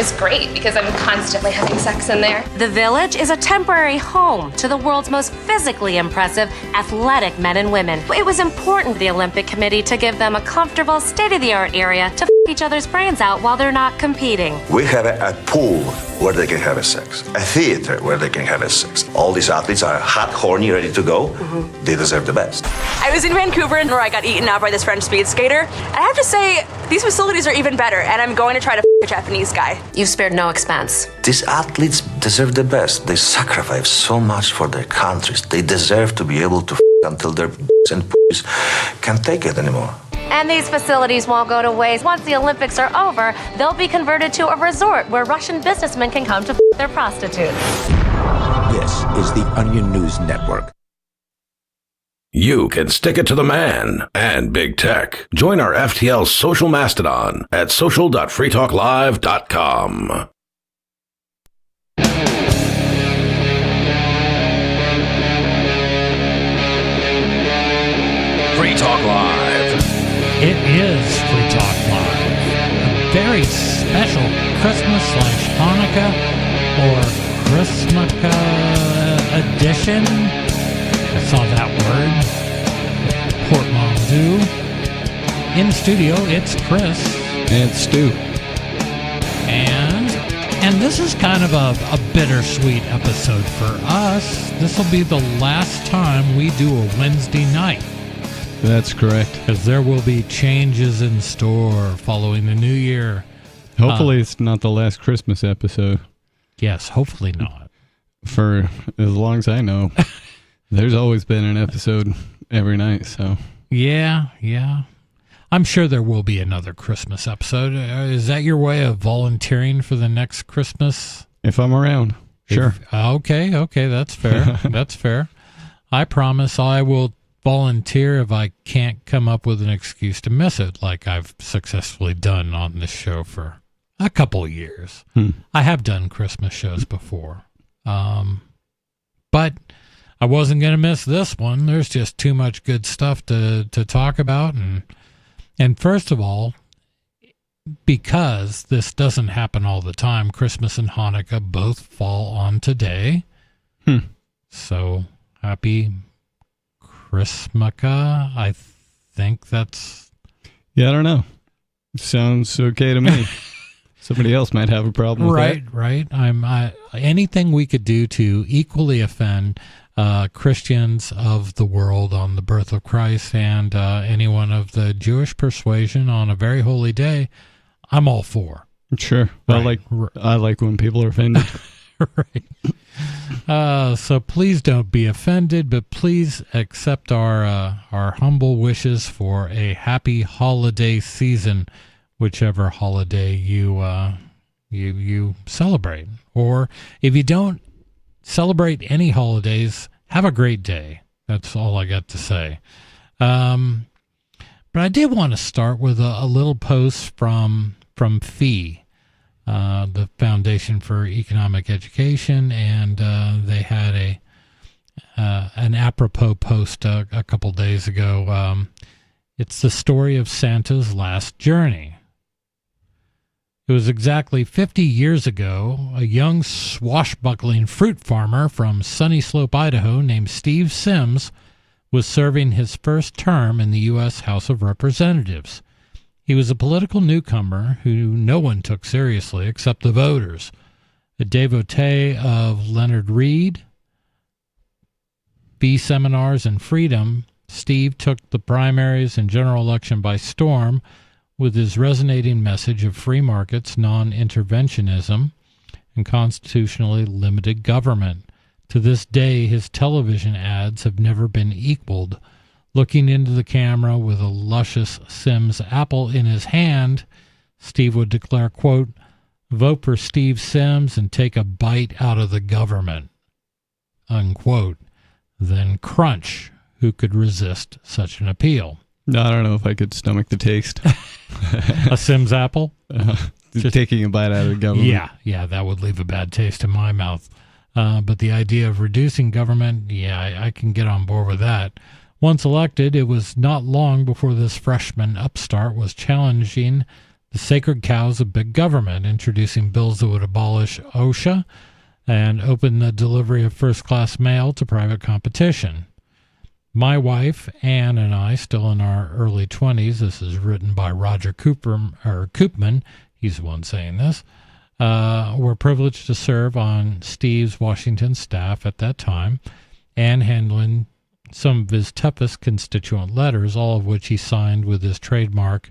is great because I'm constantly having sex in there. The Village is a temporary home to the world's most physically impressive, athletic men and women. It was important to the Olympic Committee to give them a comfortable, state-of-the-art area to each other's brains out while they're not competing. We have a pool where they can have a sex, a theater where they can have a sex. All these athletes are hot, horny, ready to go. Mm-hmm. They deserve the best. I was in Vancouver where I got eaten out by this French speed skater. I have to say, these facilities are even better, and I'm going to try to a Japanese guy. You spared no expense. These athletes deserve the best. They sacrifice so much for their countries. They deserve to be able to until their and can't take it anymore. And these facilities won't go to waste. Once the Olympics are over, they'll be converted to a resort where Russian businessmen can come to their prostitutes. This is the Onion News Network. You can stick it to the man and big tech. Join our FTL social mastodon at social.freetalklive.com. Free Talk Live. It is Free Talk Live, a very special Christmas/Hanukkah or Chrismukkah edition. I saw that word, portmanteau. In the studio, it's Chris. And Stu. And this is kind of a bittersweet episode for us. This will be the last time we do a Wednesday night. That's correct. Because there will be changes in store following the new year. Hopefully it's not the last Christmas episode. Yes, hopefully not. For as long as I know, there's always been an episode every night. So Yeah. I'm sure there will be another Christmas episode. Is that your way of volunteering for the next Christmas? If I'm around, sure. Okay, that's fair. That's fair. I promise I will volunteer if I can't come up with an excuse to miss it, like I've successfully done on this show for a couple of years. I have done Christmas shows before, but I wasn't going to miss this one. There's just too much good stuff to talk about, and first of all, because this doesn't happen all the time, Christmas and Hanukkah both fall on today. So happy Chrismukkah. I think that's... Yeah, I don't know. Sounds okay to me. Somebody else might have a problem with that. Right. Anything we could do to equally offend Christians of the world on the birth of Christ and anyone of the Jewish persuasion on a very holy day, I'm all for. Sure. Right. I like when people are offended. Right. So please don't be offended, but please accept our humble wishes for a happy holiday season, whichever holiday you celebrate. Or if you don't celebrate any holidays, have a great day. That's all I got to say. But I did want to start with a little post from FEE. The Foundation for Economic Education, and they had an apropos post a couple days ago. It's the story of Santa's last journey. It was exactly 50 years ago, a young swashbuckling fruit farmer from Sunny Slope, Idaho, named Steve Sims, was serving his first term in the U.S. House of Representatives. He was a political newcomer who no one took seriously except the voters. A devotee of Leonard Read, bee seminars, and freedom, Steve took the primaries and general election by storm with his resonating message of free markets, non-interventionism, and constitutionally limited government. To this day, his television ads have never been equaled. Looking into the camera with a luscious Sims apple in his hand, Steve would declare, quote, "Vote for Steve Sims and take a bite out of the government," unquote. Then crunch. Who could resist such an appeal? No, I don't know if I could stomach the taste. A Sims apple? Just taking a bite out of the government. Yeah, that would leave a bad taste in my mouth. But the idea of reducing government, I can get on board with that. Once elected, it was not long before this freshman upstart was challenging the sacred cows of big government, introducing bills that would abolish OSHA and open the delivery of first-class mail to private competition. My wife, Ann, and I, still in our early 20s, this is written by Roger Koopman, he's the one saying this, were privileged to serve on Steve's Washington staff at that time and handling some of his toughest constituent letters, all of which he signed with his trademark,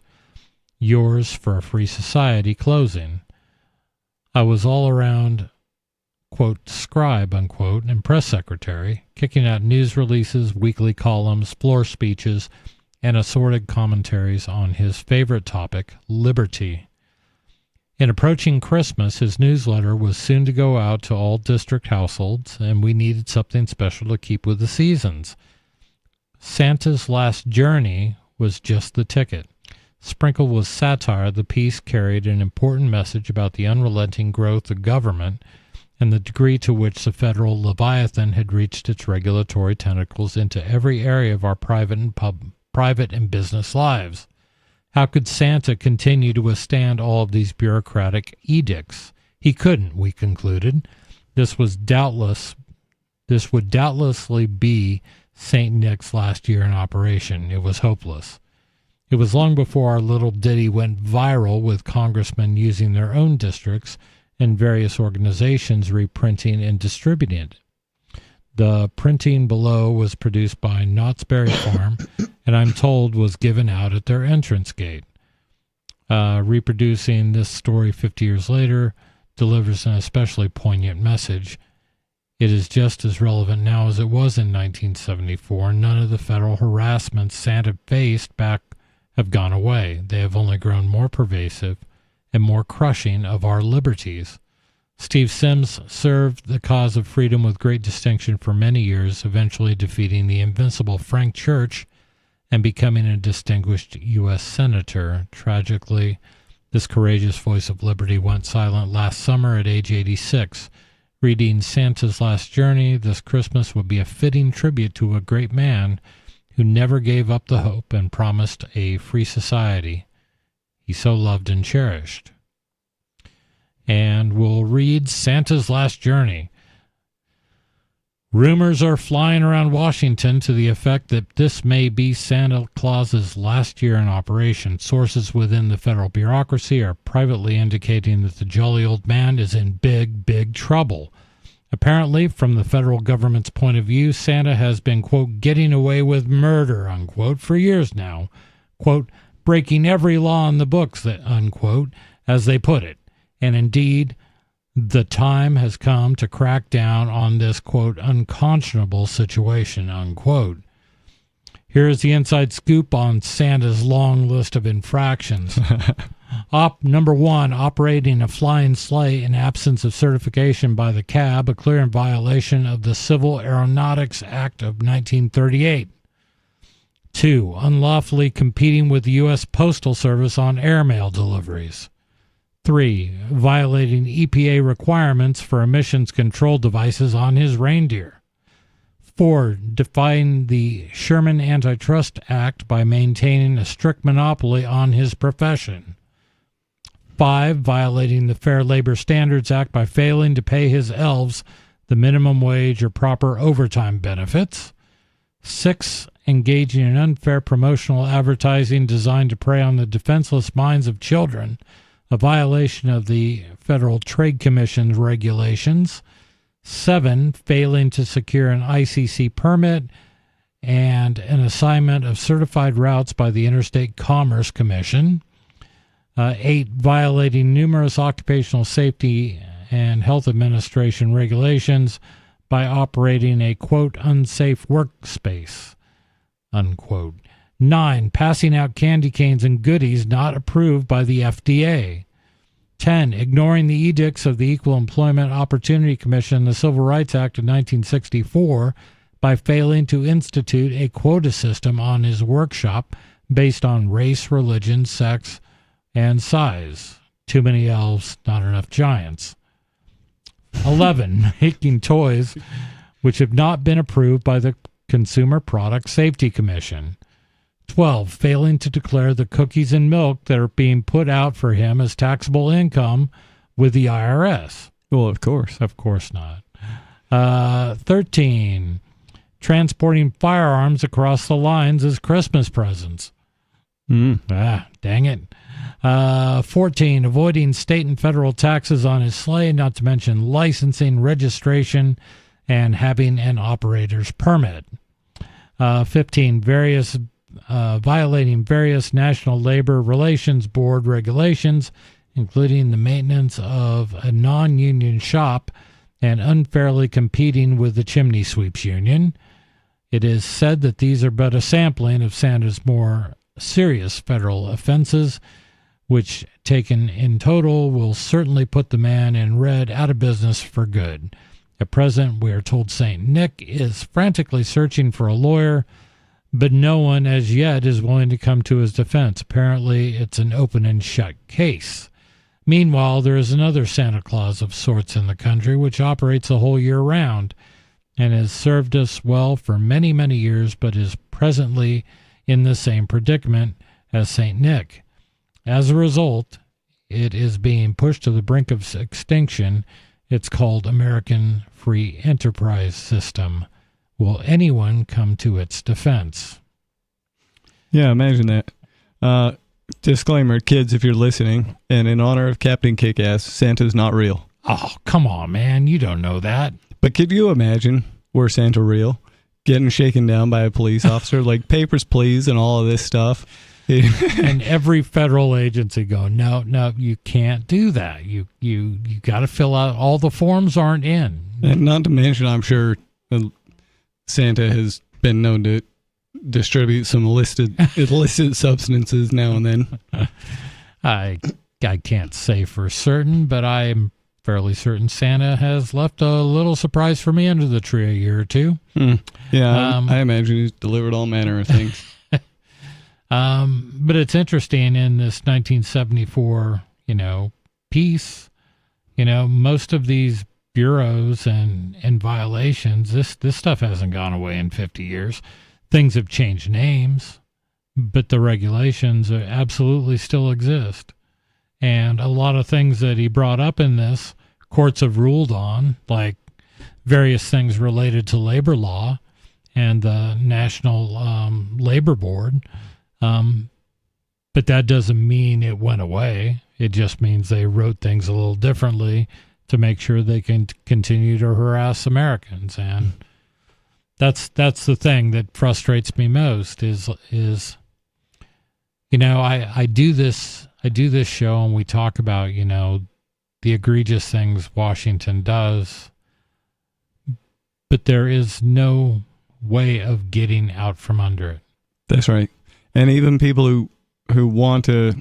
"Yours for a Free Society" closing. I was all around, quote, scribe, unquote, and press secretary, kicking out news releases, weekly columns, floor speeches, and assorted commentaries on his favorite topic, liberty. In approaching Christmas, his newsletter was soon to go out to all district households, and we needed something special to keep with the seasons. Santa's Last Journey was just the ticket. Sprinkled with satire, the piece carried an important message about the unrelenting growth of government and the degree to which the federal Leviathan had reached its regulatory tentacles into every area of our private and business lives. How could Santa continue to withstand all of these bureaucratic edicts? He couldn't, we concluded. This would doubtlessly be St. Nick's last year in operation. It was hopeless. It was long before our little ditty went viral, with congressmen using their own districts and various organizations reprinting and distributing it. The printing below was produced by Knott's Berry Farm, and I'm told was given out at their entrance gate. Reproducing this story 50 years later delivers an especially poignant message. It is just as relevant now as it was in 1974. None of the federal harassments Santa faced back have gone away. They have only grown more pervasive and more crushing of our liberties. Steve Sims served the cause of freedom with great distinction for many years, eventually defeating the invincible Frank Church and becoming a distinguished U.S. Senator. Tragically, this courageous voice of liberty went silent last summer at age 86. Reading Santa's Last Journey this Christmas would be a fitting tribute to a great man who never gave up the hope and promised a free society he so loved and cherished. And we'll read Santa's Last Journey. Rumors are flying around Washington to the effect that this may be Santa Claus's last year in operation. Sources within the federal bureaucracy are privately indicating that the jolly old man is in big, big trouble. Apparently, from the federal government's point of view, Santa has been, quote, getting away with murder, unquote, for years now, quote, breaking every law in the books, unquote, as they put it. And indeed, the time has come to crack down on this, quote, unconscionable situation, unquote. Here is the inside scoop on Santa's long list of infractions. Number 1, operating a flying sleigh in absence of certification by the CAB, a clear violation of the Civil Aeronautics Act of 1938. 2, unlawfully competing with the U.S. Postal Service on airmail deliveries. 3, violating EPA requirements for emissions control devices on his reindeer. 4, defying the Sherman Antitrust Act by maintaining a strict monopoly on his profession. 5, violating the Fair Labor Standards Act by failing to pay his elves the minimum wage or proper overtime benefits. 6, engaging in unfair promotional advertising designed to prey on the defenseless minds of children, a violation of the Federal Trade Commission's regulations. 7, failing to secure an ICC permit and an assignment of certified routes by the Interstate Commerce Commission. 8, violating numerous occupational safety and health administration regulations by operating a, quote, unsafe workspace, unquote. 9, passing out candy canes and goodies not approved by the FDA. 10, ignoring the edicts of the Equal Employment Opportunity Commission and the Civil Rights Act of 1964 by failing to institute a quota system on his workshop based on race, religion, sex, and size. Too many elves, not enough giants. 11, making toys which have not been approved by the Consumer Product Safety Commission. 12, failing to declare the cookies and milk that are being put out for him as taxable income with the IRS. Well, of course. Of course not. 13, transporting firearms across the lines as Christmas presents. Dang it. 14, avoiding state and federal taxes on his sleigh, not to mention licensing, registration, and having an operator's permit. 15, violating various National Labor Relations Board regulations, including the maintenance of a non-union shop and unfairly competing with the Chimney Sweeps Union. It is said that these are but a sampling of Santa's more serious federal offenses, which, taken in total, will certainly put the man in red out of business for good. At present, we are told St. Nick is frantically searching for a lawyer, but no one as yet is willing to come to his defense. Apparently, it's an open and shut case. Meanwhile, there is another Santa Claus of sorts in the country, which operates the whole year round and has served us well for many, many years, but is presently in the same predicament as St. Nick. As a result, it is being pushed to the brink of extinction. It's called American Free Enterprise System. Will anyone come to its defense? Yeah, imagine that. Disclaimer, kids, if you're listening, and in honor of Captain Kick-Ass, Santa's not real. Oh, come on, man. You don't know that. But could you imagine, were Santa real, getting shaken down by a police officer, like papers, please, and all of this stuff? And every federal agency going, no, you can't do that. You got to fill out, all the forms aren't in. And not to mention, I'm sure Santa has been known to distribute some illicit substances now and then. I can't say for certain, but I'm fairly certain Santa has left a little surprise for me under the tree a year or two. Yeah, I imagine he's delivered all manner of things. But it's interesting in this 1974, piece, most of these bureaus and violations, this stuff hasn't gone away in 50 years. Things have changed names, but the regulations absolutely still exist. And a lot of things that he brought up in this, courts have ruled on, like various things related to labor law and the National Labor Board. But that doesn't mean it went away. It just means they wrote things a little differently to make sure they can continue to harass Americans. And that's the thing that frustrates me most is I do this show and we talk about, the egregious things Washington does, but there is no way of getting out from under it. That's right. And even people who want to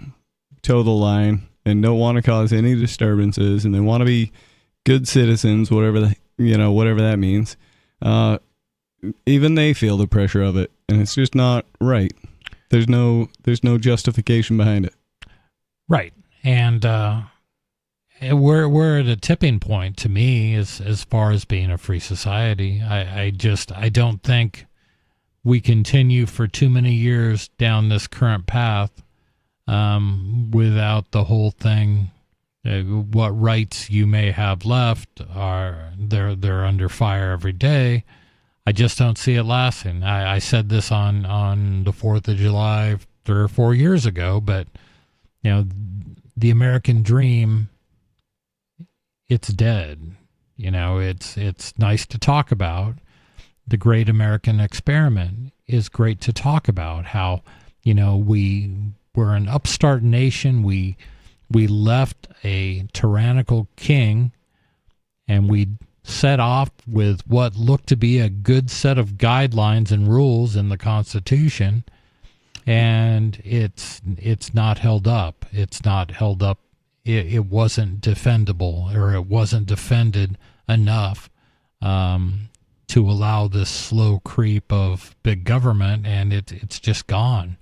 toe the line and don't want to cause any disturbances and they want to be good citizens, whatever that means, even they feel the pressure of it, and it's just not right. There's no justification behind it. Right. And we're at a tipping point to me as far as being a free society. I don't think we continue for too many years down this current path without the whole thing. What rights you may have left they're under fire every day. I just don't see it lasting. I said this on the 4th of July 3 or 4 years ago, but the American dream, it's dead. It's nice to talk about. The great American experiment is great to talk about. How we're an upstart nation. We left a tyrannical king, and we set off with what looked to be a good set of guidelines and rules in the Constitution, and it's not held up. It's not held up. It wasn't defendable, or it wasn't defended enough to allow this slow creep of big government, and it's just gone.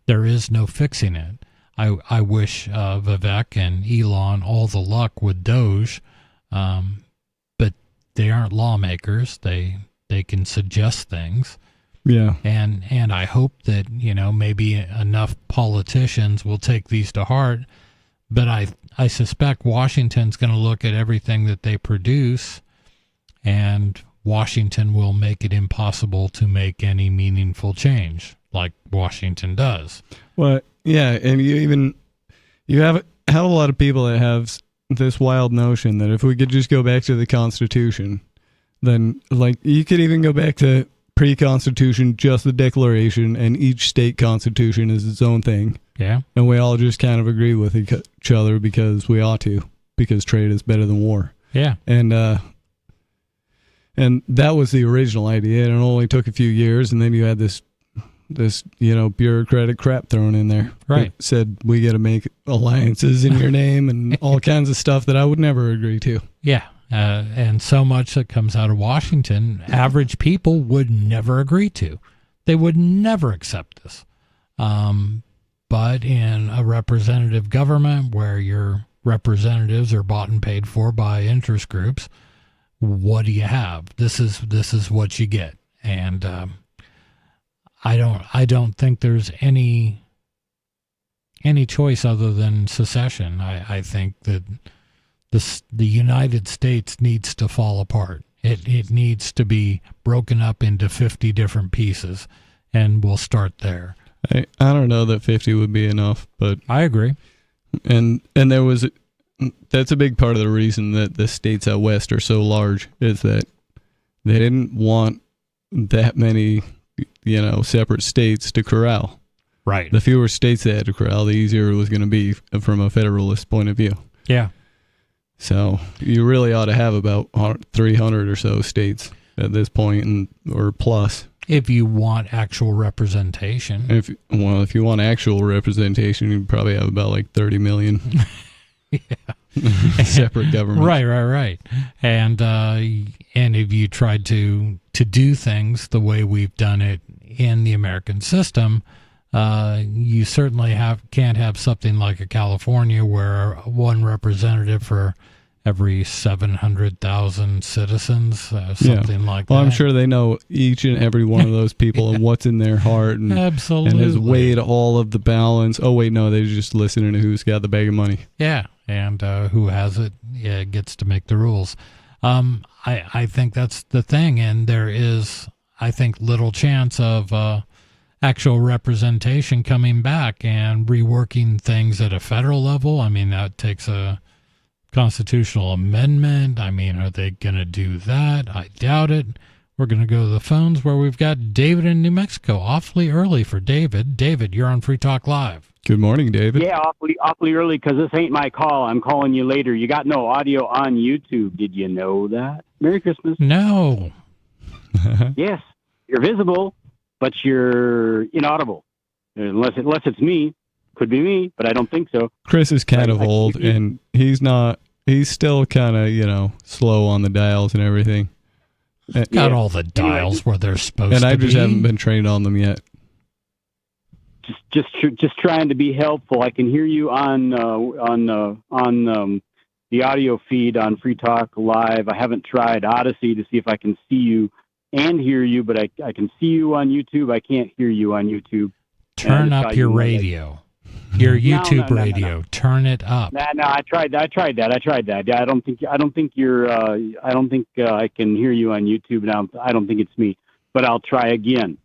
There is no fixing it. I wish Vivek and Elon all the luck with Doge, but they aren't lawmakers. They can suggest things, Yeah. And I hope that, maybe enough politicians will take these to heart. But I suspect Washington's going to look at everything that they produce, and Washington will make it impossible to make any meaningful change like Washington does. Well, yeah, and you have a lot of people that have this wild notion that if we could just go back to the Constitution, then like you could even go back to pre-Constitution, just the Declaration, and each state constitution is its own thing. Yeah. And we all just kind of agree with each other because we ought to, because trade is better than war. Yeah. And that was the original idea, and it only took a few years, and then you had this bureaucratic crap thrown in there. Right. It said we got to make alliances in your name and all kinds of stuff that I would never agree to. Yeah. And so much that comes out of Washington, average people would never agree to. They would never accept this. But in a representative government where your representatives are bought and paid for by interest groups, what do you have? This is what you get. And I don't think there's any choice other than secession. I think that the United States needs to fall apart. It needs to be broken up into 50 different pieces, and we'll start there. I don't know that 50 would be enough, but I agree. And that's a big part of the reason that the states out west are so large, is that they didn't want that many, separate states to corral. Right. The fewer states they had to corral, the easier it was going to be from a federalist point of view. Yeah. So you really ought to have about 300 or so states at this point, or plus. If you want actual representation. If you want actual representation, you probably have about like 30 million. Separate governments. Right. And if you tried to do things the way we've done it in the American system, you certainly can't have something like a California where one representative for every 700,000 citizens, something like that. Well, I'm sure they know each and every one of those people and what's in their heart, and absolutely, and has weighed all of the balance. Oh wait, no, they're just listening to who's got the bag of money. Yeah, and who has it gets to make the rules. I think that's the thing, and there is, I think, little chance of actual representation coming back and reworking things at a federal level. I mean, that takes a constitutional amendment. I mean, are they going to do that? I doubt it. We're going to go to the phones where we've got David in New Mexico. Awfully early for David. David, you're on Free Talk Live. Good morning, David. Yeah, awfully early because this ain't my call. I'm calling you later. You got no audio on YouTube. Did you know that? Merry Christmas. No. Yes, you're visible, but you're inaudible. Unless it's me. Could be me, but I don't think so. Chris is kind of old, and he's still kind of, slow on the dials and everything. Got all the dials where they're supposed to be. And I just haven't been trained on them yet. Just trying to be helpful. I can hear you on the audio feed on Free Talk Live. I haven't tried Odyssey to see if I can see you and hear you, but I can see you on YouTube. I can't hear you on YouTube. Turn up your radio. Your YouTube radio. Turn it up. No, I tried that. Yeah, I don't think you're. I don't think I can hear you on YouTube now. I don't think it's me, but I'll try again.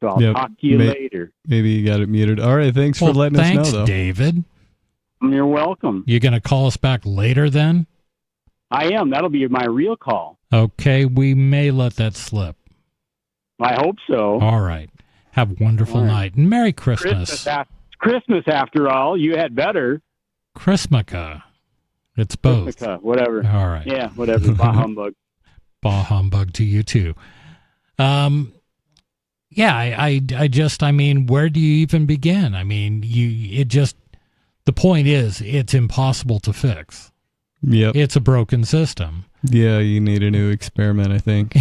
So I'll talk to you later. Maybe you got it muted. All right, thanks for letting us know, though. Thanks, David. You're welcome. You going to call us back later then? I am. That'll be my real call. Okay, we may let that slip. I hope so. All right. Have a wonderful night. And Merry Christmas. Christmas, after all. You had better. Chrismukkah. It's both. Chrismukkah, whatever. All right. Yeah, whatever. Bah humbug. Bah humbug to you, too. Yeah, I mean, where do you even begin? I mean, the point is, it's impossible to fix. Yep. It's a broken system. Yeah, you need a new experiment, I think.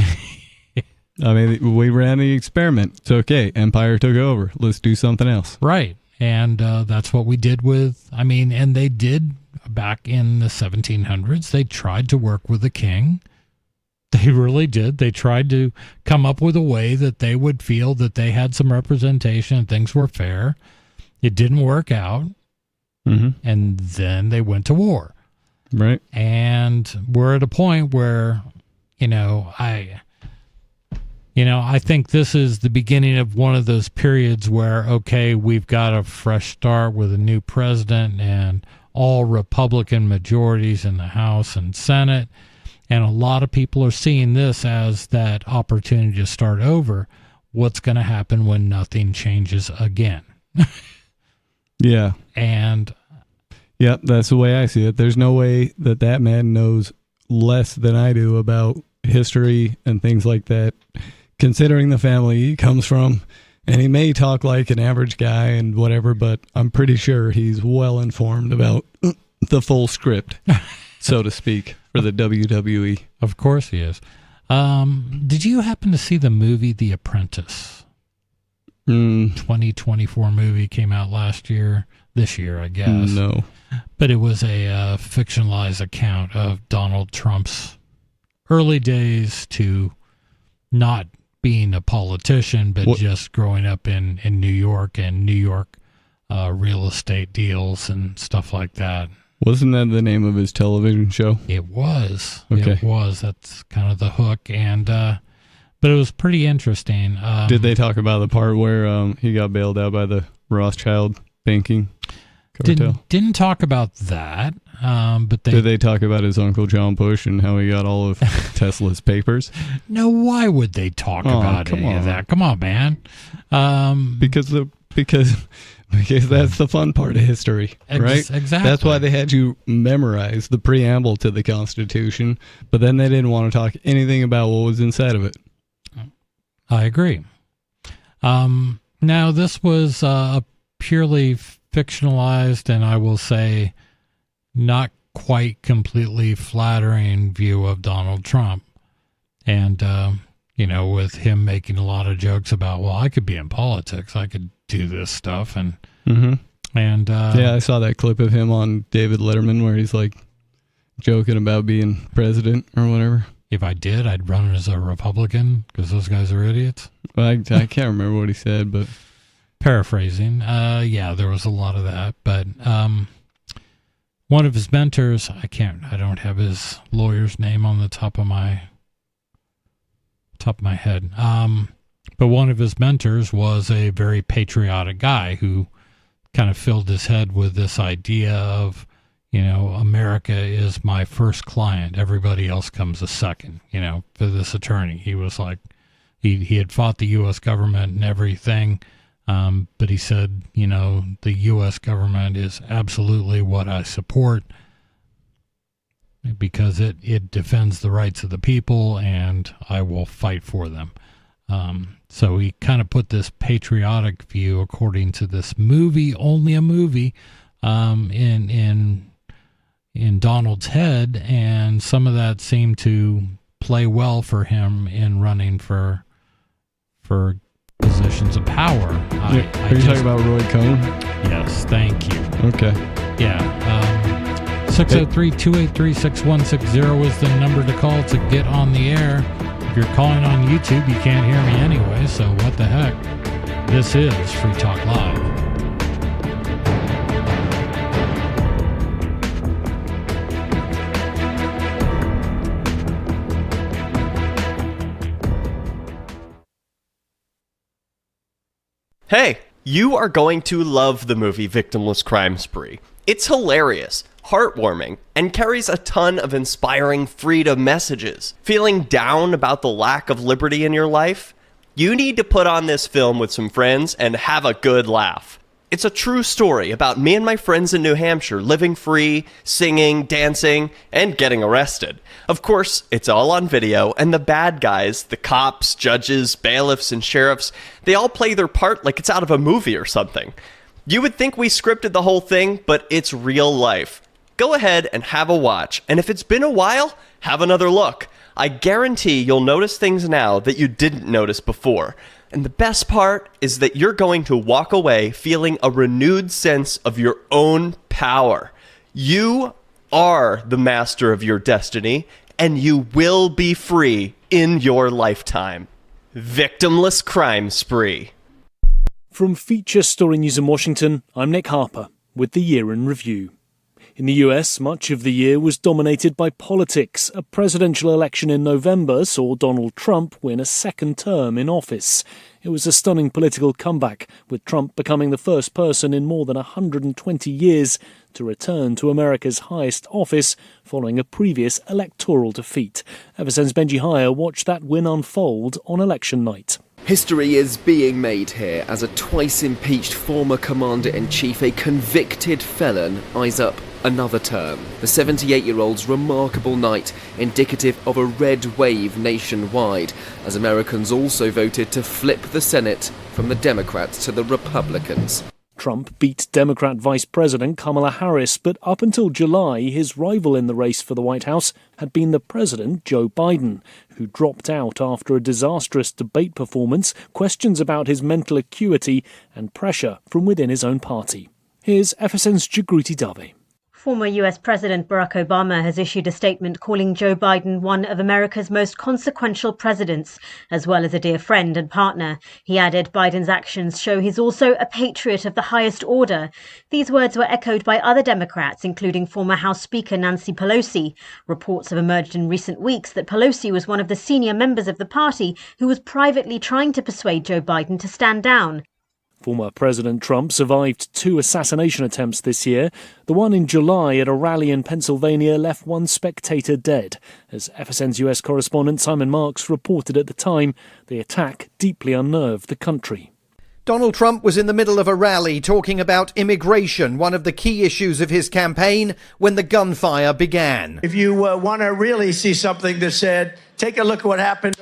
I mean, we ran the experiment. It's okay. Empire took over. Let's do something else. Right. And that's what we did and they did back in the 1700s. They tried to work with the king. They really did. They tried to come up with a way that they would feel that they had some representation and things were fair. It didn't work out. And then they went to war. Right. And we're at a point where, I think this is the beginning of one of those periods where, okay, we've got a fresh start with a new president and all Republican majorities in the House and Senate. And a lot of people are seeing this as that opportunity to start over. What's going to happen when nothing changes again? Yeah. And yep, that's the way I see it. There's no way that man knows less than I do about history and things like that, considering the family he comes from. And he may talk like an average guy and whatever, but I'm pretty sure he's well informed about the full script, so to speak, for the WWE. Of course he is. Did you happen to see the movie The Apprentice? 2024 movie came out this year, I guess. No. But it was a fictionalized account of Donald Trump's early days to not being a politician, but just growing up in New York and New York real estate deals and stuff like that. Wasn't that the name of his television show? It was. Okay. It was. That's kind of the hook. And but it was pretty interesting. Did they talk about the part where he got bailed out by the Rothschild banking cartel? Didn't talk about that. But did they talk about his uncle John Bush and how he got all of Tesla's papers? No, why would they talk about any of that? Come on, man. Because that's the fun part of history, right? Exactly. That's why they had you memorize the preamble to the Constitution, but then they didn't want to talk anything about what was inside of it. I agree. Now, this was a purely fictionalized, and I will say not quite completely flattering view of Donald Trump. And, with him making a lot of jokes about, well, I could be in politics. I could do this stuff. And, yeah, I saw that clip of him on David Letterman where he's like joking about being president or whatever. If I did, I'd run as a Republican because those guys are idiots. Well, I can't remember what he said, but paraphrasing. Yeah, there was a lot of that. But one of his mentors, I don't have his lawyer's name on the top of my head. But one of his mentors was a very patriotic guy who kind of filled his head with this idea of, America is my first client. Everybody else comes a second, for this attorney. He was like, he had fought the U.S. government and everything. But he said, the U.S. government is absolutely what I support because it defends the rights of the people and I will fight for them. So he kind of put this patriotic view according to this movie, only a movie, in Donald's head, and some of that seemed to play well for him in running for positions of power. Are you talking about Roy Cohn? Yes, thank you. Okay. Yeah. 603-283-6160 is the number to call to get on the air. If you're calling on YouTube, you can't hear me anyway, so what the heck? This is Free Talk Live. Hey, you are going to love the movie Victimless Crime Spree. It's hilarious, heartwarming, and carries a ton of inspiring freedom messages. Feeling down about the lack of liberty in your life? You need to put on this film with some friends and have a good laugh. It's a true story about me and my friends in New Hampshire living free, singing, dancing, and getting arrested. Of course, it's all on video, and the bad guys, the cops, judges, bailiffs, and sheriffs, they all play their part like it's out of a movie or something. You would think we scripted the whole thing, but it's real life. Go ahead and have a watch, and if it's been a while, have another look. I guarantee you'll notice things now that you didn't notice before. And the best part is that you're going to walk away feeling a renewed sense of your own power. You are the master of your destiny, and you will be free in your lifetime. Victimless Crime Spree. From Feature Story News in Washington, I'm Nick Harper with the Year in Review. In the US, much of the year was dominated by politics. A presidential election in November saw Donald Trump win a second term in office. It was a stunning political comeback, with Trump becoming the first person in more than 120 years to return to America's highest office following a previous electoral defeat. Ever since Benji Heyer watched that win unfold on election night. History is being made here as a twice-impeached former Commander-in-Chief, a convicted felon, eyes up another term. The 78-year-old's remarkable night, indicative of a red wave nationwide, as Americans also voted to flip the Senate from the Democrats to the Republicans. Trump beat Democrat Vice President Kamala Harris, but up until July, his rival in the race for the White House had been the President, Joe Biden, who dropped out after a disastrous debate performance, questions about his mental acuity, and pressure from within his own party. Here's FSN's Jagruti Dave. Former US President Barack Obama has issued a statement calling Joe Biden one of America's most consequential presidents, as well as a dear friend and partner. He added Biden's actions show he's also a patriot of the highest order. These words were echoed by other Democrats, including former House Speaker Nancy Pelosi. Reports have emerged in recent weeks that Pelosi was one of the senior members of the party who was privately trying to persuade Joe Biden to stand down. Former President Trump survived 2 assassination attempts this year. The one in July at a rally in Pennsylvania left one spectator dead. As FSN's US correspondent Simon Marks reported at the time, the attack deeply unnerved the country. Donald Trump was in the middle of a rally talking about immigration, one of the key issues of his campaign, when the gunfire began. If you want to really see something that said, take a look at what happened.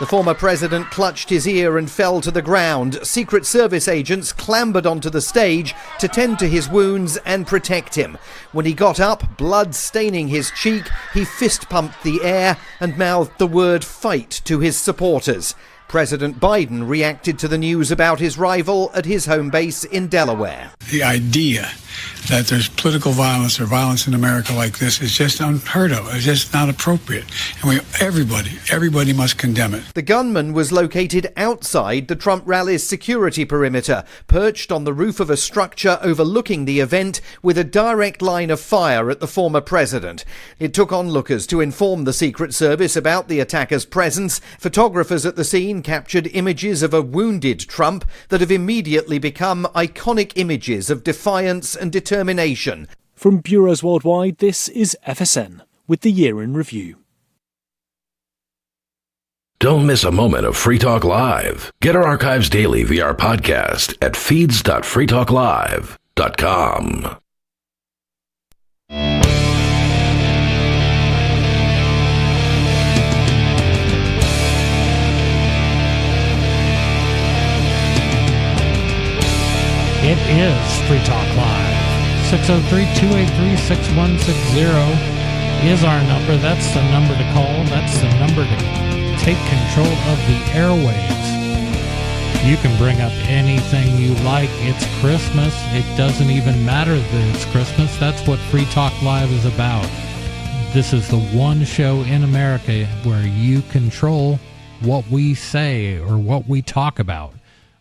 The former president clutched his ear and fell to the ground. Secret Service agents clambered onto the stage to tend to his wounds and protect him. When he got up, blood staining his cheek, he fist-pumped the air and mouthed the word fight to his supporters. President Biden reacted to the news about his rival at his home base in Delaware. The idea that there's political violence or violence in America like this is just unheard of. It's just not appropriate. And everybody must condemn it. The gunman was located outside the Trump rally's security perimeter, perched on the roof of a structure overlooking the event with a direct line of fire at the former president. It took onlookers to inform the Secret Service about the attacker's presence. Photographers at the scene captured images of a wounded Trump that have immediately become iconic images of defiance and determination. From bureaus worldwide, this is FSN with the Year in Review. Don't miss a moment of Free Talk Live. Get our archives daily via our podcast at feeds.freetalklive.com. It is Free Talk Live. 603-283-6160 is our number. That's the number to call. That's the number to take control of the airwaves. You can bring up anything you like. It's Christmas. It doesn't even matter that it's Christmas. That's what Free Talk Live is about. This is the one show in America where you control what we say or what we talk about.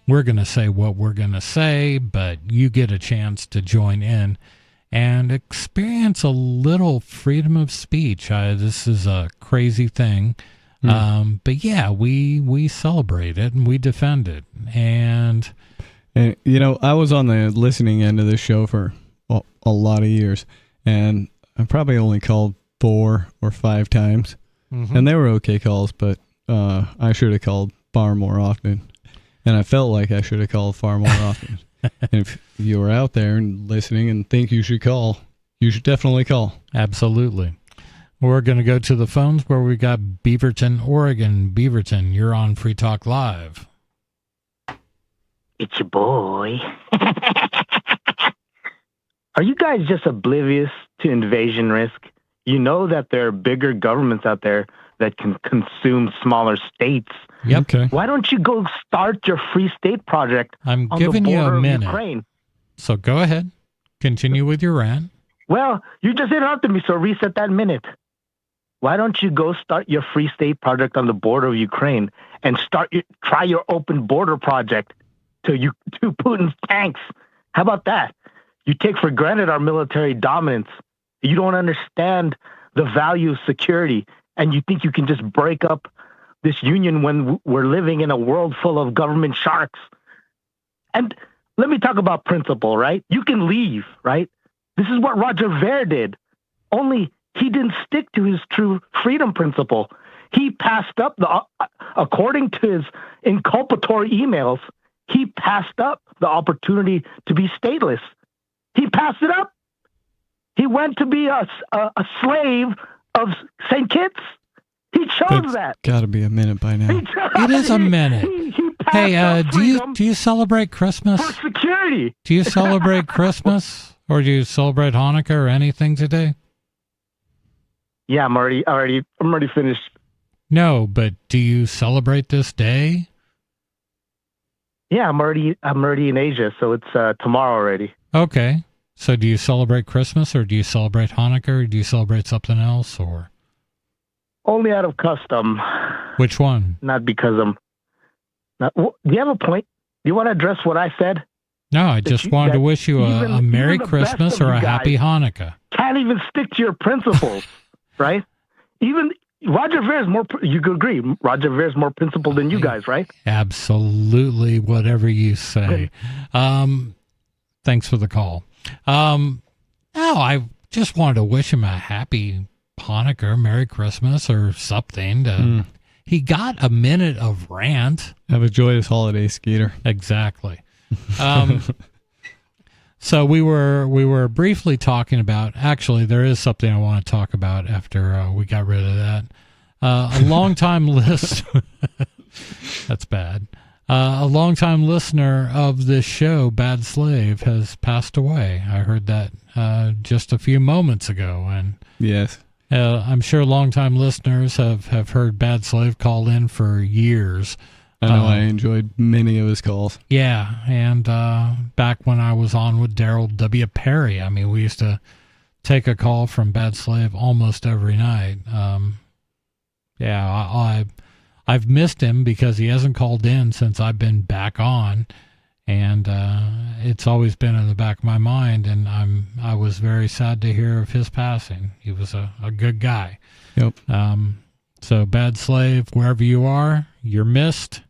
We're going to say what we're going to say, but you get a chance to join in and experience a little freedom of speech. This is a crazy thing. But yeah, we celebrate it and we defend it. And you know, I was on the listening end of this show for a lot of years, and I probably only called 4 or 5 times. And they were okay calls, but I should have called far more often. And I felt like I should have called far more often. And if you were out there and listening and think you should call, you should definitely call. Absolutely. We're going to go to the phones where we got Beaverton, Oregon. Beaverton, you're on Free Talk Live. It's your boy. Are you guys just oblivious to invasion risk? You know that there are bigger governments out there that can consume smaller states. Yep. Okay. Why don't you go start your free state project I'm on giving the you border a of minute. Ukraine? So go ahead. Continue with your rant. Well, you just interrupted me, so reset that minute. Why don't you go start your free state project on the border of Ukraine and try your open border project to Putin's tanks? How about that? You take for granted our military dominance. You don't understand the value of security, and you think you can just break up this union when we're living in a world full of government sharks. And let me talk about principle, right? You can leave, right? This is what Roger Ver did. Only he didn't stick to his true freedom principle. He passed up according to his inculpatory emails, he passed up the opportunity to be stateless. He passed it up. He went to be a slave of St. Kitts. He chose that. Got to be a minute by now. It is a minute. Hey, do you celebrate Christmas? For security. Do you celebrate Christmas, or do you celebrate Hanukkah or anything today? Yeah, I'm already finished. No, but do you celebrate this day? Yeah, I'm already in Asia, so it's tomorrow already. Okay. So do you celebrate Christmas, or do you celebrate Hanukkah, or do you celebrate something else, or? Only out of custom. Which one? Not because I'm. Do you have a point? Do you want to address what I said? No, I just wanted to wish you a Merry Christmas or a Happy Hanukkah. Can't even stick to your principles, right? Even Roger Ver is more. You could agree, Roger Ver is more principled than you guys, right? Absolutely, whatever you say. Thanks for the call. No, I just wanted to wish him a happy Hanukkah, Merry Christmas, or something. He got a minute of rant. Have a joyous holiday, Skeeter. Exactly. So we were briefly talking about. Actually, there is something I want to talk about after we got rid of that. A longtime listener. That's bad. A longtime listener of this show, Bad Slave, has passed away. I heard that just a few moments ago, and yes, I'm sure longtime listeners have heard Bad Slave call in for years. I know I enjoyed many of his calls. Yeah, and back when I was on with Daryl W. Perry, I mean, we used to take a call from Bad Slave almost every night. I've missed him because he hasn't called in since I've been back on, and it's always been in the back of my mind, and I was very sad to hear of his passing. He was a good guy. Yep. So Bad Slave, wherever you are, you're missed,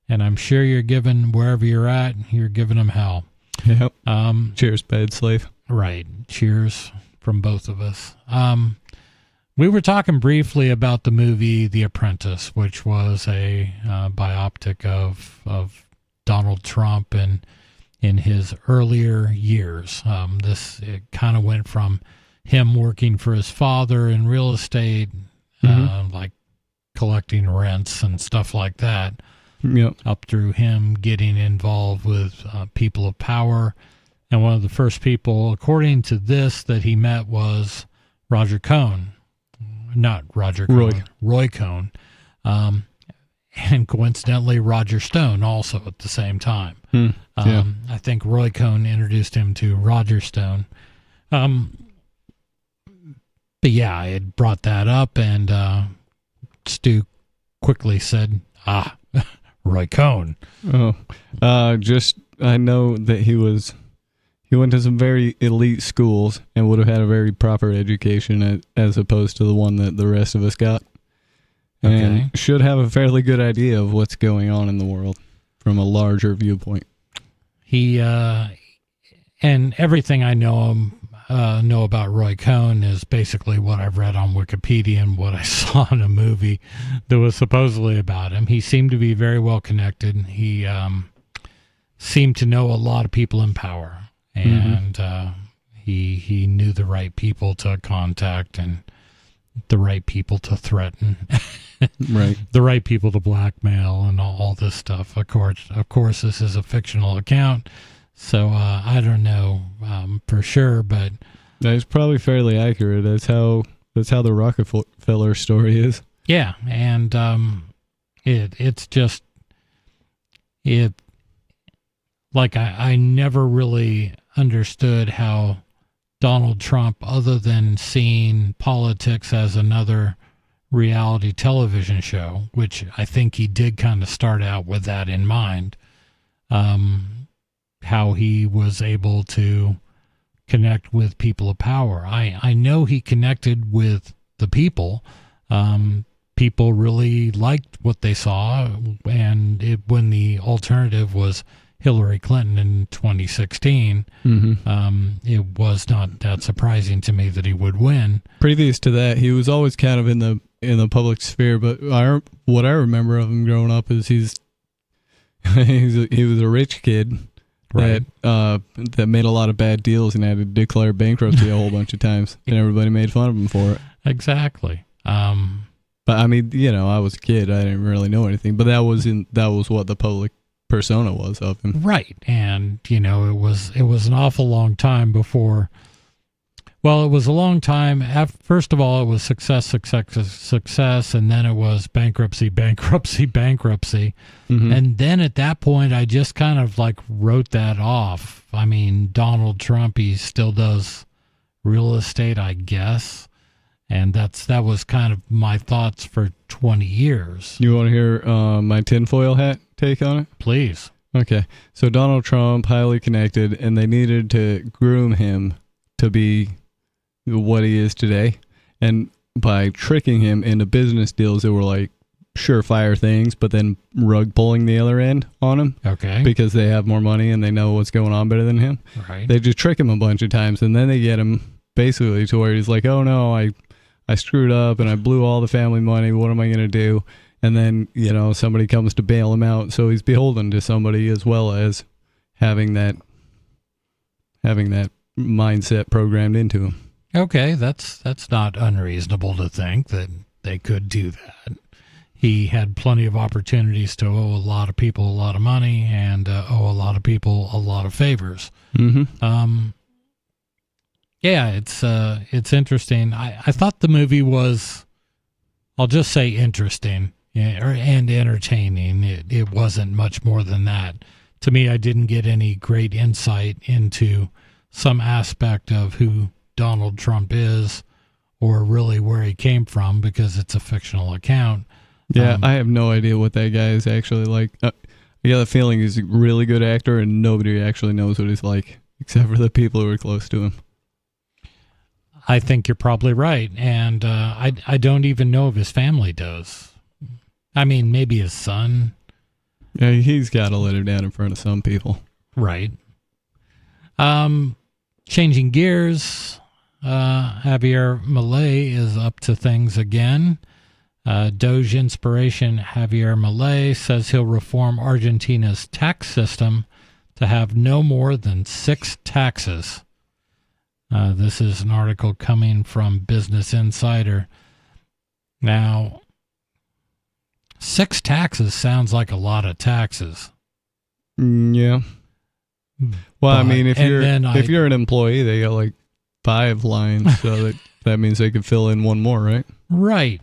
and I'm sure you're giving, wherever you're at, you're giving them hell. Yep. Cheers, Bad Slave. Right. Cheers from both of us. We were talking briefly about the movie The Apprentice, which was a biopic of Donald Trump and in his earlier years. It kind of went from him working for his father in real estate, like collecting rents and stuff like that, up through him getting involved with people of power. And one of the first people, according to this, that he met was Roger Cohn. Not Roger Cohn, Roy Cohn, and coincidentally Roger Stone also at the same time. I think Roy Cohn introduced him to Roger Stone. But yeah, I had brought that up, and Stu quickly said, Roy Cohn. I know that he went to some very elite schools and would have had a very proper education as opposed to the one that the rest of us got. And should have a fairly good idea of what's going on in the world from a larger viewpoint. He, and everything I know about Roy Cohn is basically what I've read on Wikipedia and what I saw in a movie that was supposedly about him. He seemed to be very well connected. He seemed to know a lot of people in power. And he knew the right people to contact and the right people to threaten, right? The right people to blackmail and all this stuff. Of course, this is a fictional account, so I don't know for sure, but that's probably fairly accurate. That's how the Rockefeller story is. Yeah, and it's just it. Like I never really understood how Donald Trump, other than seeing politics as another reality television show, which I think he did kind of start out with that in mind, how he was able to connect with people of power. I know he connected with the people. People really liked what they saw, and when the alternative was Hillary Clinton in 2016, it was not that surprising to me that he would win. Previous to that, he was always kind of in the public sphere, but what I remember of him growing up is he was a rich kid, right? That made a lot of bad deals and had to declare bankruptcy a whole bunch of times, and everybody made fun of him for it. Exactly. But I mean, I was a kid; I didn't really know anything. But that was what the public persona was of him, right? And it was an awful long time before. Well, it was a long time. First of all, it was success, and then it was bankruptcy, and then at that point, I just kind of wrote that off. I mean, Donald Trump, he still does real estate, I guess, and that was kind of my thoughts for 20 years. You want to hear my tinfoil hat take on it? Please. Okay. So Donald Trump, highly connected, and they needed to groom him to be what he is today. And by tricking him into business deals that were surefire things, but then rug pulling the other end on him. Okay. Because they have more money and they know what's going on better than him. Right. They just trick him a bunch of times, and then they get him basically to where he's like, oh no, I screwed up and I blew all the family money. What am I going to do? And then, somebody comes to bail him out. So he's beholden to somebody, as well as having that mindset programmed into him. Okay, that's not unreasonable to think that they could do that. He had plenty of opportunities to owe a lot of people a lot of money and owe a lot of people a lot of favors. Mm-hmm. Yeah, it's interesting. I thought the movie was, I'll just say interesting and entertaining. It wasn't much more than that. To me, I didn't get any great insight into some aspect of who Donald Trump is or really where he came from, because it's a fictional account. Yeah, I have no idea what that guy is actually like. I got the feeling he's a really good actor and nobody actually knows what he's like except for the people who are close to him. I think you're probably right, and I don't even know if his family does. I mean, maybe his son. Yeah, he's got to let her down in front of some people. Right. Changing gears, Javier Milei is up to things again. Doge inspiration Javier Milei says he'll reform Argentina's tax system to have no more than 6 taxes. This is an article coming from Business Insider. Now, 6 taxes sounds like a lot of taxes. Yeah. Well, I mean, if you're an employee, they got 5 lines, so that means they could fill in one more, right? Right.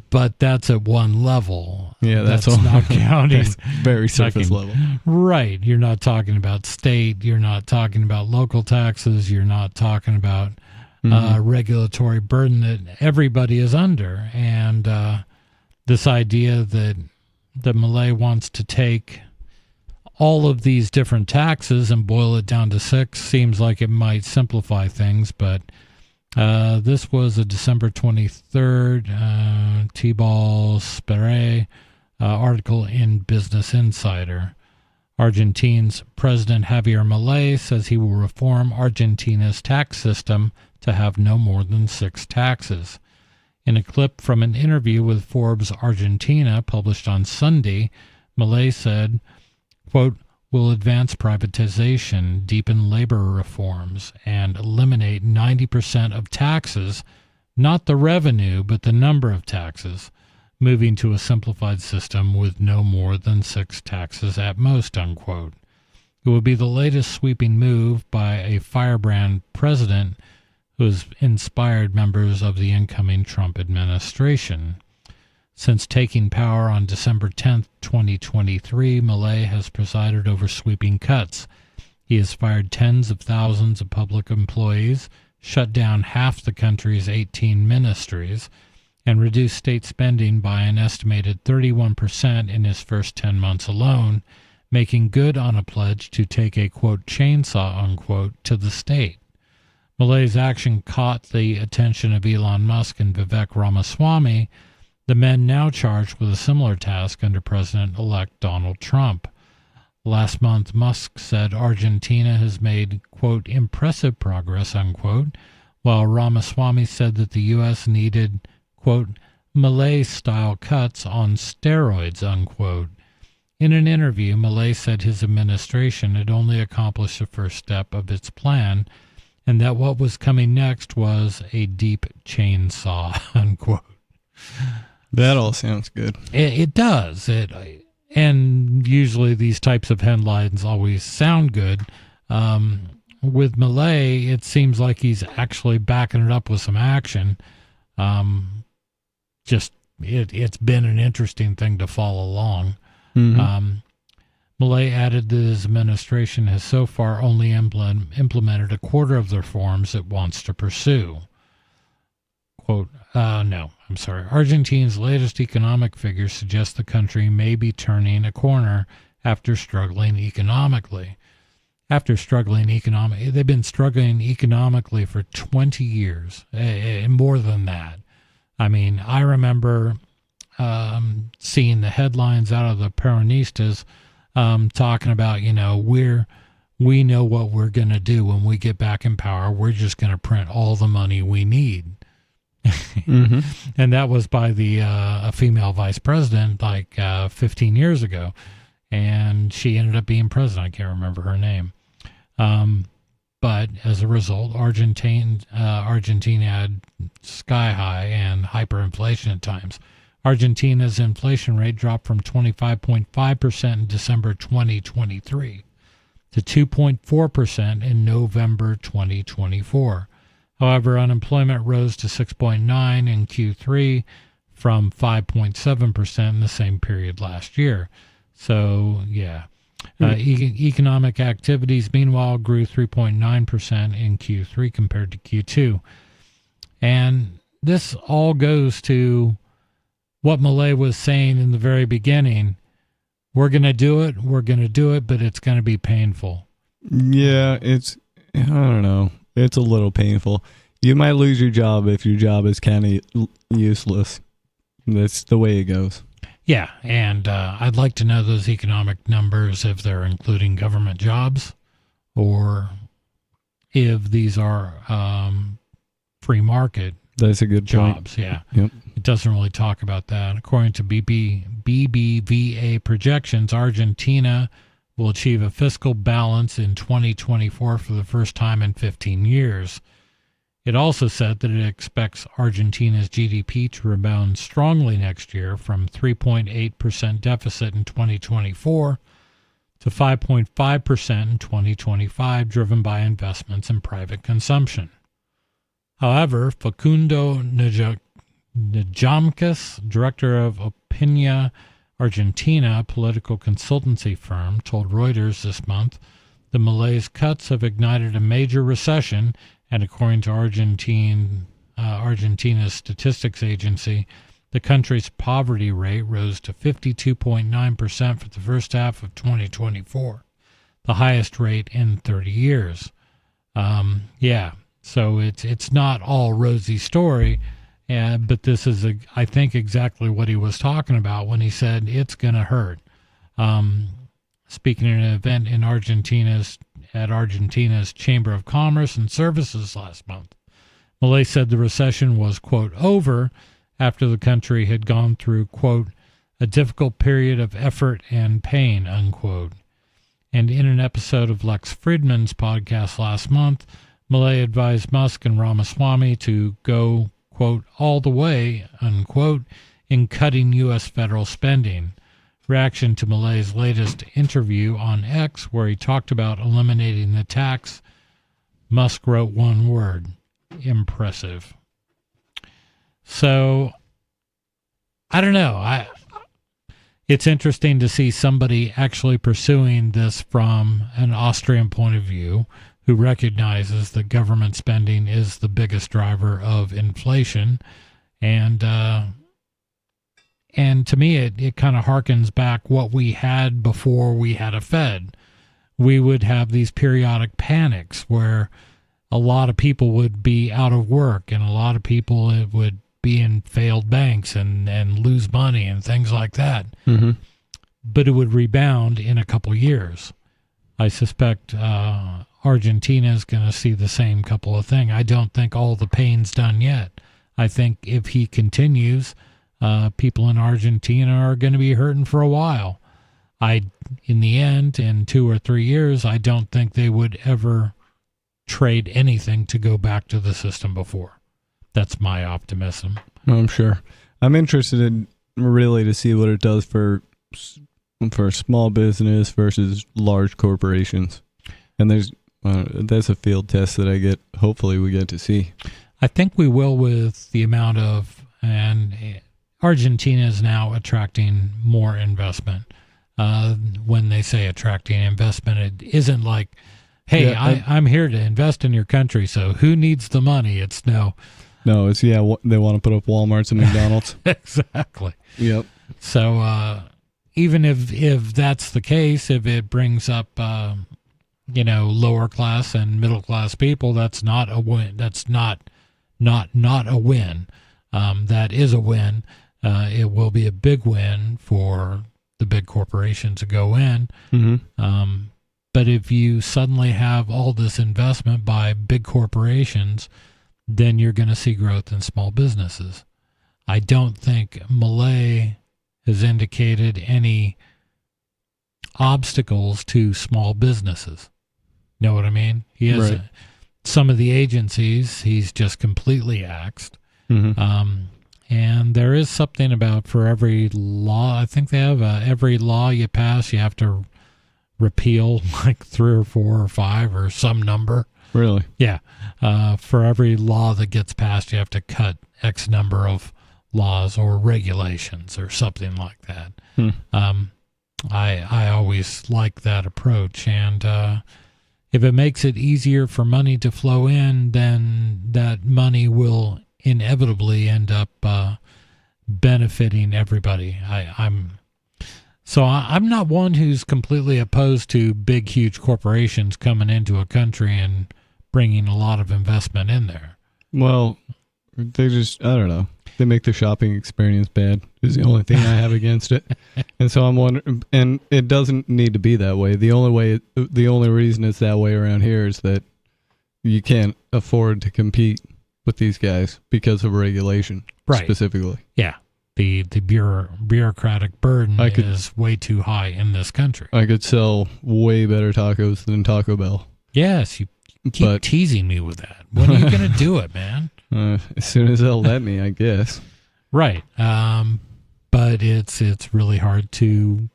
But that's at one level. Yeah, that's not counting. That's very surface level. Right. You're not talking about state. You're not talking about local taxes. You're not talking about regulatory burden that everybody is under. And this idea that Milei wants to take all of these different taxes and boil it down to 6 seems like it might simplify things, but this was a December 23rd T-Ball Spere article in Business Insider. Argentina's President Javier Milei says he will reform Argentina's tax system to have no more than 6 taxes. In a clip from an interview with Forbes Argentina published on Sunday, Milei said, quote, "Will advance privatization, deepen labor reforms, and eliminate 90% of taxes, not the revenue, but the number of taxes, moving to a simplified system with no more than 6 taxes at most," unquote. It will be the latest sweeping move by a firebrand president who has inspired members of the incoming Trump administration. Since taking power on December 10th, 2023, Milei has presided over sweeping cuts. He has fired tens of thousands of public employees, shut down half the country's 18 ministries, and reduced state spending by an estimated 31% in his first 10 months alone, making good on a pledge to take a, quote, chainsaw, unquote, to the state. Milei's action caught the attention of Elon Musk and Vivek Ramaswamy, the men now charged with a similar task under President-elect Donald Trump. Last month, Musk said Argentina has made, quote, impressive progress, unquote, while Ramaswamy said that the U.S. needed, quote, Milei-style cuts on steroids, unquote. In an interview, Milei said his administration had only accomplished the first step of its plan, and that what was coming next was a deep chainsaw, unquote. That all sounds good. It does. And usually these types of headlines always sound good. With Milei, it seems like he's actually backing it up with some action. It's been an interesting thing to follow along. Mm-hmm. Milei added that his administration has so far only implemented a quarter of the reforms it wants to pursue. Quote, Argentina's latest economic figures suggest the country may be turning a corner after struggling economically. They've been struggling economically for 20 years, and more than that. I mean, I remember seeing the headlines out of the Peronistas talking about, we know what we're going to do when we get back in power. We're just going to print all the money we need. Mm-hmm. And that was by a female vice president 15 years ago. And she ended up being president. I can't remember her name. But as a result, Argentina had sky high and hyperinflation at times. Argentina's inflation rate dropped from 25.5% in December 2023 to 2.4% in November 2024. However, unemployment rose to 6.9% in Q3 from 5.7% in the same period last year. So, yeah. Economic activities, meanwhile, grew 3.9% in Q3 compared to Q2. And this all goes to what Milei was saying in the very beginning. We're going to do it, but it's going to be painful. Yeah, I don't know. It's a little painful. You might lose your job if your job is kind of useless. That's the way it goes. Yeah, and I'd like to know those economic numbers, if they're including government jobs or if these are free market That's a good jobs. point. Yeah. Yep. It doesn't really talk about that. According to BBVA projections, Argentina will achieve a fiscal balance in 2024 for the first time in 15 years. It also said that it expects Argentina's GDP to rebound strongly next year from 3.8% deficit in 2024 to 5.5% in 2025, driven by investments in private consumption. However, Facundo Najamkas, director of Opinia Argentina, a political consultancy firm, told Reuters this month the Milei's cuts have ignited a major recession, and according to Argentina's statistics agency, the country's poverty rate rose to 52.9% for the first half of 2024, the highest rate in 30 years. So it's not all rosy story. But this is, I think, exactly what he was talking about when he said it's going to hurt. Speaking at an event in Argentina's Chamber of Commerce and Services last month, Milei said the recession was, quote, over after the country had gone through, quote, a difficult period of effort and pain, unquote. And in an episode of Lex Fridman's podcast last month, Milei advised Musk and Ramaswamy to go, quote, all the way, unquote, in cutting U.S. federal spending. Reaction to Milei's latest interview on X, where he talked about eliminating the tax, Musk wrote one word: impressive. So I don't know. It's interesting to see somebody actually pursuing this from an Austrian point of view, who recognizes that government spending is the biggest driver of inflation. And to me, it kind of harkens back what we had before we had a Fed. We would have these periodic panics where a lot of people would be out of work, and a lot of people would be in failed banks and lose money and things like that. Mm-hmm. But it would rebound in a couple years. I suspect Argentina is going to see the same couple of things. I don't think all the pain's done yet. I think if he continues, people in Argentina are going to be hurting for a while. In the end, in 2 or 3 years, I don't think they would ever trade anything to go back to the system before. That's my optimism. I'm sure. I'm interested in really to see what it does for small business versus large corporations. And that's a field test that hopefully we get to see. I think we will, with the amount of, and Argentina is now attracting more investment. When they say attracting investment, it isn't like, hey, I'm here to invest in your country, so who needs the money? It's no, it's, they want to put up Walmarts and McDonald's. Exactly. Yep. So even if that's the case, if it brings up, lower class and middle class people, that's not a win. That's not a win. That is a win. It will be a big win for the big corporations to go in. Mm-hmm. But if you suddenly have all this investment by big corporations, then you're going to see growth in small businesses. I don't think Milei has indicated any obstacles to small businesses. Know what I mean? He has right. Some of the agencies he's just completely axed. Mm-hmm. And there is something about, for every law, I think they have every law you pass, you have to repeal like 3 or 4 or 5 or some number. Really? Yeah. For every law that gets passed, you have to cut X number of laws or regulations or something like that. I always like that approach. And if it makes it easier for money to flow in, then that money will inevitably end up benefiting everybody. I'm not one who's completely opposed to big, huge corporations coming into a country and bringing a lot of investment in there. Well, they just, I don't know. They make the shopping experience bad is the only thing I have against it. And so I'm wondering, and it doesn't need to be that way. The only reason it's that way around here is that you can't afford to compete with these guys because of regulation, right? Specifically. Yeah. The bureaucratic burden is way too high in this country. I could sell way better tacos than Taco Bell. Yes, you keep teasing me with that. When are you going to do it, man? As soon as they'll let me, I guess. Right. But it's really hard to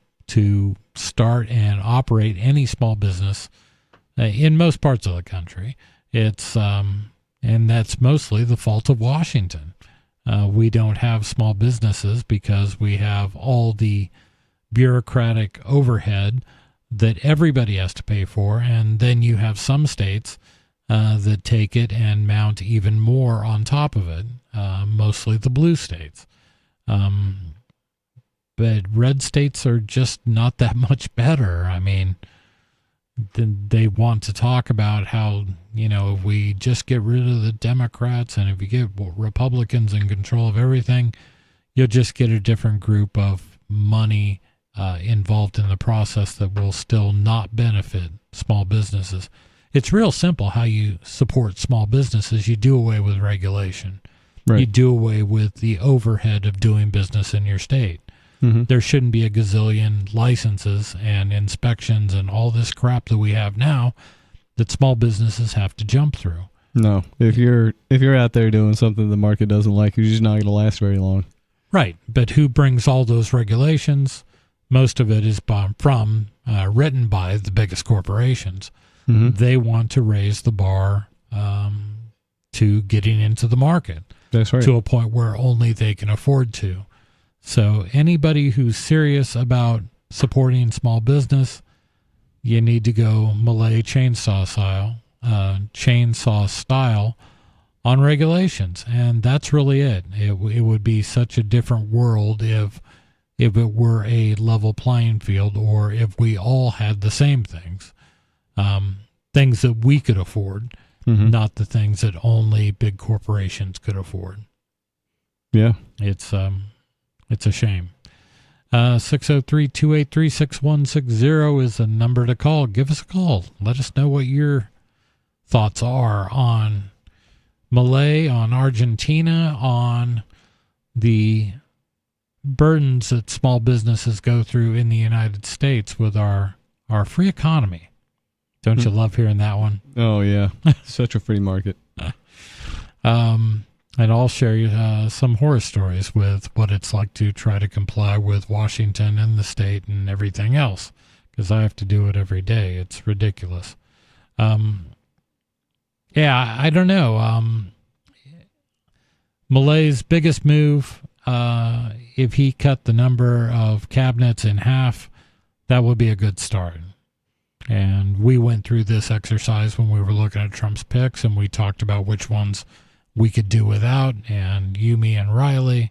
start and operate any small business in most parts of the country. It's and that's mostly the fault of Washington. We don't have small businesses because we have all the bureaucratic overhead that everybody has to pay for, and then you have some states that take it and mount even more on top of it, mostly the blue states. But red states are just not that much better. I mean, they want to talk about how, if we just get rid of the Democrats and if you get Republicans in control of everything, you'll just get a different group of money involved in the process that will still not benefit small businesses. It's real simple how you support small businesses. You do away with regulation. Right. You do away with the overhead of doing business in your state. Mm-hmm. There shouldn't be a gazillion licenses and inspections and all this crap that we have now that small businesses have to jump through. No, if you're out there doing something the market doesn't like, you're just not going to last very long. Right, but who brings all those regulations? Most of it is written by the biggest corporations. Mm-hmm. They want to raise the bar to getting into the market. That's right. To a point where only they can afford to. So anybody who's serious about supporting small business, you need to go Malay chainsaw style on regulations, and that's really it. It would be such a different world if it were a level playing field, or if we all had the same things, things that we could afford, not the things that only big corporations could afford. Yeah, it's a shame. 603-283-6160 is the number to call. Give us a call. Let us know what your thoughts are on Malay, on Argentina, on the burdens that small businesses go through in the United States with our free economy. Don't you love hearing that one? Oh, yeah. Such a free market. And I'll share you some horror stories with what it's like to try to comply with Washington and the state and everything else, because I have to do it every day. It's ridiculous. Yeah, I don't know. Malay's biggest move, if he cut the number of cabinets in half, that would be a good start. And we went through this exercise when we were looking at Trump's picks, and we talked about which ones we could do without, and you, me, and Riley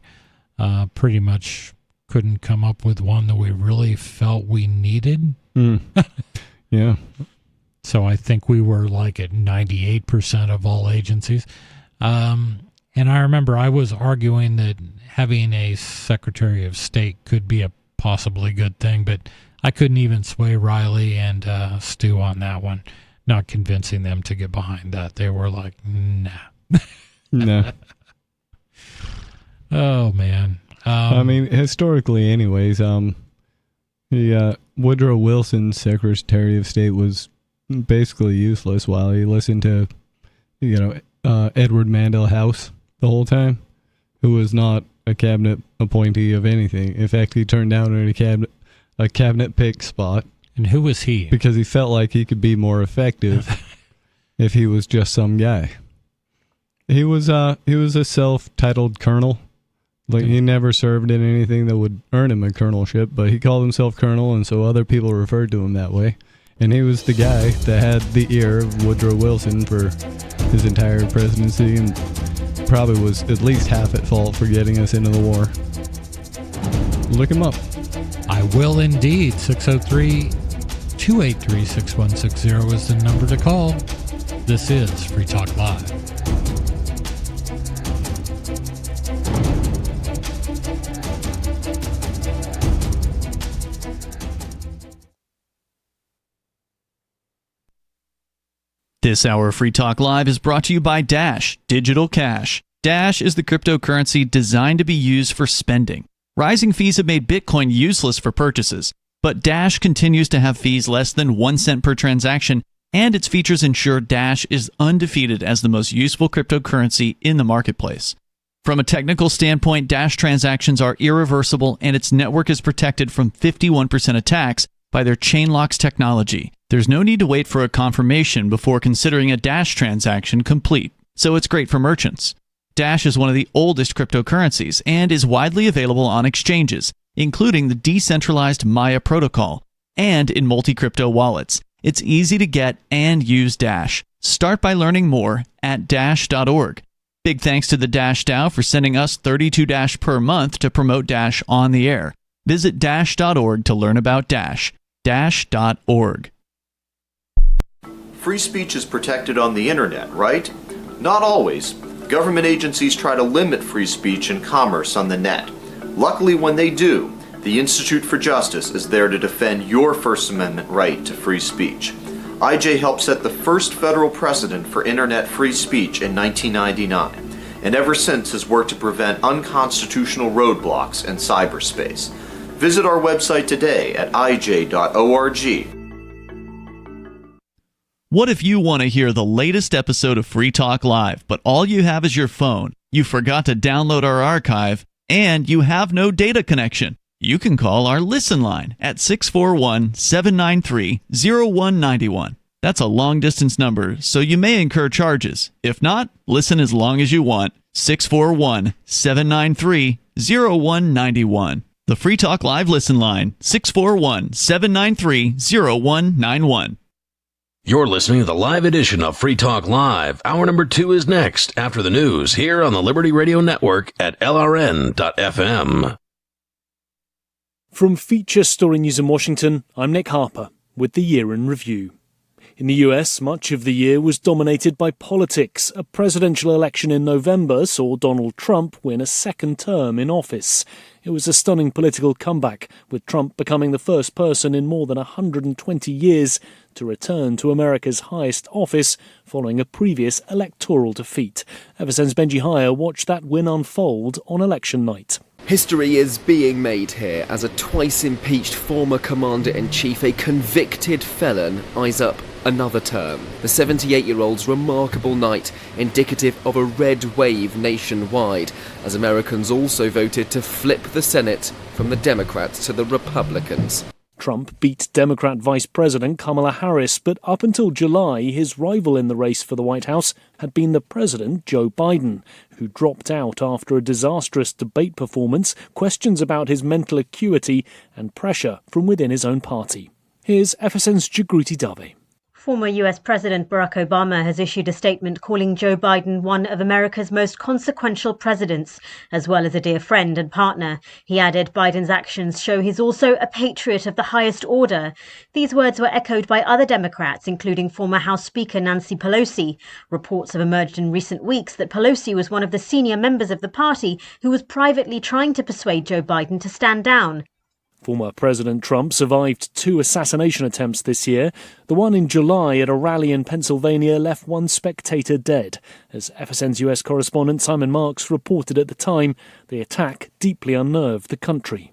pretty much couldn't come up with one that we really felt we needed. Yeah. So I think we were like at 98% of all agencies. And I remember I was arguing that having a Secretary of State could be a possibly good thing, but I couldn't even sway Riley and Stu on that one, not convincing them to get behind that. They were like, nah. No. Oh, man. I mean, historically anyways, Woodrow Wilson's Secretary of State was basically useless while he listened to, Edward Mandell House the whole time, who was not a cabinet appointee of anything. In fact, he turned down a cabinet pick spot. And who was he? Because he felt like he could be more effective if he was just some guy. He was a self-titled colonel. Like, he never served in anything that would earn him a colonelship, but he called himself colonel, and so other people referred to him that way. And he was the guy that had the ear of Woodrow Wilson for his entire presidency, and probably was at least half at fault for getting us into the war. Look him up. I will indeed. 603-283-6160 is the number to call. This is Free Talk Live. This hour of Free Talk Live is brought to you by Dash Digital Cash. Dash is the cryptocurrency designed to be used for spending. Rising fees have made Bitcoin useless for purchases, but Dash continues to have fees less than 1 cent per transaction, and its features ensure Dash is undefeated as the most useful cryptocurrency in the marketplace. From a technical standpoint, Dash transactions are irreversible, and its network is protected from 51% attacks by their Chainlocks technology. There's no need to wait for a confirmation before considering a Dash transaction complete, so it's great for merchants. Dash is one of the oldest cryptocurrencies and is widely available on exchanges, including the decentralized Maya protocol, and in multi-crypto wallets. It's easy to get and use Dash. Start by learning more at dash.org. Big thanks to the Dash DAO for sending us 32 Dash per month to promote Dash on the air. Visit dash.org to learn about Dash. Dash.org. Free speech is protected on the internet, right? Not always. Government agencies try to limit free speech and commerce on the net. Luckily, when they do, the Institute for Justice is there to defend your First Amendment right to free speech. IJ helped set the first federal precedent for internet free speech in 1999, and ever since has worked to prevent unconstitutional roadblocks in cyberspace. Visit our website today at ij.org. What if you want to hear the latest episode of Free Talk Live, but all you have is your phone, you forgot to download our archive, and you have no data connection? You can call our Listen line at 641-793-0191. That's a long-distance number, so you may incur charges. If not, listen as long as you want. 641-793-0191. The Free Talk Live listen line, 641-793-0191. You're listening to the live edition of Free Talk Live. Hour number 2 is next, after the news, here on the Liberty Radio Network at LRN.FM. From Feature Story News in Washington, I'm Nick Harper with the Year in Review. In the US, much of the year was dominated by politics. A presidential election in November saw Donald Trump win a second term in office. It was a stunning political comeback, with Trump becoming the first person in more than 120 years to return to America's highest office following a previous electoral defeat. Ever since Benji Heyer watched that win unfold on election night. History is being made here as a twice-impeached former Commander-in-Chief, a convicted felon, eyes up another term. The 78-year-old's remarkable night, indicative of a red wave nationwide, as Americans also voted to flip the Senate from the Democrats to the Republicans. Trump beat Democrat Vice President Kamala Harris, but up until July, his rival in the race for the White House had been the President, Joe Biden, who dropped out after a disastrous debate performance, questions about his mental acuity, and pressure from within his own party. Here's FSN's Jagruti Dave. Former US President Barack Obama has issued a statement calling Joe Biden one of America's most consequential presidents, as well as a dear friend and partner. He added Biden's actions show he's also a patriot of the highest order. These words were echoed by other Democrats, including former House Speaker Nancy Pelosi. Reports have emerged in recent weeks that Pelosi was one of the senior members of the party who was privately trying to persuade Joe Biden to stand down. Former President Trump survived 2 assassination attempts this year. The one in July at a rally in Pennsylvania left 1 spectator dead. As FSN's US correspondent Simon Marks reported at the time, the attack deeply unnerved the country.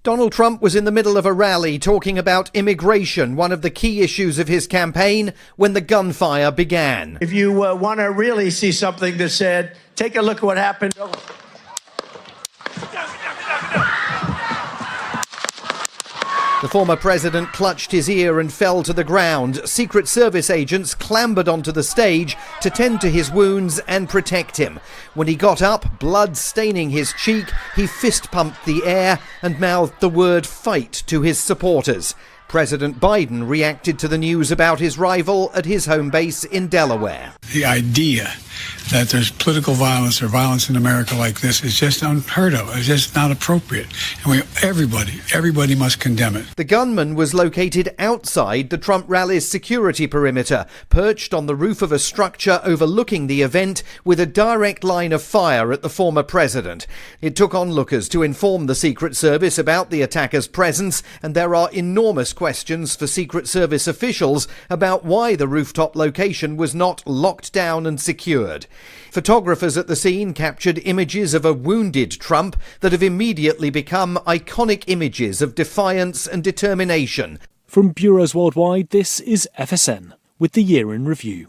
Donald Trump was in the middle of a rally talking about immigration, one of the key issues of his campaign, when the gunfire began. If you want to really see something that said, take a look at what happened. The former president clutched his ear and fell to the ground. Secret Service agents clambered onto the stage to tend to his wounds and protect him. When he got up, blood staining his cheek, he fist-pumped the air and mouthed the word fight to his supporters. President Biden reacted to the news about his rival at his home base in Delaware. The idea that there's political violence or violence in America like this is just unheard of. It's just not appropriate. And everybody must condemn it. The gunman was located outside the Trump rally's security perimeter, perched on the roof of a structure overlooking the event with a direct line of fire at the former president. It took onlookers to inform the Secret Service about the attacker's presence, and there are enormous questions for Secret Service officials about why the rooftop location was not locked down and secured. Photographers at the scene captured images of a wounded Trump that have immediately become iconic images of defiance and determination. From bureaus worldwide, this is FSN with the Year in Review.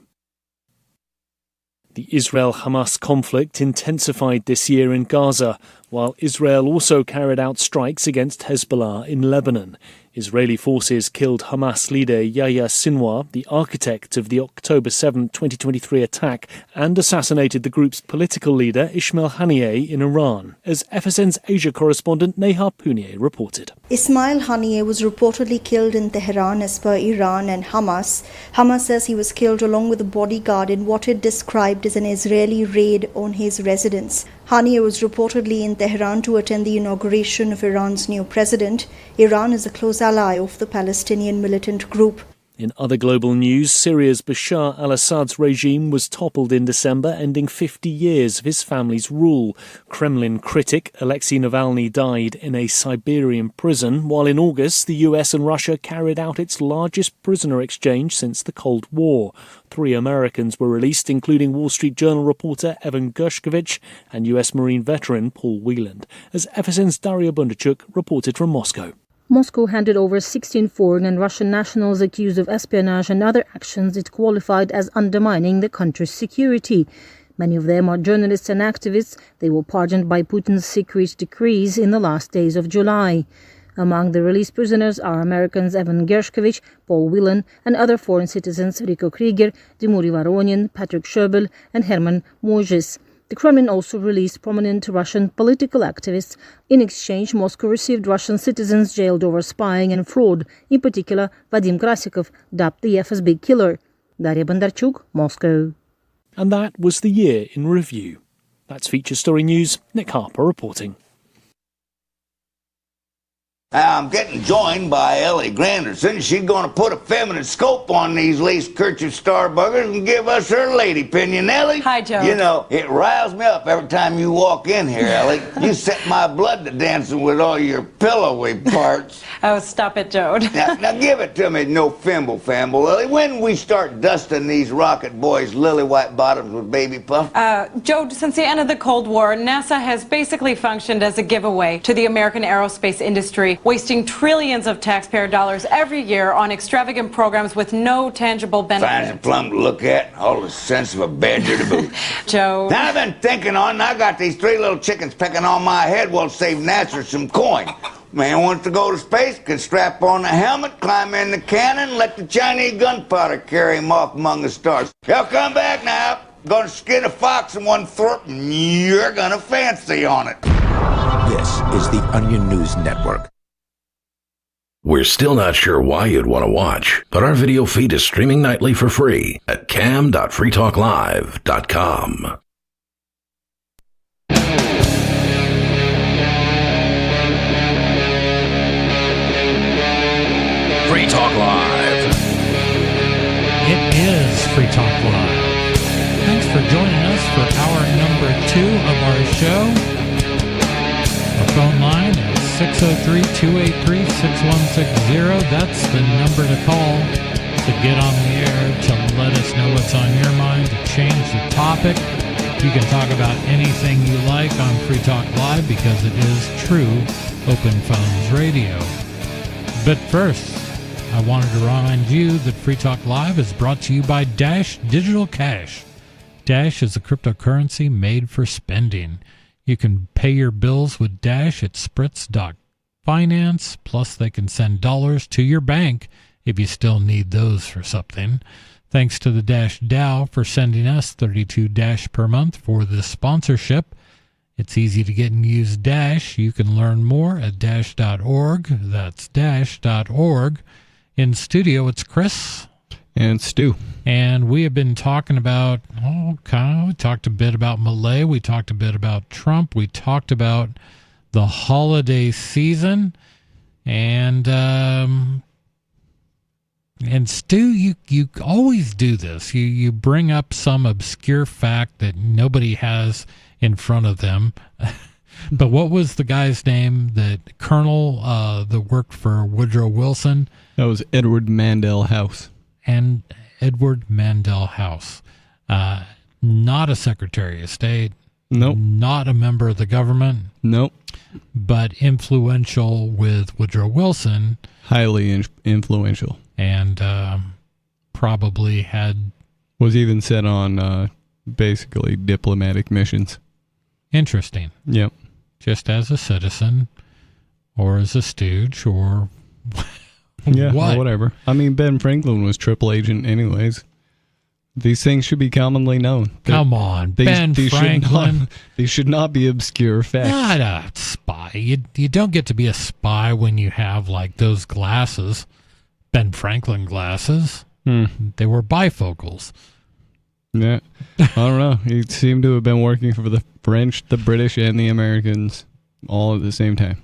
The Israel-Hamas conflict intensified this year in Gaza, while Israel also carried out strikes against Hezbollah in Lebanon. Israeli forces killed Hamas leader Yahya Sinwar, the architect of the October 7, 2023 attack, and assassinated the group's political leader Ismail Haniyeh in Iran, as FSN's Asia correspondent Neha Punier reported. Ismail Haniyeh was reportedly killed in Tehran as per Iran and Hamas. Hamas says he was killed along with a bodyguard in what it described as an Israeli raid on his residence. Haniyeh was reportedly in Tehran to attend the inauguration of Iran's new president. Iran is a close ally of the Palestinian militant group. In other global news, Syria's Bashar al-Assad's regime was toppled in December, ending 50 years of his family's rule. Kremlin critic Alexei Navalny died in a Siberian prison, while in August the US and Russia carried out its largest prisoner exchange since the Cold War. 3 Americans were released, including Wall Street Journal reporter Evan Gershkovich and US Marine veteran Paul Wieland, as FSN's Daria Bundarchuk reported from Moscow. Moscow handed over 16 foreign and Russian nationals accused of espionage and other actions it qualified as undermining the country's security. Many of them are journalists and activists. They were pardoned by Putin's secret decrees in the last days of July. Among the released prisoners are Americans Evan Gershkovich, Paul Whelan, and other foreign citizens Rico Krieger, Dmitry Voronin, Patrick Sherbel, and Herman Moses. The Kremlin also released prominent Russian political activists. In exchange, Moscow received Russian citizens jailed over spying and fraud, in particular Vadim Krasikov, dubbed the FSB killer. Daria Bondarchuk, Moscow. And that was the year in review. That's Feature Story News. Nick Harper reporting. I'm getting joined by Ellie Granderson. She's going to put a feminine scope on these lace kerchief starbuggers and give us her lady opinion. Ellie? Hi, Joe. You know, it riles me up every time you walk in here, Ellie. You set my blood to dancing with all your pillowy parts. Oh, stop it, Joe. Now give it to me, no fimble famble, Ellie. When we start dusting these rocket boys' lily white bottoms with baby puff? Joe, since the end of the Cold War, NASA has basically functioned as a giveaway to the American aerospace industry, wasting trillions of taxpayer dollars every year on extravagant programs with no tangible benefit. Finds a plum to look at, all the sense of a badger to boot. Joe. Now I've been thinking on, I got these three little chickens pecking on my head will save NASA some coin. Man wants to go to space, can strap on the helmet, climb in the cannon, let the Chinese gunpowder carry him off among the stars. He'll come back now. Gonna skin a fox in one throat, and you're gonna fancy on it. This is the Onion News Network. We're still not sure why you'd want to watch, but our video feed is streaming nightly for free at cam.freetalklive.com. Free Talk Live. It is Free Talk Live. Thanks for joining us for hour number 2 of our show. Our phone line is 603-283-6160. That's the number to call to get on the air, to let us know what's on your mind, to change the topic. You can talk about anything you like on Free Talk Live because it is true open phones radio. But first, I wanted to remind you that Free Talk Live is brought to you by Dash Digital Cash. Dash is a cryptocurrency made for spending. You can pay your bills with Dash at Spritz.finance, plus they can send dollars to your bank if you still need those for something. Thanks to the Dash DAO for sending us 32 Dash per month for this sponsorship. It's easy to get and use Dash. You can learn more at dash.org. That's dash.org. In studio, it's Chris. And Stu. And we have been talking about, we talked a bit about Malay. We talked a bit about Trump. We talked about the holiday season. And Stu, you always do this. You bring up some obscure fact that nobody has in front of them. But what was the guy's name, that colonel that worked for Woodrow Wilson? That was Edward Mandell House. And Edward Mandell House, not a Secretary of State. Nope. Not a member of the government. Nope. But influential with Woodrow Wilson. Highly influential. And probably was even sent on basically diplomatic missions. Interesting. Yep. Just as a citizen or as a stooge or... Yeah, or whatever. I mean, Ben Franklin was triple agent anyways. These things should be commonly known. Come on, Ben Franklin. These should not be obscure facts. Not a spy. You don't get to be a spy when you have, like, those glasses. Ben Franklin glasses. They were bifocals. Yeah. I don't know. He seemed to have been working for the French, the British, and the Americans all at the same time.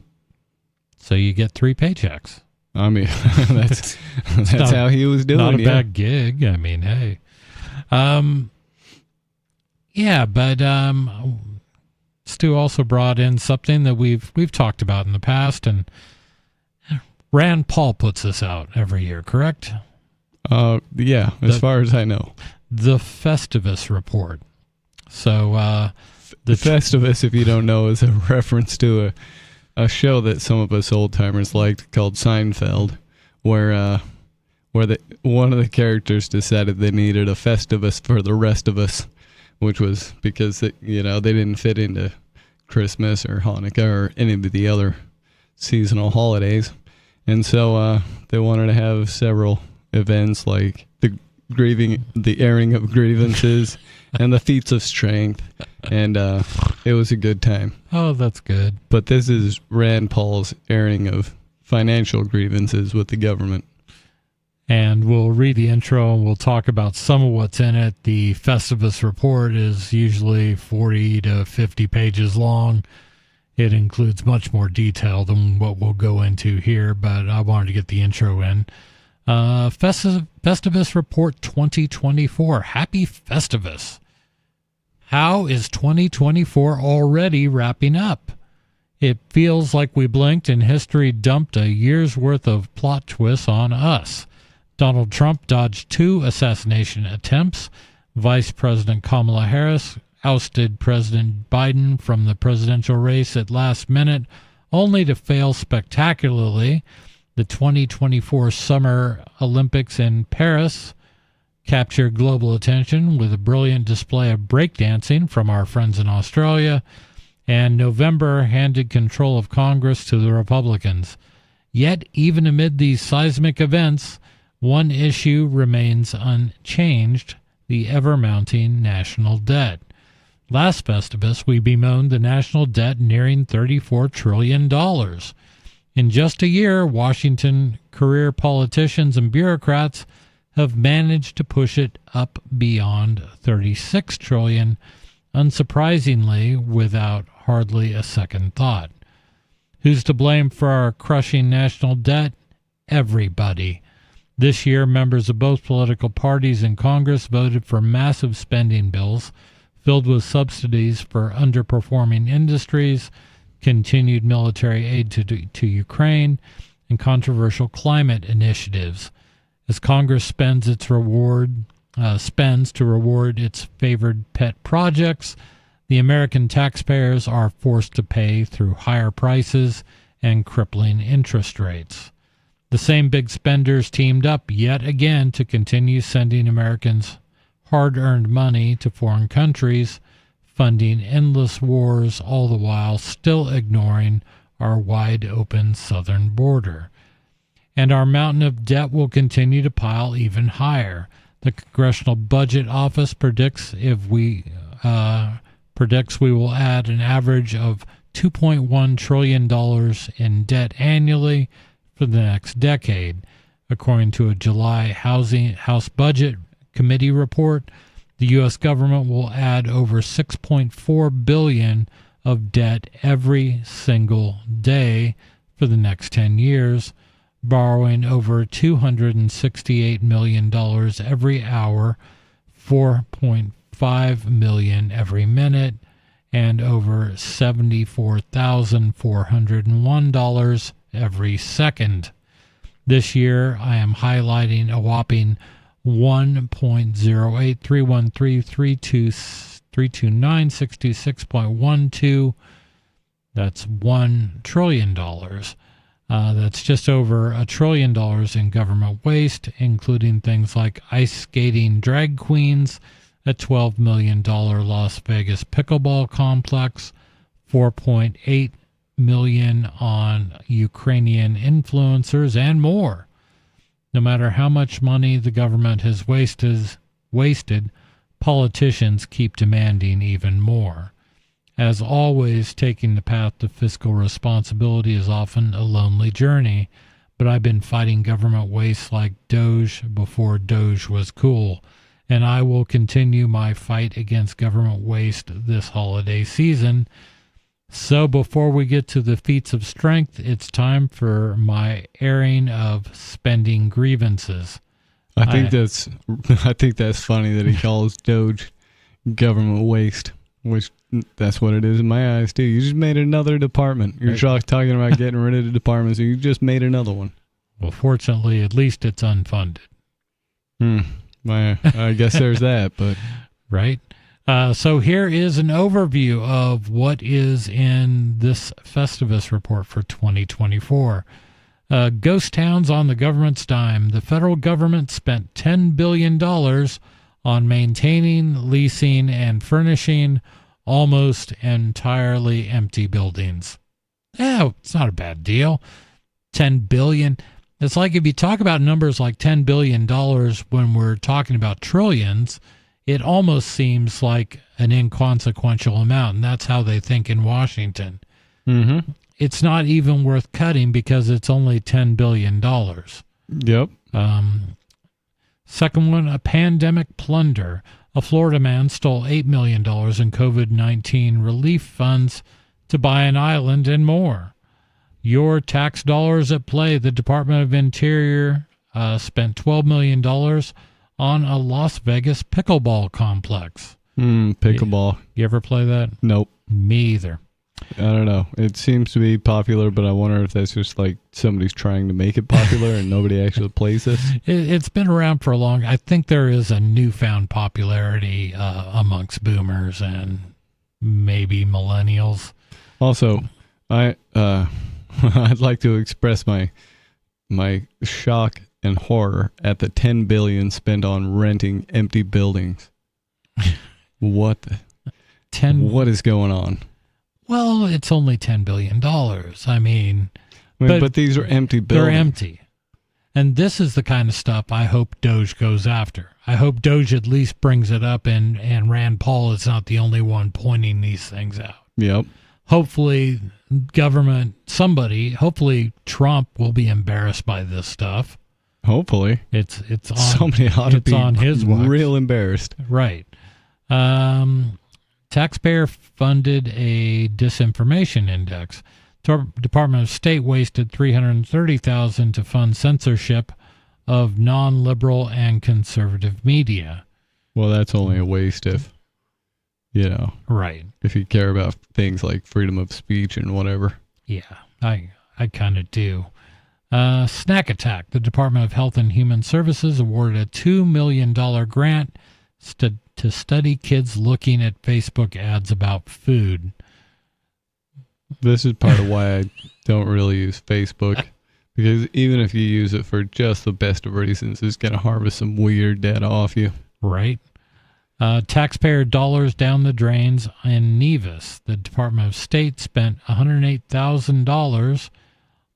So you get 3 paychecks. I mean, that's how he was doing. Not a bad gig. I mean, hey. Yeah, but Stu also brought in something that we've talked about in the past, and Rand Paul puts this out every year, correct? Yeah, as far as I know. The Festivus Report. So the Festivus, if you don't know, is a reference to a show that some of us old timers liked called Seinfeld, where one of the characters decided they needed a Festivus for the rest of us, which was because they didn't fit into Christmas or Hanukkah or any of the other seasonal holidays, and so they wanted to have several events like the airing of grievances and the feats of strength, and it was a good time. Oh, that's good. But this is Rand Paul's airing of financial grievances with the government. And we'll read the intro and we'll talk about some of what's in it. The Festivus report is usually 40 to 50 pages long. It includes much more detail than what we'll go into here, but I wanted to get the intro in. Festivus Report 2024. Happy Festivus. How is 2024 already wrapping up? It feels like we blinked and history dumped a year's worth of plot twists on us. Donald Trump dodged 2 assassination attempts. Vice President Kamala Harris ousted President Biden from the presidential race at last minute, only to fail spectacularly. The 2024 Summer Olympics in Paris captured global attention with a brilliant display of breakdancing from our friends in Australia, and November handed control of Congress to the Republicans. Yet, even amid these seismic events, one issue remains unchanged: the ever-mounting national debt. Last Festivus, we bemoaned the national debt nearing $34 trillion. In just a year, Washington career politicians and bureaucrats have managed to push it up beyond $36 trillion, unsurprisingly, without hardly a second thought. Who's to blame for our crushing national debt? Everybody. This year, members of both political parties in Congress voted for massive spending bills filled with subsidies for underperforming industries, continued military aid to Ukraine, and controversial climate initiatives. As Congress spends to reward its favored pet projects, the American taxpayers are forced to pay through higher prices and crippling interest rates. The same big spenders teamed up yet again to continue sending Americans hard-earned money to foreign countries, funding endless wars, all the while still ignoring our wide-open southern border. And our mountain of debt will continue to pile even higher. The Congressional Budget Office predicts we will add an average of $2.1 trillion in debt annually for the next decade. According to a July House Budget Committee report, the U.S. government will add over $6.4 billion of debt every single day for the next 10 years, borrowing over $268 million every hour, $4.5 million every minute, and over $74,401 every second. This year, I am highlighting a whopping 1.08313329626.12. That's $1 trillion. That's just over $1 trillion in government waste, including things like ice skating drag queens, a $12 million Las Vegas pickleball complex, $4.8 million on Ukrainian influencers, and more. No matter how much money the government has wasted, politicians keep demanding even more. As always, taking the path to fiscal responsibility is often a lonely journey, but I've been fighting government waste like Doge before Doge was cool, and I will continue my fight against government waste this holiday season. So before we get to the feats of strength, it's time for my airing of spending grievances. I think that's funny that he calls Doge government waste, which that's what it is in my eyes too. You just made another department. You're talking about getting rid of the department, so you just made another one. Well, fortunately, at least it's unfunded. I guess there's that, but right. So here is an overview of what is in this Festivus report for 2024. Ghost towns on the government's dime. The federal government spent $10 billion on maintaining, leasing, and furnishing almost entirely empty buildings. Yeah, it's not a bad deal. $10 billion. It's like if you talk about numbers like $10 billion when we're talking about trillions, it almost seems like an inconsequential amount, and that's how they think in Washington. Mm-hmm. It's not even worth cutting because it's only $10 billion. Yep. Second one, a pandemic plunder. A Florida man stole $8 million in COVID-19 relief funds to buy an island and more. Your tax dollars at play. The Department of Interior spent $12 million on a Las Vegas pickleball complex. Pickleball. You ever play that? Nope. Me either. I don't know. It seems to be popular, but I wonder if that's just like somebody's trying to make it popular and nobody actually plays this. It's been around for a long. I think there is a newfound popularity amongst boomers and maybe millennials. Also, I'd like to express my shock and horror at the $10 billion spent on renting empty buildings. What is going on? Well, it's only $10 billion. I mean, but these are empty buildings. They're empty. And this is the kind of stuff I hope Doge goes after. I hope Doge at least brings it up and Rand Paul is not the only one pointing these things out. Yep. Hopefully hopefully Trump will be embarrassed by this stuff. Hopefully. It's on somebody ought to be on his watch. Real embarrassed. Right. Taxpayer funded a disinformation index. Department of State wasted $330,000 to fund censorship of non-liberal and conservative media. Well, that's only a waste if, right. If you care about things like freedom of speech and whatever. Yeah, I kind of do. Snack attack. The Department of Health and Human Services awarded a $2 million grant to study kids looking at Facebook ads about food. This is part of why I don't really use Facebook, because even if you use it for just the best of reasons, it's going to harvest some weird data off you. Right. Taxpayer dollars down the drains in Nevis. The Department of State spent $108,000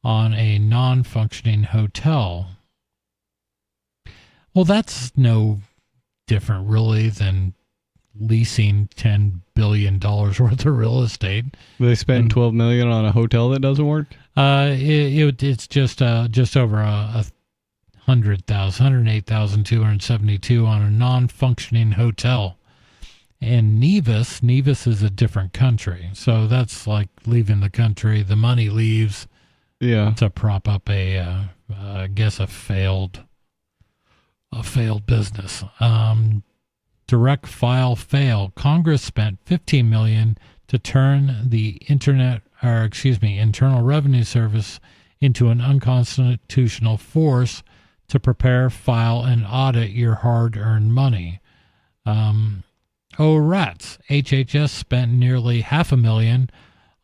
on a non-functioning hotel. Well, that's no different really than leasing $10 billion worth of real estate. They spent $12 million on a hotel that doesn't work? It's just over $108,272 on a non-functioning hotel. And Nevis is a different country. So that's like leaving the country. The money leaves to prop up I guess a failed business. Direct file fail. Congress spent $15 million to turn the Internal Revenue Service into an unconstitutional force to prepare, file, and audit your hard-earned money. Rats. HHS spent nearly $500,000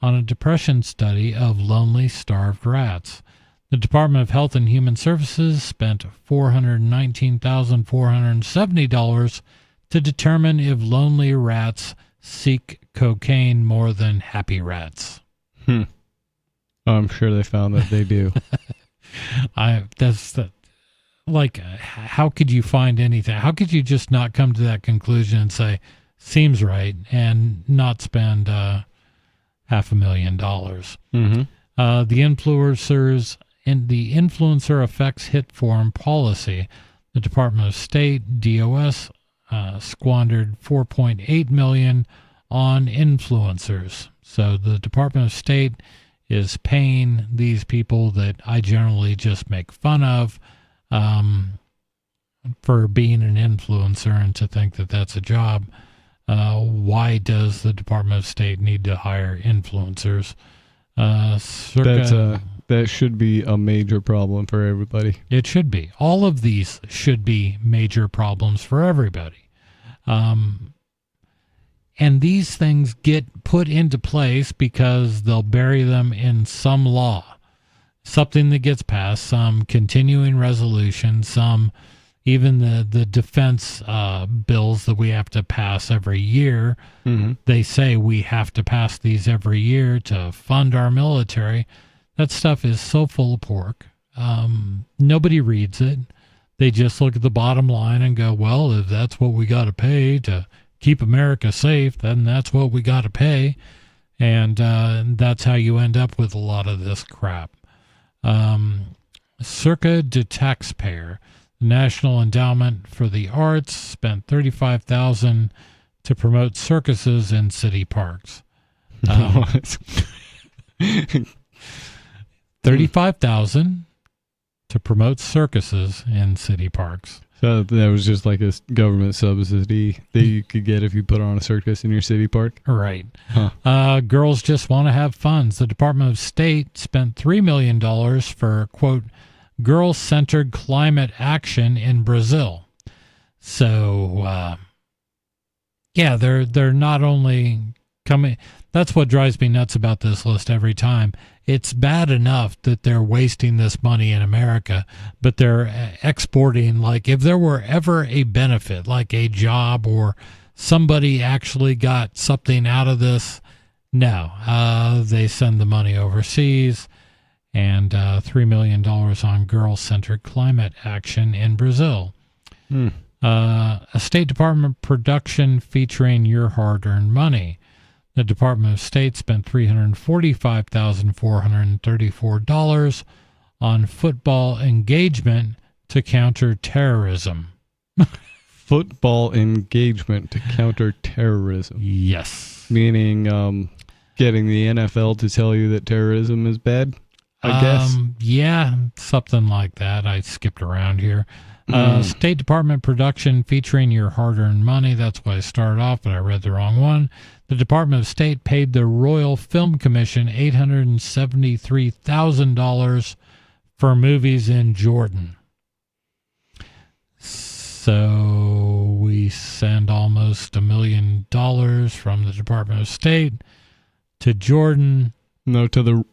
on a depression study of lonely, starved rats. The Department of Health and Human Services spent $419,470 to determine if lonely rats seek cocaine more than happy rats. I'm sure they found that they do. How could you find anything? How could you just not come to that conclusion and say, seems right, and not spend $500,000? Mm-hmm. The influencer effects hit form policy. The Department of State, DOS, squandered $4.8 million on influencers. So the Department of State is paying these people that I generally just make fun of for being an influencer and to think that that's a job. Why does the Department of State need to hire influencers? That should be a major problem for everybody. It should be. All of these should be major problems for everybody. And these things get put into place because they'll bury them in some law, something that gets passed, some continuing resolution, some even the defense bills that we have to pass every year. Mm-hmm. They say we have to pass these every year to fund our military. That stuff is so full of pork. nobody reads it. They just look at the bottom line and go, well, if that's what we got to pay to keep America safe, then that's what we got to pay. And that's how you end up with a lot of this crap. Circa de Taxpayer, the National Endowment for the Arts, spent $35,000 to promote circuses in city parks. $35,000 to promote circuses in city parks. So that was just like a government subsidy that you could get if you put on a circus in your city park? Right. Huh. Girls just want to have fun. The Department of State spent $3 million for, quote, girl-centered climate action in Brazil. So, yeah, they're not only coming... That's what drives me nuts about this list every time. It's bad enough that they're wasting this money in America, but they're exporting, like if there were ever a benefit, like a job or somebody actually got something out of this, no. They send the money overseas, and $3 million on girl-centered climate action in Brazil. A State Department production featuring your hard-earned money. The Department of State spent $345,434 on football engagement to counter terrorism. Football engagement to counter terrorism. Yes. Meaning getting the NFL to tell you that terrorism is bad, I guess? Yeah, something like that. I skipped around here. State Department production featuring your hard-earned money. That's why I started off, but I read the wrong one. The Department of State paid the Royal Film Commission $873,000 for movies in Jordan. So we send almost $1 million from the Department of State to Jordan. No, to the,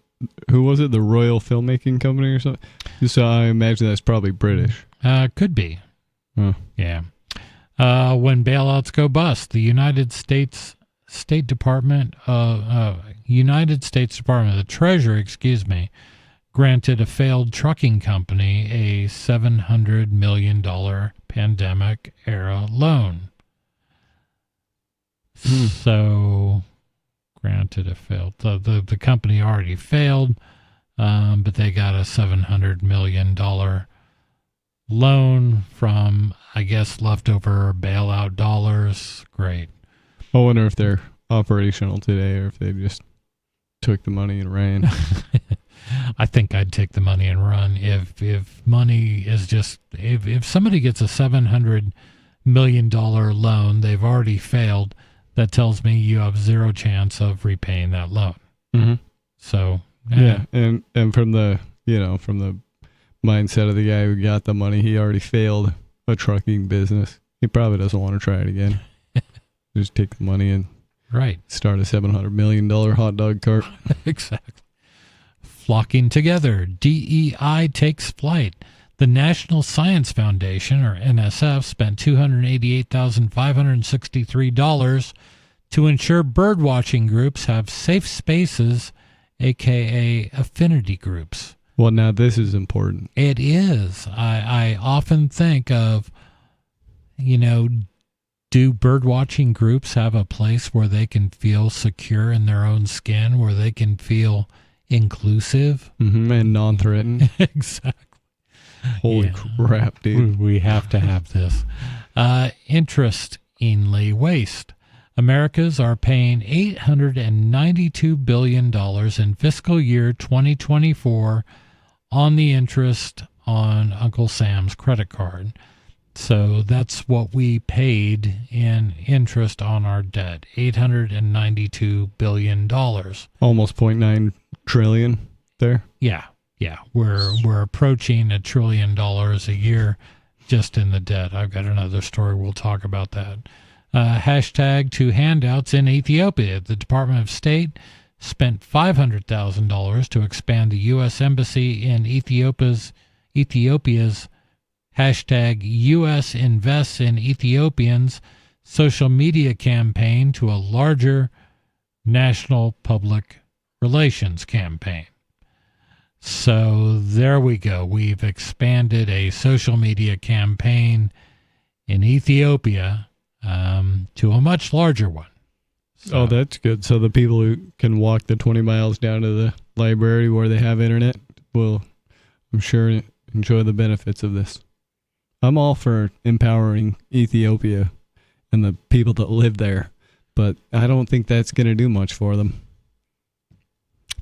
who was it? The Royal Filmmaking Company or something? So I imagine that's probably British. Could be. Huh. Yeah. When bailouts go bust, the United States Department of the Treasury, granted a failed trucking company a $700 million pandemic-era loan. So, granted a failed... The company already failed, but they got a $700 million loan from, I guess, leftover bailout dollars. Great. I wonder if they're operational today or if they just took the money and ran. I think I'd take the money and run. If money is just, if somebody gets a $700 million loan, they've already failed, that tells me you have zero chance of repaying that loan. Mm-hmm. So, yeah. And from the mindset of the guy who got the money, he already failed a trucking business. He probably doesn't want to try it again. Just take the money and start a $700 million hot dog cart. Exactly. Flocking together. DEI takes flight. The National Science Foundation, or NSF, spent $288,563 to ensure birdwatching groups have safe spaces, a.k.a. affinity groups. Well, now this is important. It is. I often think of, do birdwatching groups have a place where they can feel secure in their own skin, where they can feel inclusive? And non-threatened. Exactly. Holy crap, dude. We have to have this. Interestingly, waste. Americans are paying $892 billion in fiscal year 2024 on the interest on Uncle Sam's credit card. So that's what we paid in interest on our debt, $892 billion. Almost 0.9 trillion there. Yeah. We're approaching $1 trillion a year just in the debt. I've got another story. We'll talk about that. Hashtag to handouts in Ethiopia. The Department of State spent $500,000 to expand the U.S. Embassy in Ethiopia's hashtag U.S. Invests in Ethiopians social media campaign to a larger national public relations campaign. So there we go. We've expanded a social media campaign in Ethiopia to a much larger one. So. Oh, that's good. So the people who can walk the 20 miles down to the library where they have internet will, I'm sure, enjoy the benefits of this. I'm all for empowering Ethiopia and the people that live there, but I don't think that's going to do much for them.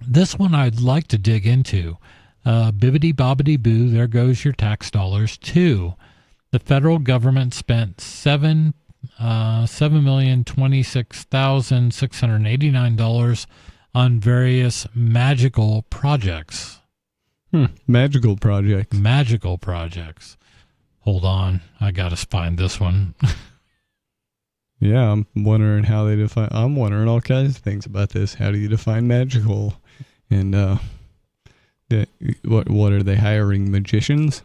This one I'd like to dig into. Bibbidi bobbidi boo, there goes your tax dollars too. The federal government spent $7,026,689 on various magical projects. Magical projects. Magical projects. Hold on, I gotta find this one. Yeah, I'm wondering how they define. I'm wondering all kinds of things about this. How do you define magical? And what are they hiring magicians?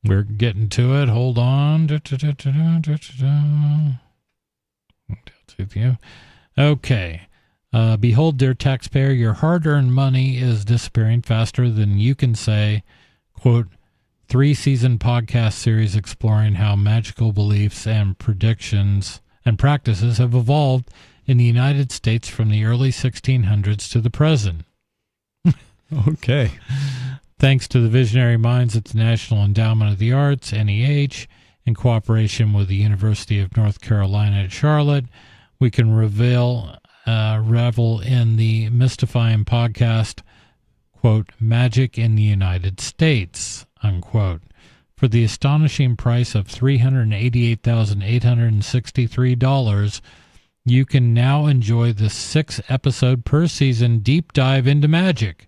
We're getting to it. Hold on. Okay. Behold, dear taxpayer, your hard-earned money is disappearing faster than you can say, quote, 3-season podcast series exploring how magical beliefs and predictions and practices have evolved in the United States from the early 1600s to the present. Okay. Thanks to the visionary minds at the National Endowment of the Arts, NEH, in cooperation with the University of North Carolina at Charlotte, we can revel in the mystifying podcast, quote, Magic in the United States, unquote, for the astonishing price of $388,863, you can now enjoy the 6-episode per season deep dive into magic.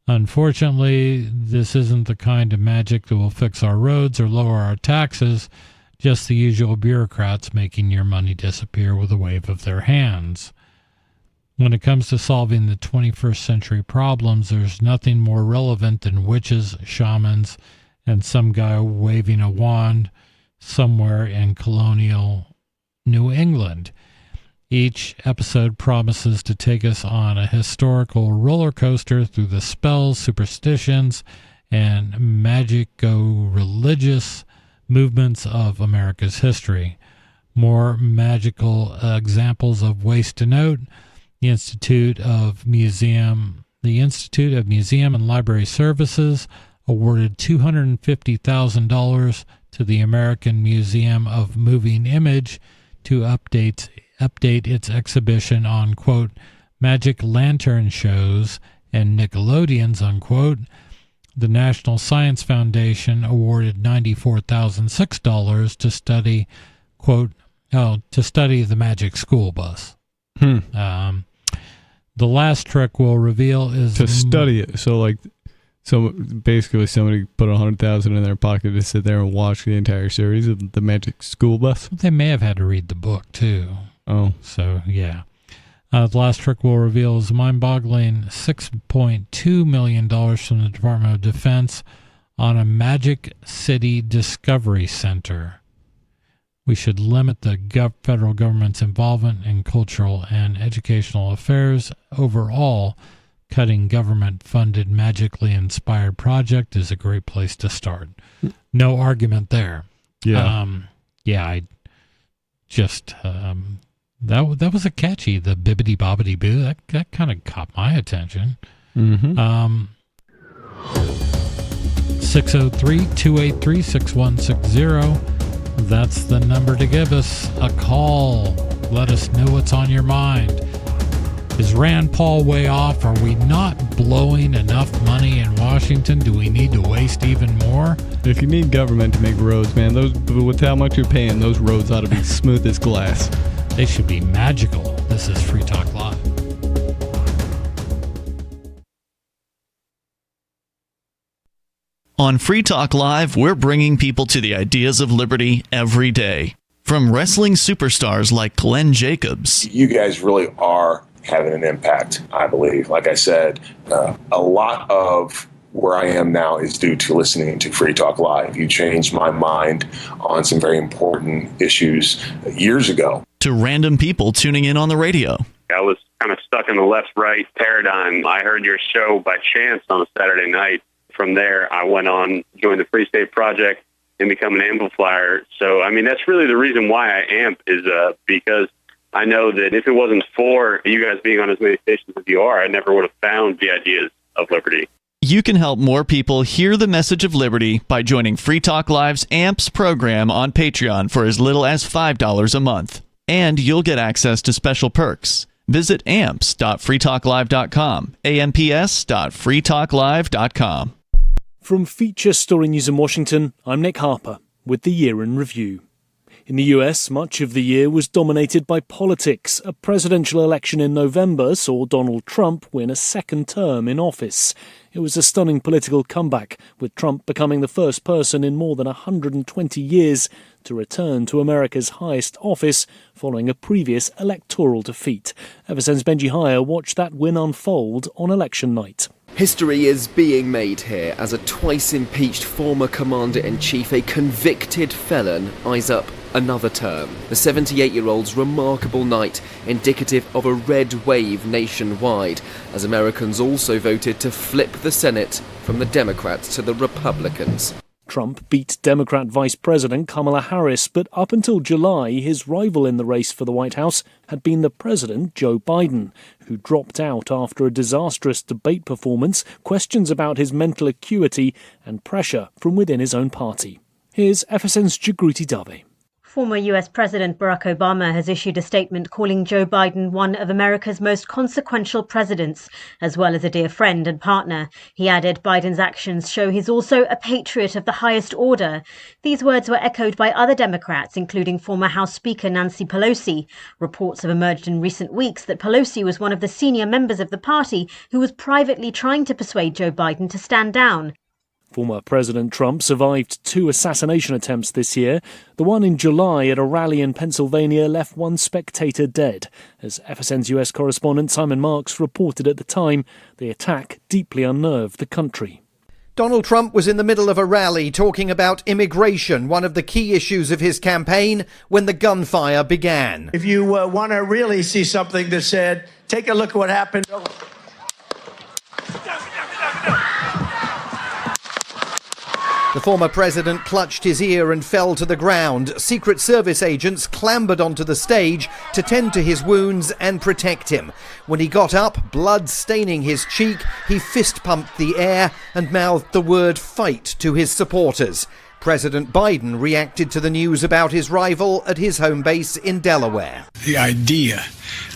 Unfortunately, this isn't the kind of magic that will fix our roads or lower our taxes, just the usual bureaucrats making your money disappear with a wave of their hands. When it comes to solving the 21st century problems, there's nothing more relevant than witches, shamans, and some guy waving a wand somewhere in colonial New England. Each episode promises to take us on a historical roller coaster through the spells, superstitions, and magico-religious movements of America's history. More magical examples of ways to note: the Institute of Museum and Library Services awarded $250,000 to the American Museum of Moving Image to update its exhibition on, quote, magic lantern shows and Nickelodeons, unquote. The National Science Foundation awarded $94,006 to study, quote, to study the magic school bus. The last trick we'll reveal is to study it. So basically somebody put $100,000 in their pocket to sit there and watch the entire series of the Magic School Bus. They may have had to read the book too. Oh, so yeah. The last trick we'll reveal is a mind-boggling $6.2 million from the Department of Defense on a Magic City Discovery Center. We should limit the federal government's involvement in cultural and educational affairs overall. Cutting government-funded, magically inspired project is a great place to start. No argument there. Yeah. I just that was a catchy, the bibbidi bobbidi boo. That kind of caught my attention. 603-283-6160. That's the number to give us a call. Let us know what's on your mind. Is Rand Paul way off? Are we not blowing enough money in Washington? Do we need to waste even more? If you need government to make roads, man, with how much you're paying, those roads ought to be smooth as glass. They should be magical. This is Free Talk Live. On Free Talk Live, we're bringing people to the ideas of liberty every day. From wrestling superstars like Glenn Jacobs. You guys really are having an impact, I believe. Like I said, a lot of where I am now is due to listening to Free Talk Live. You changed my mind on some very important issues years ago. To random people tuning in on the radio. I was kind of stuck in the left-right paradigm. I heard your show by chance on a Saturday night. From there, I went on, joined the Free State Project, and become an amplifier. So, I mean, that's really the reason why I amp is because I know that if it wasn't for you guys being on as many stations as you are, I never would have found the ideas of liberty. You can help more people hear the message of liberty by joining Free Talk Live's AMPS program on Patreon for as little as $5 a month. And you'll get access to special perks. Visit amps.freetalklive.com, amps.freetalklive.com. From Feature Story News in Washington, I'm Nick Harper with the Year in Review. In the US, much of the year was dominated by politics. A presidential election in November saw Donald Trump win a second term in office. It was a stunning political comeback, with Trump becoming the first person in more than 120 years to return to America's highest office following a previous electoral defeat. FSN's Benji Heyer watched that win unfold on election night. History is being made here as a twice-impeached former Commander-in-Chief, a convicted felon, eyes up another term. The 78-year-old's remarkable night, indicative of a red wave nationwide, as Americans also voted to flip the Senate from the Democrats to the Republicans. Trump beat Democrat Vice President Kamala Harris, but up until July, his rival in the race for the White House had been the President, Joe Biden, who dropped out after a disastrous debate performance, questions about his mental acuity, and pressure from within his own party. Here's FSN's Jagruti Dave. Former US President Barack Obama has issued a statement calling Joe Biden one of America's most consequential presidents, as well as a dear friend and partner. He added Biden's actions show he's also a patriot of the highest order. These words were echoed by other Democrats, including former House Speaker Nancy Pelosi. Reports have emerged in recent weeks that Pelosi was one of the senior members of the party who was privately trying to persuade Joe Biden to stand down. Former President Trump survived 2 assassination attempts this year. The one in July at a rally in Pennsylvania left 1 spectator dead. As FSN's US correspondent Simon Marks reported at the time, the attack deeply unnerved the country. Donald Trump was in the middle of a rally talking about immigration, one of the key issues of his campaign, when the gunfire began. If you want to really see something that said, take a look at what happened. The former president clutched his ear and fell to the ground. Secret Service agents clambered onto the stage to tend to his wounds and protect him. When he got up, blood staining his cheek, he fist-pumped the air and mouthed the word fight to his supporters. President Biden reacted to the news about his rival at his home base in Delaware. The idea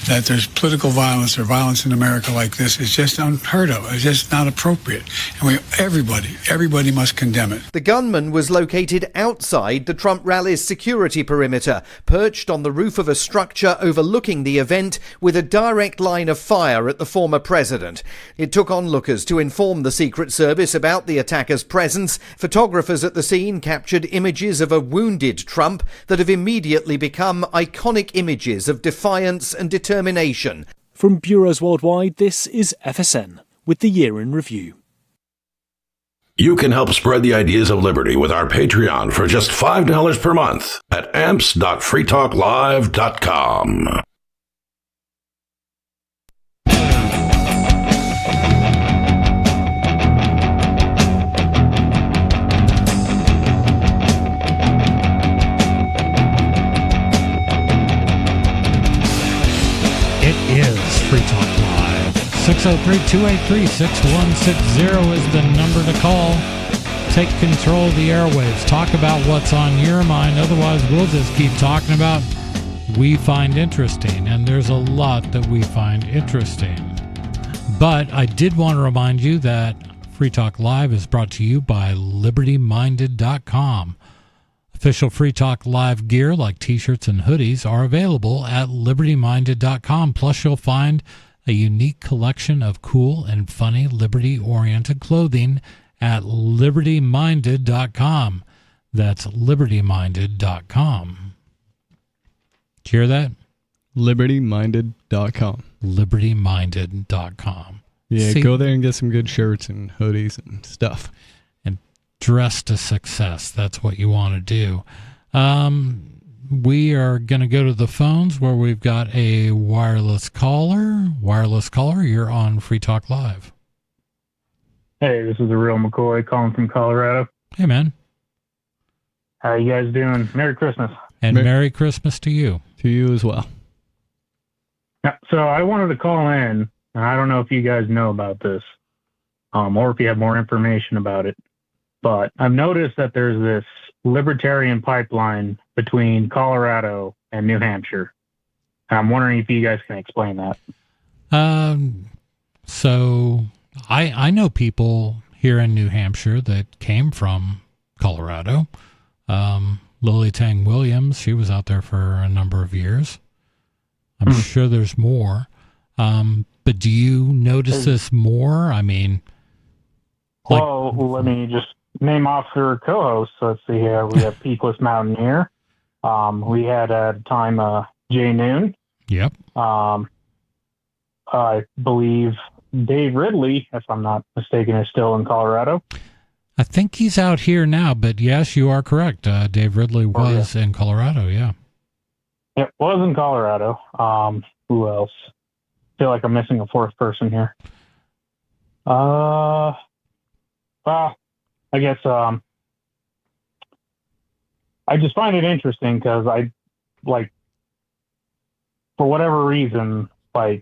that there's political violence or violence in America like this is just unheard of. It's just not appropriate. And everybody must condemn it. The gunman was located outside the Trump rally's security perimeter, perched on the roof of a structure overlooking the event with a direct line of fire at the former president. It took onlookers to inform the Secret Service about the attacker's presence. Photographers at the scene captured images of a wounded Trump that have immediately become iconic images of defiance and determination. From bureaus worldwide, this is FSN with the Year in Review. You can help spread the ideas of liberty with our Patreon for just $5 per month at amps.freetalklive.com. It is Free Talk Live. 603-283-6160 is the number to call. Take control of the airwaves. Talk about what's on your mind. Otherwise, we'll just keep talking about we find interesting. And there's a lot that we find interesting. But I did want to remind you that Free Talk Live is brought to you by LibertyMinded.com. Official Free Talk Live gear like t-shirts and hoodies are available at LibertyMinded.com. Plus, you'll find a unique collection of cool and funny liberty-oriented clothing at LibertyMinded.com. That's LibertyMinded.com. Did you hear that? LibertyMinded.com. LibertyMinded.com. Yeah, go there and get some good shirts and hoodies and stuff. And dress to success. That's what you want to do. we are going to go to the phones where we've got a wireless caller. Wireless caller, you're on Free Talk Live. Hey, this is the real McCoy calling from Colorado. Hey, man. How you guys doing? Merry Christmas. And Merry Christmas to you. To you as well. Yeah, so I wanted to call in, and I don't know if you guys know about this, or if you have more information about it, but I've noticed that there's this libertarian pipeline between Colorado and New Hampshire. I'm wondering if you guys can explain that. So I know people here in New Hampshire that came from Colorado. Lily Tang Williams, she was out there for a number of years. I'm sure there's more. But do you notice this more? I mean, well, let me just name off your co-hosts. Let's see here. We have Peakless Mountaineer. We had at a time Jay Noon. Yep. I believe Dave Ridley, if I'm not mistaken, is still in Colorado. I think he's out here now, but yes, you are correct. Dave Ridley was in Colorado, yeah. It was in Colorado. Who else? I feel like I'm missing a fourth person here. Well, I guess I just find it interesting because for whatever reason, I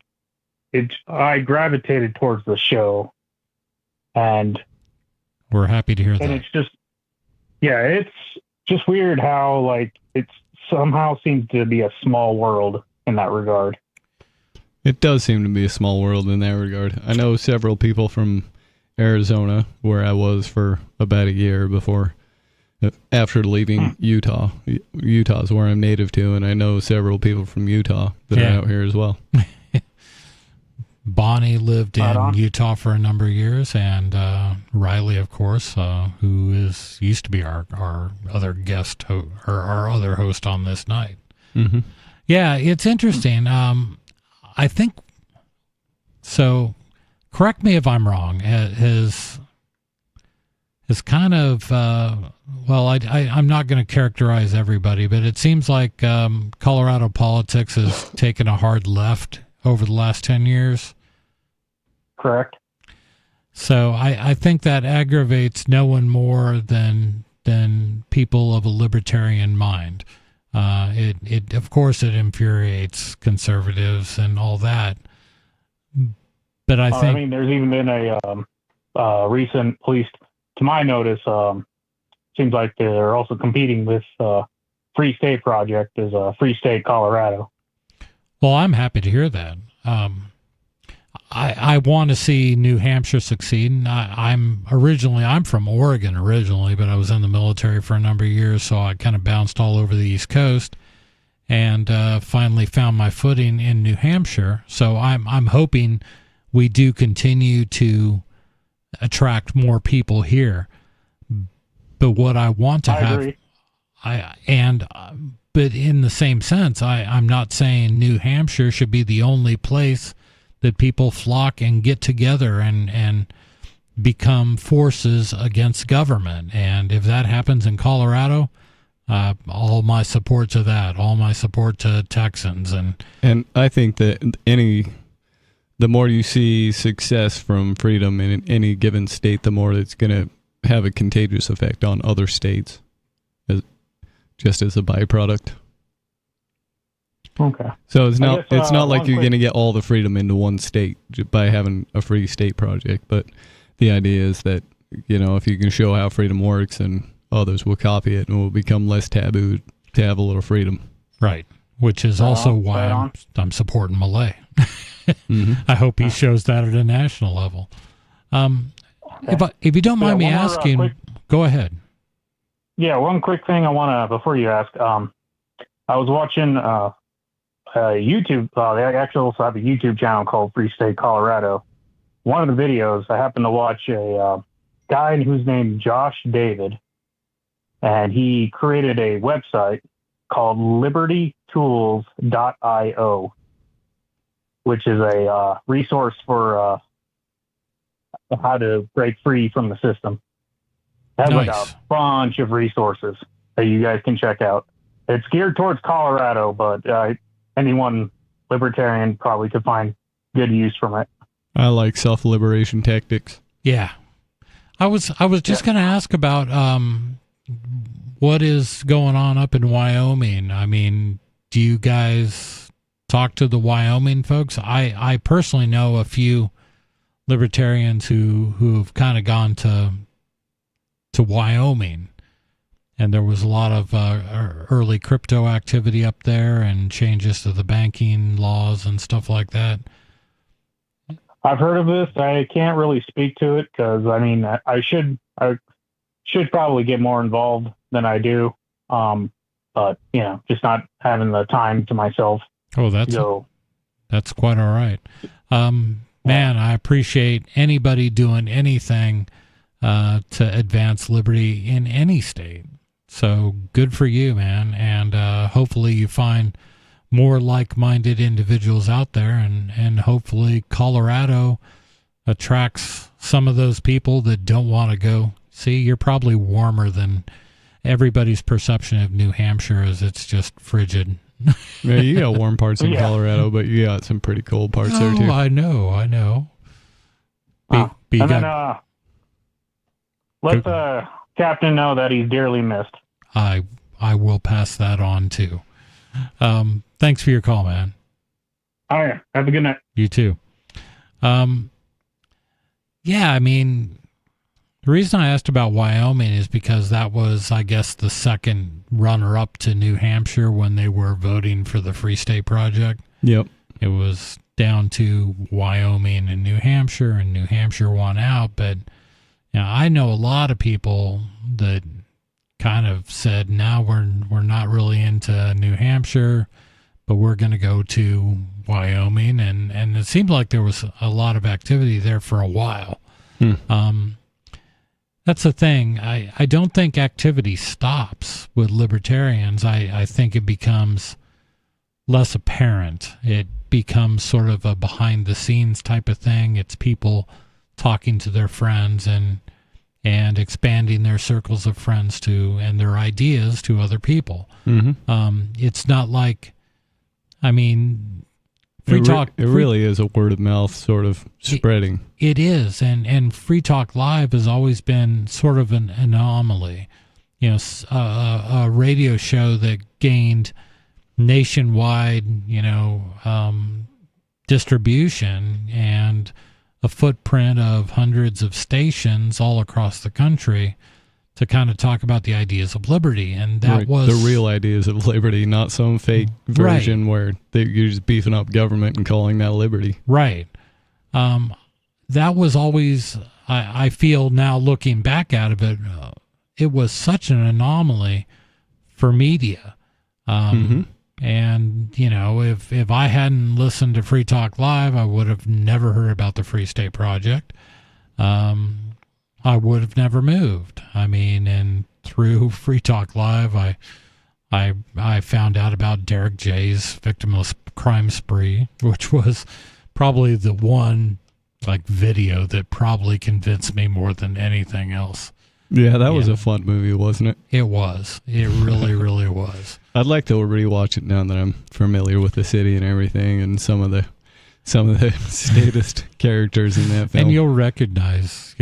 gravitated towards the show, and we're happy to hear that. And it's just weird how it somehow seems to be a small world in that regard. It does seem to be a small world in that regard. I know several people from Arizona, where I was for about a year after leaving Utah. Utah's where I'm native to, and I know several people from Utah that are out here as well. Bonnie lived in Utah for a number of years, and Riley, of course, who used to be our other guest, or our other host on this night. Mm-hmm. Yeah, it's interesting. I think so. Correct me if I'm wrong. His kind of I'm not going to characterize everybody, but it seems like Colorado politics has taken a hard left over the last 10 years. Correct. So I think that aggravates no one more than people of a libertarian mind. It of course it infuriates conservatives and all that. But I think there's even been a recent, at least to my notice, seems like they're also competing with Free State Project as Free State Colorado. Well, I'm happy to hear that. I want to see New Hampshire succeed. I'm from Oregon originally, but I was in the military for a number of years, so I kind of bounced all over the East Coast, and finally found my footing in New Hampshire. So I'm hoping we do continue to attract more people here. But what I want to agree. But in the same sense, I'm not saying New Hampshire should be the only place that people flock and get together and become forces against government. And if that happens in Colorado, all my support to that, all my support to Texans. And I think that the more you see success from freedom in any given state, the more it's going to have a contagious effect on other states, just as a byproduct. Okay. So it's not like you're going to get all the freedom into one state by having a free state project, but the idea is that, if you can show how freedom works, and others will copy it and will become less taboo to have a little freedom. Right. Which is also why I'm supporting Malay. Mm-hmm. I hope he shows that at a national level. If you don't mind me asking, go ahead. Yeah, one quick thing I want to, before you ask, I was watching YouTube. They actually also have a YouTube channel called Free State Colorado. One of the videos, I happened to watch a guy who's named Josh David, and he created a website called libertytools.io, which is a resource for how to break free from the system. It has like a bunch of resources that you guys can check out. it's geared towards Colorado, but anyone libertarian probably could find good use from it. I like self-liberation tactics. Yeah. I was just going to ask about what is going on up in Wyoming. I mean, do you guys talk to the Wyoming folks? I personally know a few libertarians who've kind of gone to Wyoming, and there was a lot of early crypto activity up there and changes to the banking laws and stuff like that. I've heard of this. I can't really speak to it because I should probably get more involved than I do. But just not having the time to myself. Oh, that's quite all right. Man, I appreciate anybody doing anything to advance liberty in any state. So good for you, man. And hopefully you find more like-minded individuals out there, and hopefully Colorado attracts some of those people that don't want to go. See, you're probably warmer than everybody's perception of New Hampshire is. It's just frigid. Yeah, you got warm parts in Colorado, but you got some pretty cold parts there too. I know. Let the captain know that he's dearly missed. I will pass that on too. Thanks for your call, man. All right. Have a good night. You too. Yeah, I mean, the reason I asked about Wyoming is because that was, I guess, the second runner-up to New Hampshire when they were voting for the Free State Project. Yep. It was down to Wyoming and New Hampshire won out. But I know a lot of people that kind of said, now we're not really into New Hampshire, but we're going to go to Wyoming. And it seemed like there was a lot of activity there for a while. That's the thing. I don't think activity stops with libertarians. I think it becomes less apparent. It becomes sort of a behind-the-scenes type of thing. It's people talking to their friends and expanding their circles of friends and their ideas to other people. Mm-hmm. It's not like, Free Talk. It really is a word of mouth sort of spreading. It is, and Free Talk Live has always been sort of an anomaly. A radio show that gained nationwide, distribution and a footprint of hundreds of stations all across the country to kind of talk about the ideas of liberty. And that was the real ideas of liberty, not some fake version where you're just beefing up government and calling that liberty. Right. That was always, I feel now looking back at it, it was such an anomaly for media. And, if I hadn't listened to Free Talk Live, I would have never heard about the Free State Project. I would have never moved. And through Free Talk Live, I found out about Derek J's victimless crime spree, which was probably the one video that probably convinced me more than anything else. Yeah, that was a fun movie, wasn't it? It was. It really, really was. I'd like to rewatch it now that I'm familiar with the city and everything, and some of the statist characters in that film. And you'll recognize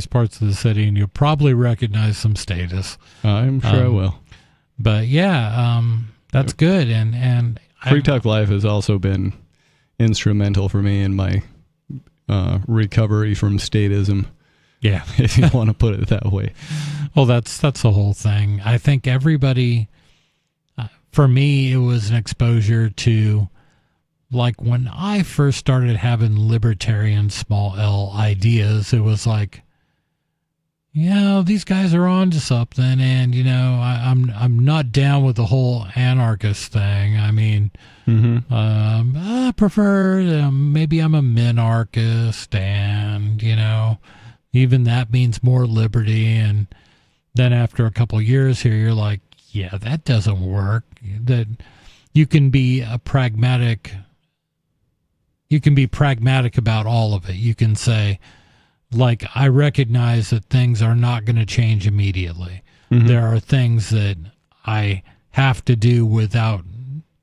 parts of the city, and you'll probably recognize some status. I'm sure I will. But that's good. And Free Talk Live has also been instrumental for me in my recovery from statism. Yeah, if you want to put it that way. Well, that's the whole thing. I think everybody, for me, it was an exposure to, when I first started having libertarian small L ideas, it was like, these guys are on to something, and I'm not down with the whole anarchist thing. I prefer maybe I'm a minarchist, and even that means more liberty. And then after a couple of years here, you're like, yeah, that doesn't work. That you can be pragmatic about all of it. You can say, I recognize that things are not going to change immediately. Mm-hmm. There are things that I have to do without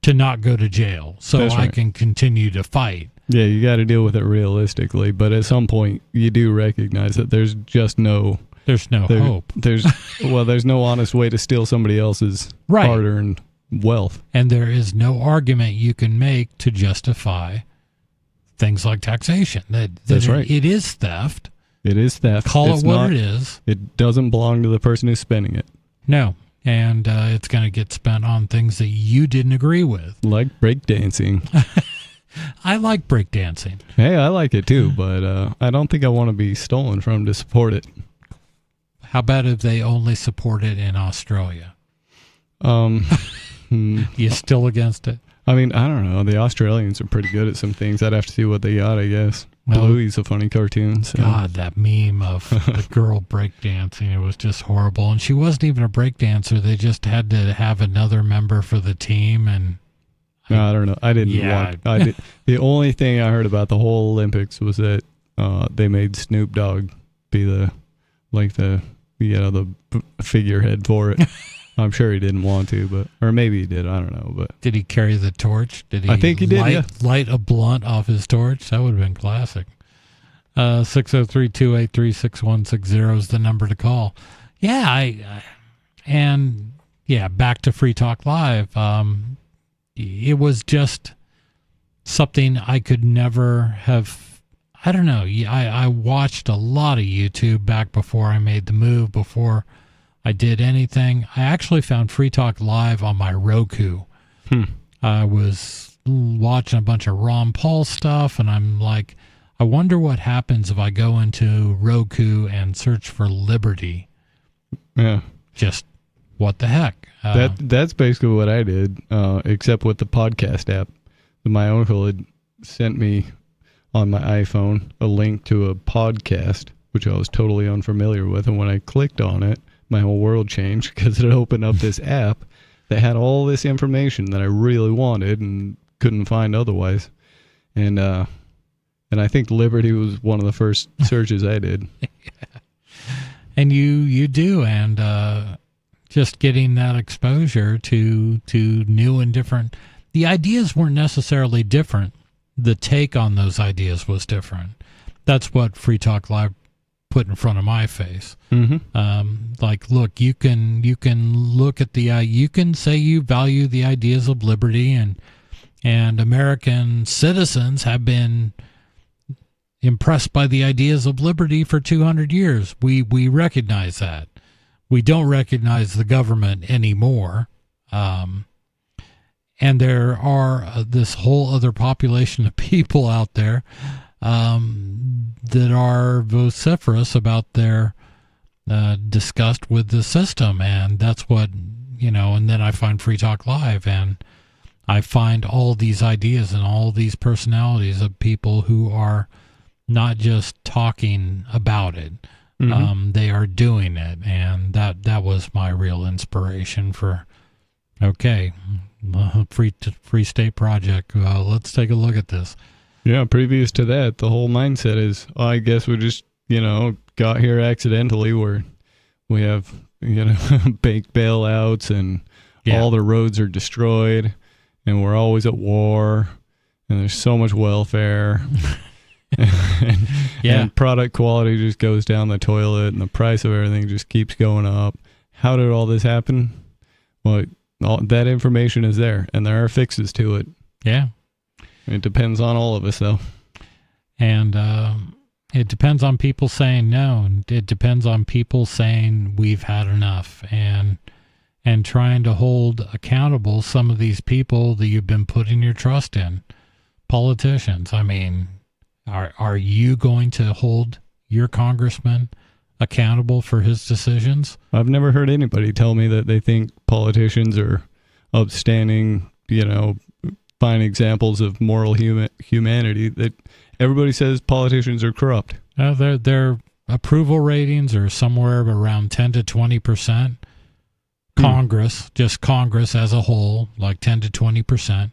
to not go to jail, so That's I right. can continue to fight. Yeah, you got to deal with it realistically, but at some point you do recognize that there's just no hope. There's no honest way to steal somebody else's Right. hard-earned wealth. And there is no argument you can make to justify things like taxation. That's right. It is theft. It is theft. Call It's it what not- it is. It doesn't belong to the person who's spending it. No. And it's going to get spent on things that you didn't agree with. Like breakdancing. I like breakdancing. Hey, I like it too, but I don't think I want to be stolen from to support it. How about if they only support it in Australia? You still against it? I mean, I don't know. The Australians are pretty good at some things. I'd have to see what they got, I guess. Well, Bluey's a funny cartoon. So. God, that meme of the girl breakdancing, it was just horrible. And she wasn't even a breakdancer. They just had to have another member for the team. And No, I don't know. I didn't watch. The only thing I heard about the whole Olympics was that they made Snoop Dogg be the figurehead for it. I'm sure he didn't want to, or maybe he did. I don't know. But did he carry the torch? Did he? I think he did. Light a blunt off his torch. That would have been classic. 603-283-6160 is the number to call. Yeah, back to Free Talk Live. It was just something I could never have. I don't know. I watched a lot of YouTube back before I made the move, before I did anything. I actually found Free Talk Live on my Roku. I was watching a bunch of Ron Paul stuff, and I'm like, I wonder what happens if I go into Roku and search for liberty. Yeah. Just what the heck? That's basically what I did, except with the podcast app. My uncle had sent me on my iPhone a link to a podcast, which I was totally unfamiliar with. And when I clicked on it, my whole world changed because it opened up this app that had all this information that I really wanted and couldn't find otherwise. And I think liberty was one of the first searches I did. Yeah. And you do, and just getting that exposure to new and different. The ideas weren't necessarily different. The take on those ideas was different. That's what Free Talk Live put in front of my face. Mm-hmm. Like, look, you can look at you can say you value the ideas of liberty, and American citizens have been impressed by the ideas of liberty for 200 years. We recognize that. We don't recognize the government anymore. And there are this whole other population of people out there that are vociferous about their disgust with the system. And that's what, and then I find Free Talk Live, and I find all these ideas and all these personalities of people who are not just talking about it. Mm-hmm. They are doing it. And that was my real inspiration for, Free State Project. Let's take a look at this. Yeah, previous to that, the whole mindset is, I guess we just, got here accidentally, where we have, bank bailouts and all the roads are destroyed and we're always at war and there's so much welfare. And product quality just goes down the toilet and the price of everything just keeps going up. How did all this happen? Well, all that information is there, and there are fixes to it. Yeah. It depends on all of us, though. And it depends on people saying no. It depends on people saying we've had enough, and trying to hold accountable some of these people that you've been putting your trust in. Politicians. I mean, are you going to hold your congressman accountable for his decisions? I've never heard anybody tell me that they think politicians are upstanding, fine examples of moral humanity. That everybody says politicians are corrupt. Their approval ratings are somewhere around 10 to 20%. Congress, just Congress as a whole, like 10 to 20%.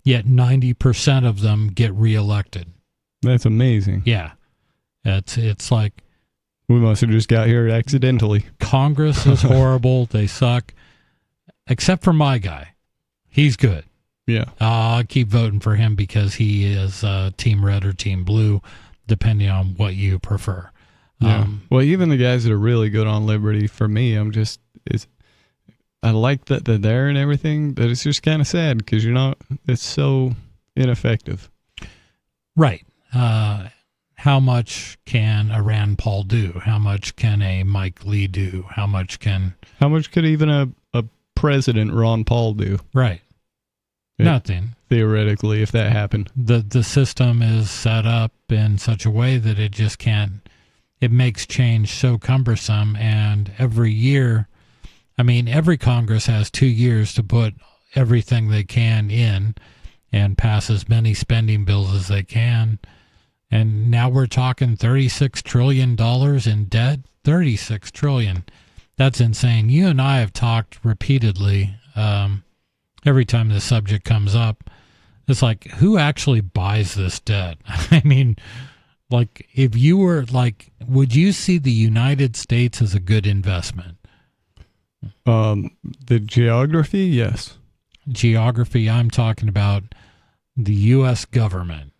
Yet 90% of them get reelected. That's amazing. Yeah. It's like, we must have just got here accidentally. Congress is horrible. They suck. except for my guy. He's good. Yeah. I'll keep voting for him because he is Team Red or Team Blue, depending on what you prefer. Yeah. Well, even the guys that are really good on liberty, for me, I like that they're there and everything, but it's just kind of sad because it's so ineffective. Right. How much can a Rand Paul do? How much can a Mike Lee do? How much could even a President Ron Paul do? Right. Nothing. Theoretically, if that happened. The system is set up in such a way that it just can't, it makes change so cumbersome, and every year, every Congress has 2 years to put everything they can in and pass as many spending bills as they can. And now we're talking $36 trillion in debt. $36 trillion. That's insane. You and I have talked repeatedly, every time the subject comes up. It's like, who actually buys this debt? If you were would you see the United States as a good investment? The geography, yes. Geography, I'm talking about the U.S. government.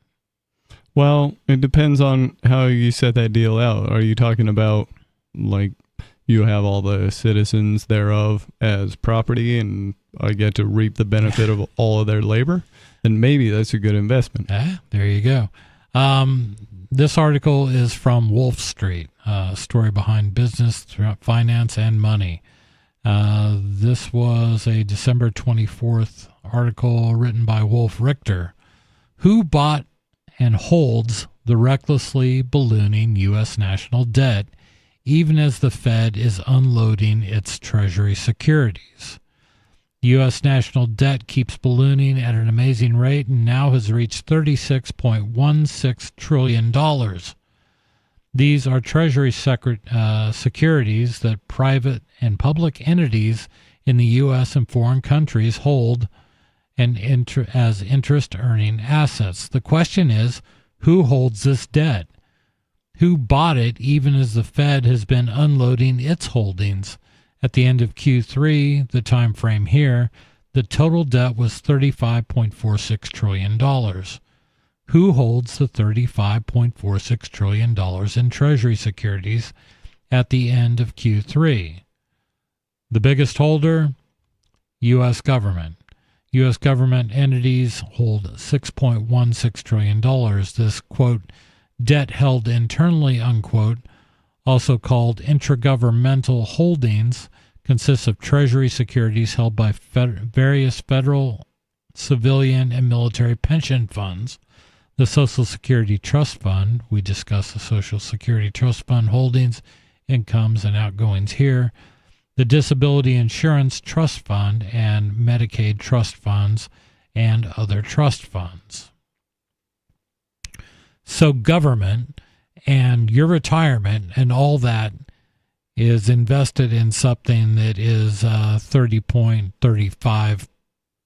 Well, it depends on how you set that deal out. Are you talking about, you have all the citizens thereof as property and I get to reap the benefit of all of their labor? Then maybe that's a good investment. There you go. This article is from Wolf Street, story behind business, finance, and money. This was a December 24th article written by Wolf Richter. Who bought and holds the recklessly ballooning U.S. national debt, even as the Fed is unloading its Treasury securities? U.S. national debt keeps ballooning at an amazing rate and now has reached $36.16 trillion. These are Treasury securities that private and public entities in the U.S. and foreign countries hold as interest-earning assets. The question is, who holds this debt? Who bought it even as the Fed has been unloading its holdings? At the end of Q3, the time frame here, the total debt was $35.46 trillion. Who holds the $35.46 trillion in Treasury securities at the end of Q3? The biggest holder, U.S. government. U.S. government entities hold $6.16 trillion. This, quote, debt held internally, unquote, also called intragovernmental holdings, consists of Treasury securities held by various federal, civilian, and military pension funds. The Social Security Trust Fund, we discussed the Social Security Trust Fund holdings, incomes, and outgoings here. The Disability Insurance Trust Fund and Medicaid Trust Funds and other trust funds. So government and your retirement and all that is invested in something that is $30.35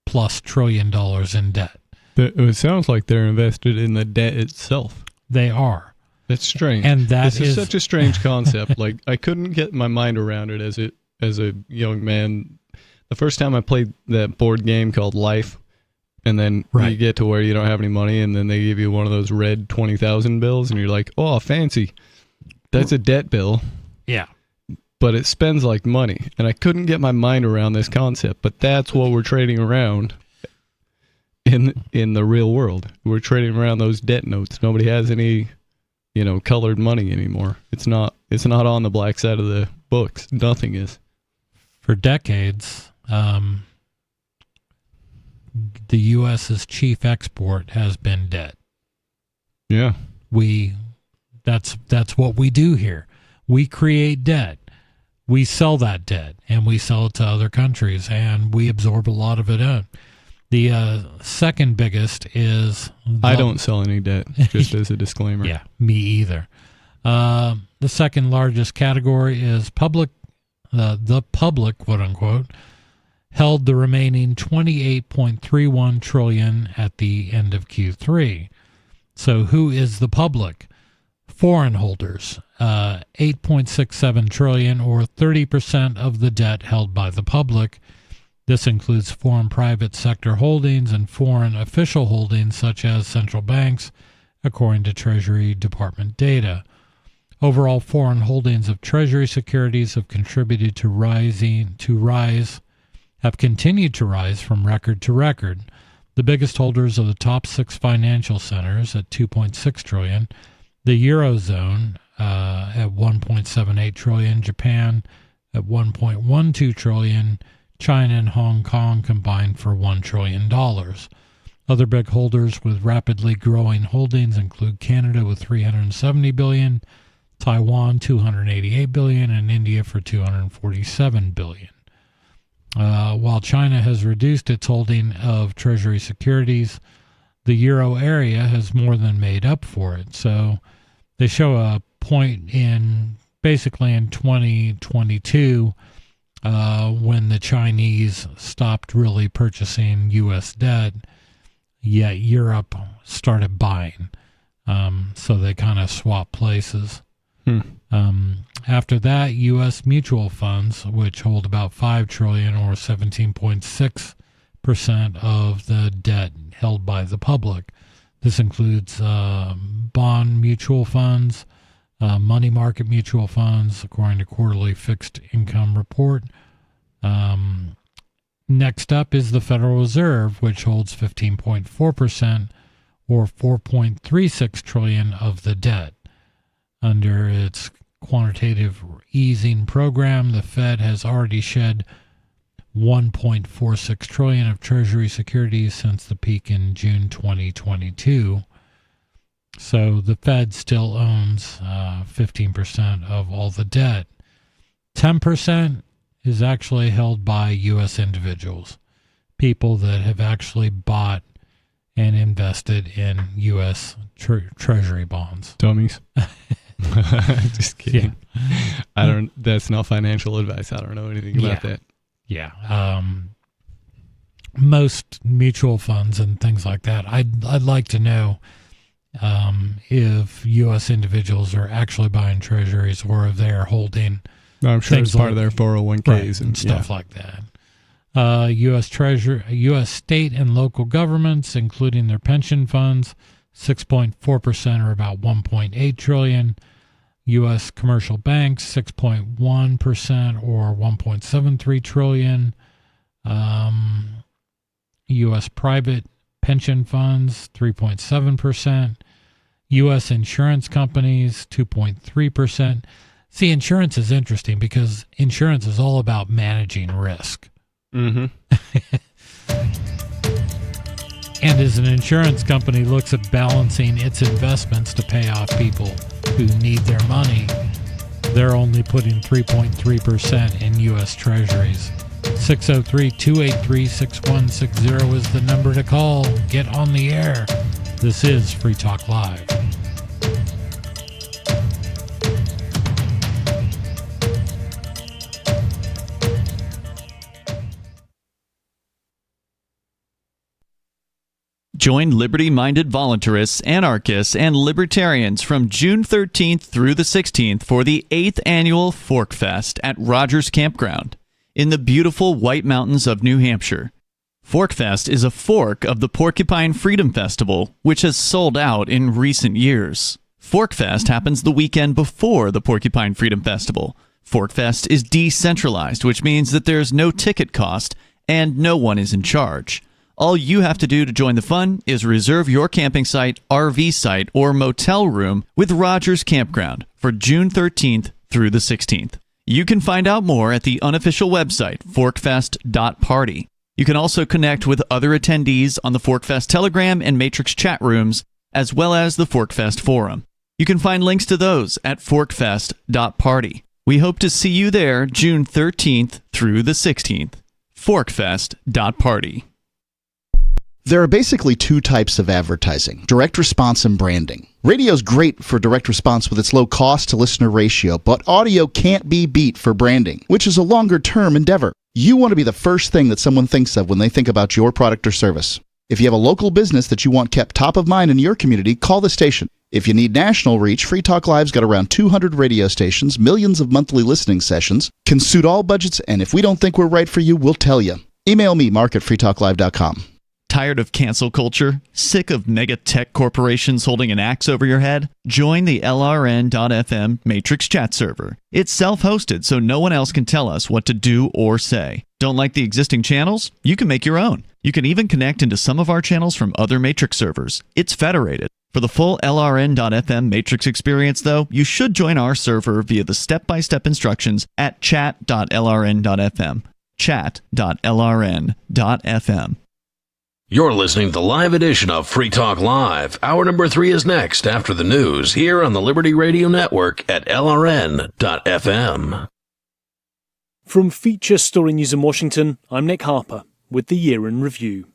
plus trillion in debt. It sounds like they're invested in the debt itself. They are. That's strange. And this is such a strange concept. I couldn't get my mind around it as a young man. The first time I played that board game called Life, and then you get to where you don't have any money, and then they give you one of those red 20,000 bills, and you're like, oh, fancy. That's a debt bill. Yeah. But it spends like money. And I couldn't get my mind around this concept, but that's what we're trading around in the real world. We're trading around those debt notes. Nobody has any, colored money anymore. It's not on the black side of the books. Nothing is. For decades, the U.S.'s chief export has been debt. Yeah. That's what we do here. We create debt. We sell that debt, and we sell it to other countries, and we absorb a lot of it out. The second biggest is... I don't sell any debt, just as a disclaimer. Yeah, me either. The second largest category is public. The public, quote unquote, held the remaining $28.31 trillion at the end of Q3. So who is the public? Foreign holders, $8.67 trillion, or 30% of the debt held by the public. This includes foreign private sector holdings and foreign official holdings such as central banks, according to Treasury Department data. Overall, foreign holdings of Treasury securities have continued to rise from record to record. The biggest holders are the top 6 financial centers at $2.6 trillion, the Eurozone at $1.78 trillion, Japan at $1.12 trillion, China and Hong Kong combined for $1 trillion. Other big holders with rapidly growing holdings include Canada with $370 billion, Taiwan $288 billion, and India for $247 billion. While China has reduced its holding of Treasury securities, the Euro area has more than made up for it. So they show a point in 2022 when the Chinese stopped really purchasing U.S. debt, yet Europe started buying. So they kind of swapped places. After that, U.S. mutual funds, which hold about $5 trillion or 17.6% of the debt held by the public. This includes bond mutual funds, money market mutual funds, according to quarterly fixed income report. Next up is the Federal Reserve, which holds 15.4% or $4.36 trillion of the debt. Under its quantitative easing program, the Fed has already shed $1.46 trillion of Treasury securities since the peak in June 2022. So the Fed still owns 15% of all the debt. 10% is actually held by U.S. individuals, people that have actually bought and invested in U.S. Treasury bonds. Dummies. Just kidding. Yeah. That's not financial advice. I don't know anything about that. Yeah. Most mutual funds and things like that, I'd like to know if U.S. individuals are actually buying treasuries or if they're holding. I'm sure it's part of their 401ks and stuff like that. U.S. U.S. state and local governments, including their pension funds, 6.4% or about $1.8 trillion. U.S. commercial banks, 6.1% or $1.73 trillion. U.S. private pension funds, 3.7%. U.S. insurance companies, 2.3%. See, insurance is interesting because insurance is all about managing risk. Mm-hmm. And as an insurance company looks at balancing its investments to pay off people who need their money, they're only putting 3.3% in U.S. Treasuries. 603-283-6160 is the number to call. Get on the air. This is Free Talk Live. Join liberty-minded voluntarists, anarchists, and libertarians from June 13th through the 16th for the 8th annual Fork Fest at Rogers Campground in the beautiful White Mountains of New Hampshire. Fork Fest is a fork of the Porcupine Freedom Festival, which has sold out in recent years. Fork Fest happens the weekend before the Porcupine Freedom Festival. Fork Fest is decentralized, which means that there's no ticket cost and no one is in charge. All you have to do to join the fun is reserve your camping site, RV site, or motel room with Rogers Campground for June 13th through the 16th. You can find out more at the unofficial website, forkfest.party. You can also connect with other attendees on the Forkfest Telegram and Matrix chat rooms, as well as the Forkfest Forum. You can find links to those at forkfest.party. We hope to see you there June 13th through the 16th. forkfest.party. There are basically two types of advertising, direct response and branding. Radio's great for direct response with its low cost to listener ratio, but audio can't be beat for branding, which is a longer-term endeavor. You want to be the first thing that someone thinks of when they think about your product or service. If you have a local business that you want kept top of mind in your community, call the station. If you need national reach, Free Talk Live's got around 200 radio stations, millions of monthly listening sessions, can suit all budgets, and if we don't think we're right for you, we'll tell you. Email me, mark@freetalklive.com. Tired of cancel culture? Sick of mega tech corporations holding an axe over your head? Join the LRN.FM Matrix chat server. It's self-hosted, so no one else can tell us what to do or say. Don't like the existing channels? You can make your own. You can even connect into some of our channels from other Matrix servers. It's federated. For the full LRN.FM Matrix experience, though, you should join our server via the step-by-step instructions at chat.lrn.fm. chat.lrn.fm. You're listening to the live edition of Free Talk Live. Hour number 3 is next after the news here on the Liberty Radio Network at LRN.FM. From Feature Story News in Washington, I'm Nick Harper with the Year in Review.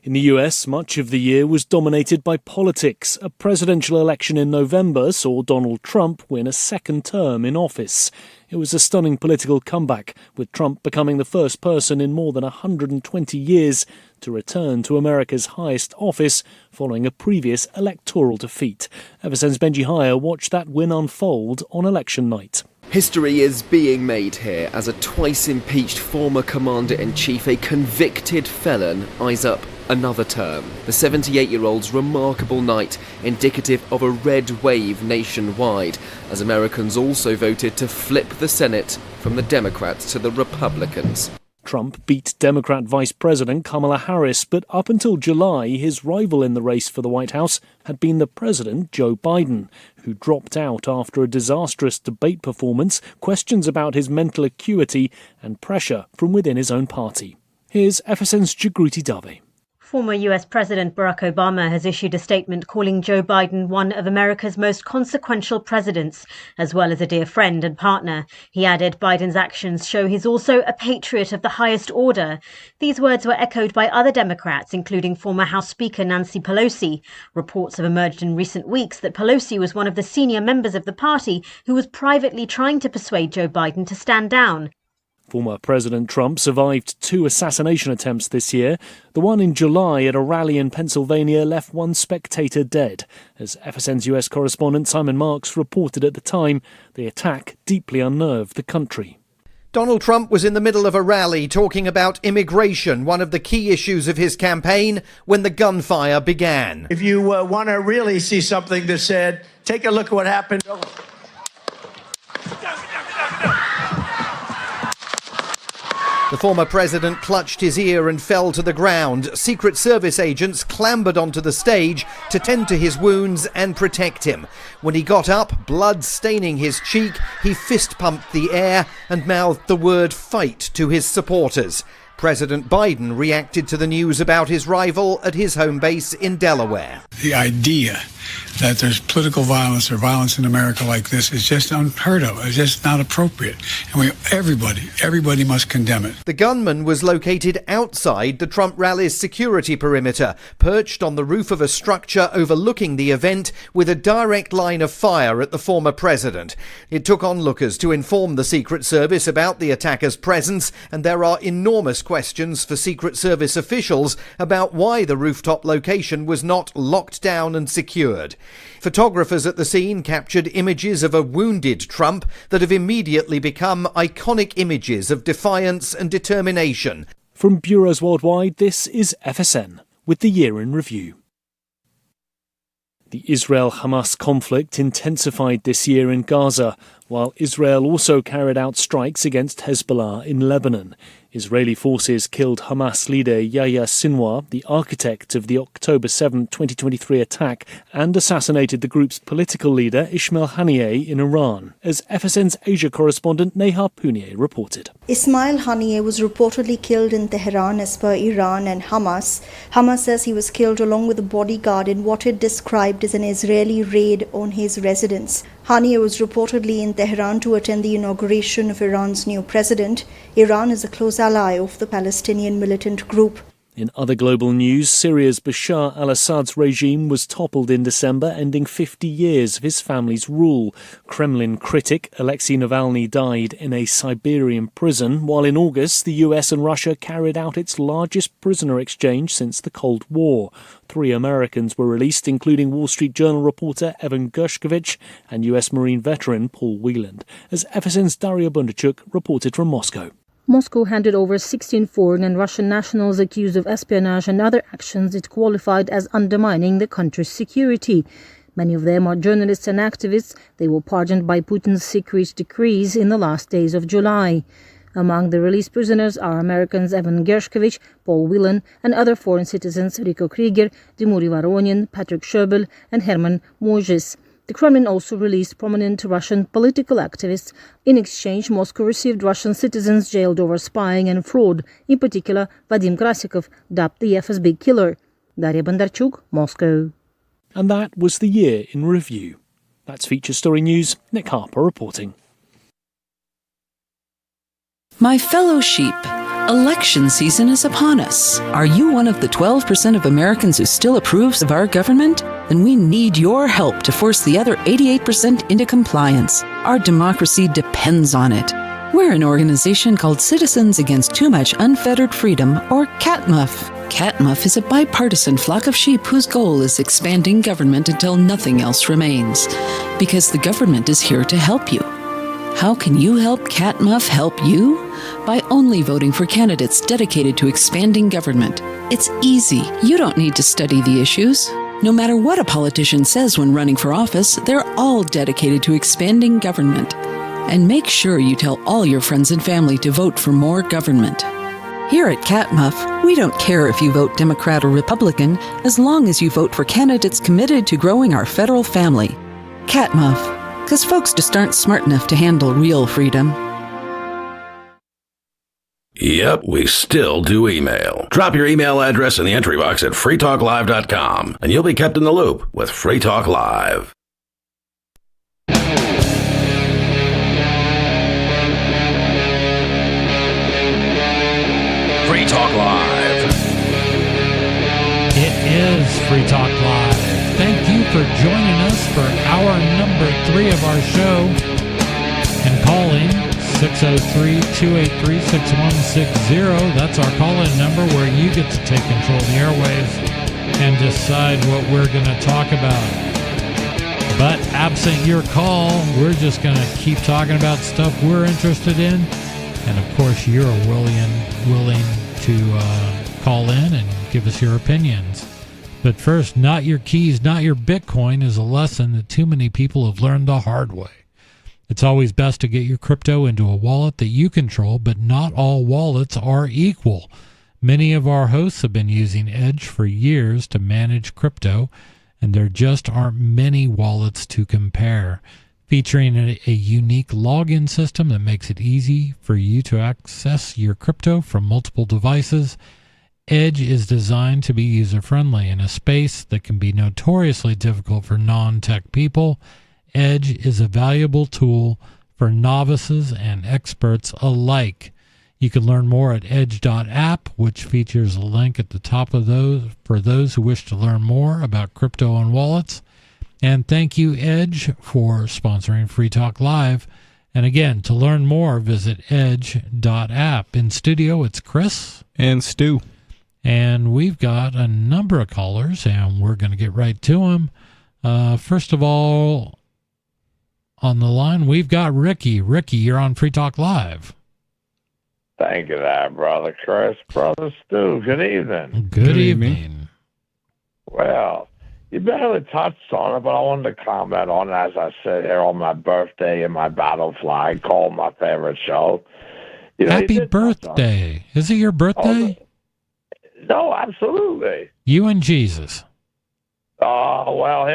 In the US, much of the year was dominated by politics. A presidential election in November saw Donald Trump win a second term in office. It was a stunning political comeback, with Trump becoming the first person in more than 120 years to return to America's highest office following a previous electoral defeat. Ever since Benji Heyer watched that win unfold on election night. History is being made here as a twice-impeached former Commander-in-Chief, a convicted felon, eyes up another term. The 78-year-old's remarkable night, indicative of a red wave nationwide, as Americans also voted to flip the Senate from the Democrats to the Republicans. Trump beat Democrat Vice President Kamala Harris, but up until July, his rival in the race for the White House had been the President, Joe Biden, who dropped out after a disastrous debate performance, questions about his mental acuity, and pressure from within his own party. Here's FSN's Jagruti Dave. Former US President Barack Obama has issued a statement calling Joe Biden one of America's most consequential presidents, as well as a dear friend and partner. He added Biden's actions show he's also a patriot of the highest order. These words were echoed by other Democrats, including former House Speaker Nancy Pelosi. Reports have emerged in recent weeks that Pelosi was one of the senior members of the party who was privately trying to persuade Joe Biden to stand down. Former President Trump survived 2 assassination attempts this year. The one in July at a rally in Pennsylvania left 1 spectator dead. As FSN's US correspondent Simon Marks reported at the time, the attack deeply unnerved the country. Donald Trump was in the middle of a rally talking about immigration, one of the key issues of his campaign, when the gunfire began. If you want to really see something that said, take a look at what happened. The former president clutched his ear and fell to the ground. Secret Service agents clambered onto the stage to tend to his wounds and protect him. When he got up, blood staining his cheek, he fist-pumped the air and mouthed the word fight to his supporters. President Biden reacted to the news about his rival at his home base in Delaware. The idea that there's political violence or violence in America like this is just unheard of. It's just not appropriate. And everybody must condemn it. The gunman was located outside the Trump rally's security perimeter, perched on the roof of a structure overlooking the event with a direct line of fire at the former president. It took onlookers to inform the Secret Service about the attacker's presence, and there are enormous questions for Secret Service officials about why the rooftop location was not locked down and secured. Photographers at the scene captured images of a wounded Trump that have immediately become iconic images of defiance and determination. From bureaus worldwide, this is FSN with the Year in Review. The Israel-Hamas conflict intensified this year in Gaza, while Israel also carried out strikes against Hezbollah in Lebanon. Israeli forces killed Hamas leader Yahya Sinwar, the architect of the October 7, 2023 attack, and assassinated the group's political leader Ismail Haniyeh in Iran, as FSN's Asia correspondent Neha Punier reported. Ismail Haniyeh was reportedly killed in Tehran as per Iran and Hamas. Hamas says he was killed along with a bodyguard in what it described as an Israeli raid on his residence. Haniyeh was reportedly in Tehran to attend the inauguration of Iran's new president. Iran is a close ally of the Palestinian militant group. In other global news, Syria's Bashar al-Assad's regime was toppled in December, ending 50 years of his family's rule. Kremlin critic Alexei Navalny died in a Siberian prison, while in August the US and Russia carried out its largest prisoner exchange since the Cold War. 3 Americans were released, including Wall Street Journal reporter Evan Gershkovich and US Marine veteran Paul Wieland, as FSN's Daria Bunderchuk reported from Moscow. Moscow handed over 16 foreign and Russian nationals accused of espionage and other actions it qualified as undermining the country's security. Many of them are journalists and activists. They were pardoned by Putin's secret decrees in the last days of July. Among the released prisoners are Americans Evan Gershkovich, Paul Whelan, and other foreign citizens Rico Krieger, Dmitry Voronin, Patrick Sherbel, and Herman Mojis. The Kremlin also released prominent Russian political activists. In exchange, Moscow received Russian citizens jailed over spying and fraud, in particular Vadim Krasikov, dubbed the FSB killer. Daria Bondarchuk, Moscow. And that was the year in review. That's Feature Story News. Nick Harper reporting. My fellow sheep, election season is upon us. Are you one of the 12% of Americans who still approves of our government? Then we need your help to force the other 88% into compliance. Our democracy depends on it. We're an organization called Citizens Against Too Much Unfettered Freedom, or CATMUF. CATMUF is a bipartisan flock of sheep whose goal is expanding government until nothing else remains. Because the government is here to help you. How can you help CATMUF help you? By only voting for candidates dedicated to expanding government. It's easy. You don't need to study the issues. No matter what a politician says when running for office, they're all dedicated to expanding government. And make sure you tell all your friends and family to vote for more government. Here at CATMUF, we don't care if you vote Democrat or Republican, as long as you vote for candidates committed to growing our federal family. CATMUF. Because folks just aren't smart enough to handle real freedom. Yep, we still do email. Drop your email address in the entry box at freetalklive.com, and you'll be kept in the loop with Free Talk Live. Free Talk Live. It is Free Talk Live. Thank you for joining us for hour number 3 of our show. And calling 603-283-6160. That's our call-in number where you get to take control of the airwaves and decide what we're going to talk about. But absent your call, we're just going to keep talking about stuff we're interested in. And of course, you're willing to call in and give us your opinions. But first, not your keys, not your Bitcoin is a lesson that too many people have learned the hard way. It's always best to get your crypto into a wallet that you control, but not all wallets are equal. Many of our hosts have been using Edge for years to manage crypto, and there just aren't many wallets to compare. Featuring a unique login system that makes it easy for you to access your crypto from multiple devices, Edge is designed to be user-friendly in a space that can be notoriously difficult for non-tech people. Edge is a valuable tool for novices and experts alike. You can learn more at edge.app, which features a link at the top of those for those who wish to learn more about crypto and wallets. And thank you, Edge, for sponsoring Free Talk Live. And again, to learn more, visit edge.app. In studio, it's Chris. And Stu. And we've got a number of callers, and we're going to get right to them. First of all, on the line, we've got Ricky. Ricky, you're on Free Talk Live. Thank you there, Brother Chris. Brother Stu, good evening. Good evening. Well, you barely touched on it, but I wanted to comment on it as I sit here on my birthday in my battle flag, called my favorite show. Happy birthday. Is it your birthday? No, absolutely. You and Jesus. Oh, well,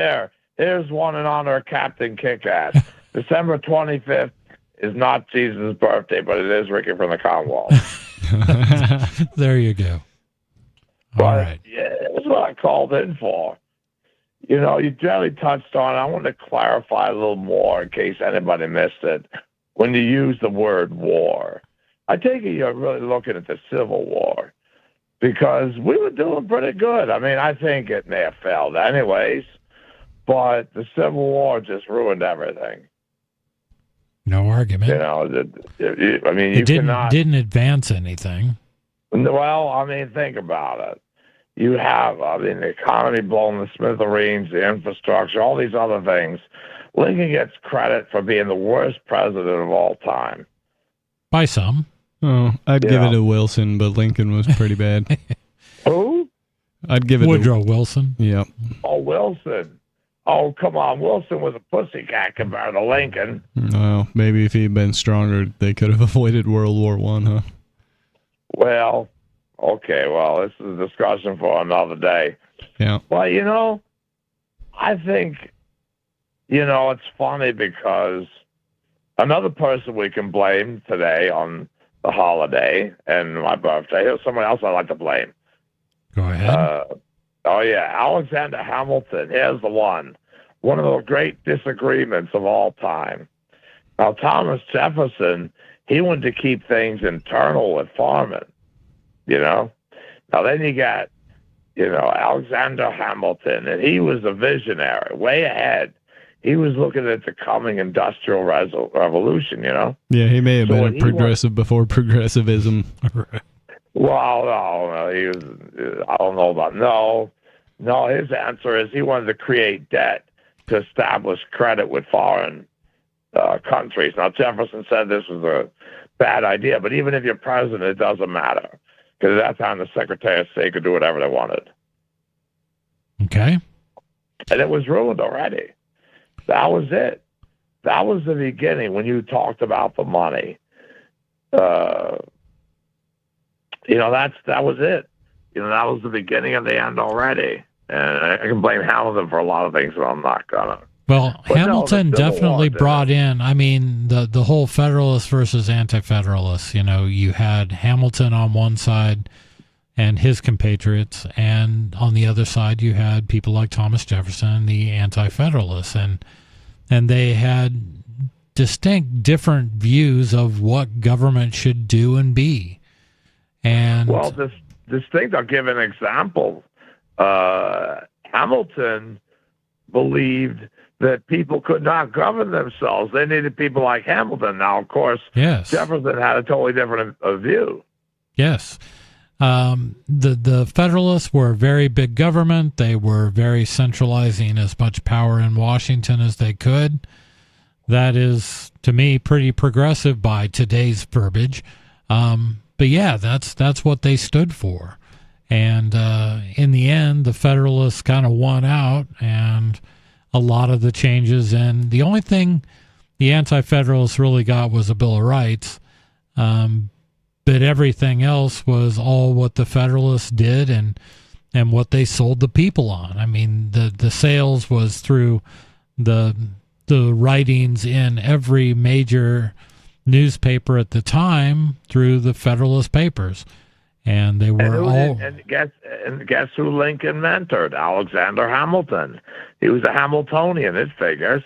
here's one in honor of Captain Kick-Ass. December 25th is not Jesus' birthday, but it is Ricky from the Commonwealth. There you go. All right. Yeah, that's what I called in for. You generally touched on it. I want to clarify a little more in case anybody missed it. When you use the word war, I take it you're really looking at the Civil War, because we were doing pretty good. I mean, I think it may have failed anyways, but the Civil War just ruined everything. No argument. I mean, it didn't advance anything. Well, I mean, think about it. You have, the economy blown to smithereens, the infrastructure, all these other things. Lincoln gets credit for being the worst president of all time. By some. Oh, I'd give it to Wilson, but Lincoln was pretty bad. Who? I'd give it Woodrow Wilson. Yep. Oh, Wilson. Oh, come on. Wilson was a pussycat compared to Lincoln. Well, maybe if he'd been stronger, they could have avoided World War I, huh? Well, okay. Well, this is a discussion for another day. Yeah. Well, I think, it's funny because another person we can blame today on the holiday and my birthday, here's someone else I'd like to blame. Go ahead. Alexander Hamilton. Here's the one. One of the great disagreements of all time. Now, Thomas Jefferson, he wanted to keep things internal with farming, Now, then you got, Alexander Hamilton, and he was a visionary, way ahead. He was looking at the coming industrial revolution, Yeah, he may have been a progressive before progressivism. Well, no, he was. I don't know about no. His answer is he wanted to create debt to establish credit with foreign countries. Now Jefferson said this was a bad idea, but even if you're president, it doesn't matter because at that time the Secretary of State could do whatever they wanted. Okay. And it was ruined already. That was it. That was the beginning when you talked about the money. That was it. That was the beginning of the end already. And I can blame Hamilton for a lot of things, but I'm not gonna. Well, Hamilton definitely brought in, the whole Federalist versus Anti-Federalists. You had Hamilton on one side and his compatriots, and on the other side you had people like Thomas Jefferson, the Anti-Federalists, and they had distinct different views of what government should do and be. And well, this thing, I'll give an example. Hamilton believed that people could not govern themselves. They needed people like Hamilton. Now, of course, yes. Jefferson had a totally different view. Yes. The Federalists were a very big government. They were very centralizing as much power in Washington as they could. That is, to me, pretty progressive by today's verbiage. But yeah, that's what they stood for. And in the end, the Federalists kind of won out, and a lot of the changes. And the only thing the Anti-Federalists really got was a Bill of Rights. But everything else was all what the Federalists did and what they sold the people on. The sales was through the writings in every major newspaper at the time through the Federalist papers, and they were and guess who Lincoln mentored? Alexander Hamilton. He was a Hamiltonian. It figures.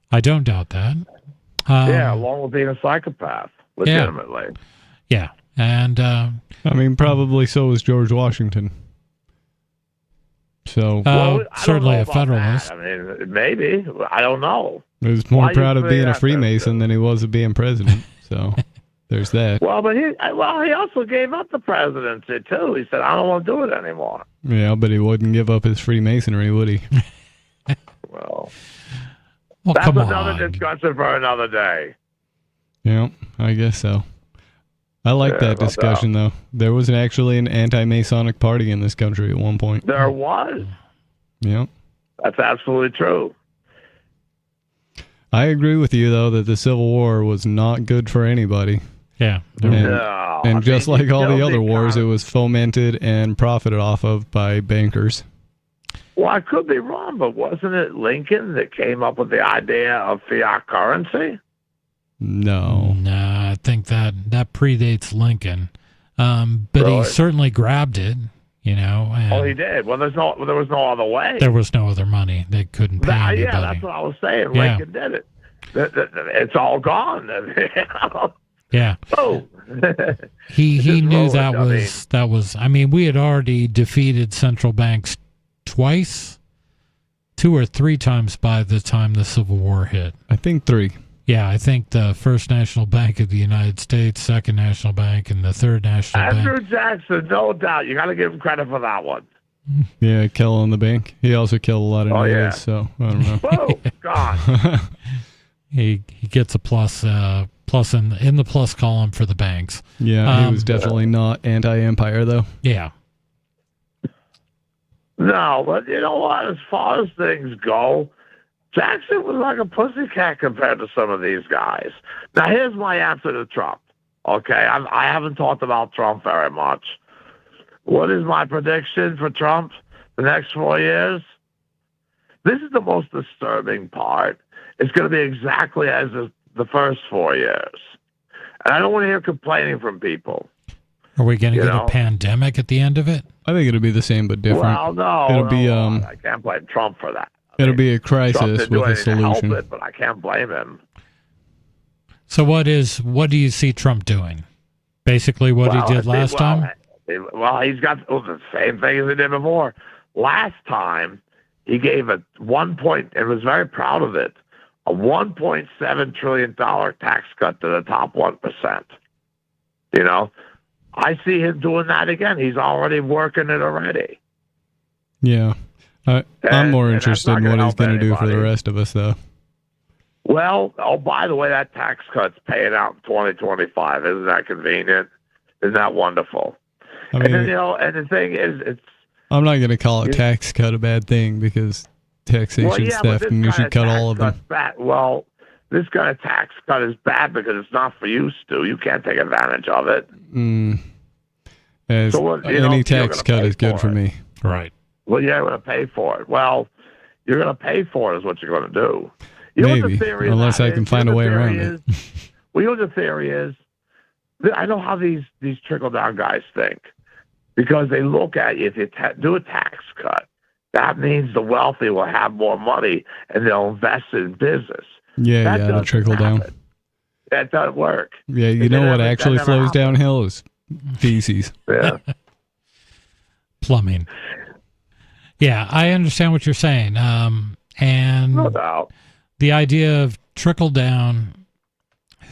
I don't doubt that. Along with being a psychopath, legitimately. Yeah, and probably so was George Washington. So certainly a Federalist. Maybe, I don't know. He was more proud of being a Freemason than he was of being president. So there's that. Well, but he also gave up the presidency too. He said, "I don't want to do it anymore." Yeah, but he wouldn't give up his Freemasonry, would he? Well, that's another discussion for another day. Yeah, I guess so. I like that discussion, though. There was actually an anti-Masonic party in this country at one point. There was. Yeah. That's absolutely true. I agree with you, though, that the Civil War was not good for anybody. Yeah. And just like all the other wars, it was fomented and profited off of by bankers. Well, I could be wrong, but wasn't it Lincoln that came up with the idea of fiat currency? No. Nah, I think that predates Lincoln. But really? He certainly grabbed it, And he did. Well, there was no other way. There was no other money. They couldn't pay anybody. Yeah, that's what I was saying. Yeah. Lincoln did it. It's all gone. Yeah. Oh. he knew that was. We had already defeated central banks twice, 2 or 3 times by the time the Civil War hit. I think 3. Yeah, I think the First National Bank of the United States, Second National Bank, and the Third National Bank. Andrew Jackson, no doubt. You got to give him credit for that one. Yeah, killing the bank. He also killed a lot of natives, so I don't know. Oh, God. He gets a plus plus in the plus column for the banks. Yeah, he was definitely not anti-empire, though. Yeah. No, but you know what? As far as things go, Jackson was like a pussycat compared to some of these guys. Now, here's my answer to Trump. Okay, I haven't talked about Trump very much. What is my prediction for Trump the next 4 years? This is the most disturbing part. It's going to be exactly as the first 4 years. And I don't want to hear complaining from people. Are we going to get a pandemic at the end of it? I think it'll be the same but different. Well, no. It'll be I can't blame Trump for that. It'll be a Trump crisis didn't do with a anything to solution. help it, but I can't blame him. So what do you see Trump doing? Basically what he did last time? Well, he's got the same thing as he did before. Last time, he gave and was very proud of it, a $1.7 trillion tax cut to the top 1%. You know, I see him doing that again. He's already working it already. Yeah. I'm more interested in what he's going to do for the rest of us, though. Well, by the way, that tax cut's paying out in 2025. Isn't that convenient? Isn't that wonderful? I mean, and then, and the thing is, I'm not going to call a tax cut a bad thing because taxation's theft, and you should cut all of them. Well, this kind of tax cut is bad because it's not for you, Stu. You can't take advantage of it. Any tax cut is good for me. Right. Well, you're going to pay for it. Well, you're going to pay for it is what you're going to do. You know what the theory unless I can find a way around it. Well, you know what the theory is? I know how these trickle-down guys think. Because they look at you, if you do a tax cut, that means the wealthy will have more money and they'll invest in business. Yeah, the trickle down. That doesn't work. Yeah, you know what actually flows downhill is feces. Yeah. Plumbing. Yeah, I understand what you're saying. And no doubt. The idea of trickle down.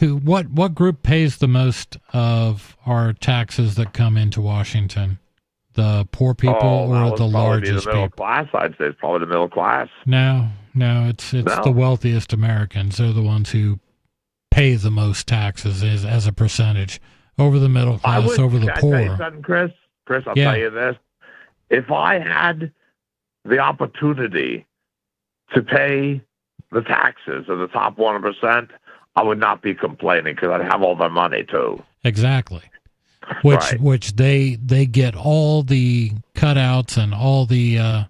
What group pays the most of our taxes that come into Washington? The poor people or the largest the middle people? Class, I'd say it's probably the middle class. No, it's the wealthiest Americans. They're the ones who pay the most taxes as a percentage over the middle class, over the poor. Tell you something, Chris, I'll tell you this. If I had the opportunity to pay the taxes of the top 1%, I would not be complaining because I'd have all their money too. Exactly. Which they get all the cutouts and all the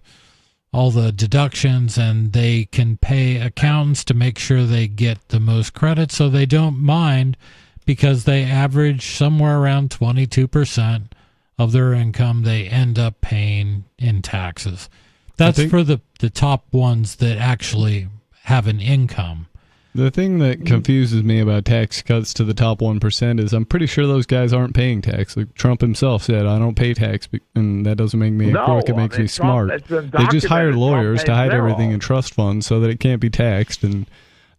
deductions, and they can pay accountants to make sure they get the most credit, so they don't mind because they average somewhere around 22% of their income they end up paying in taxes. That's for the top ones that actually have an income. The thing that confuses me about tax cuts to the top 1% is I'm pretty sure those guys aren't paying tax. Like Trump himself said, I don't pay tax, and that doesn't make me a crook. It makes me smart. They just hired lawyers to hide everything in trust funds so that it can't be taxed, and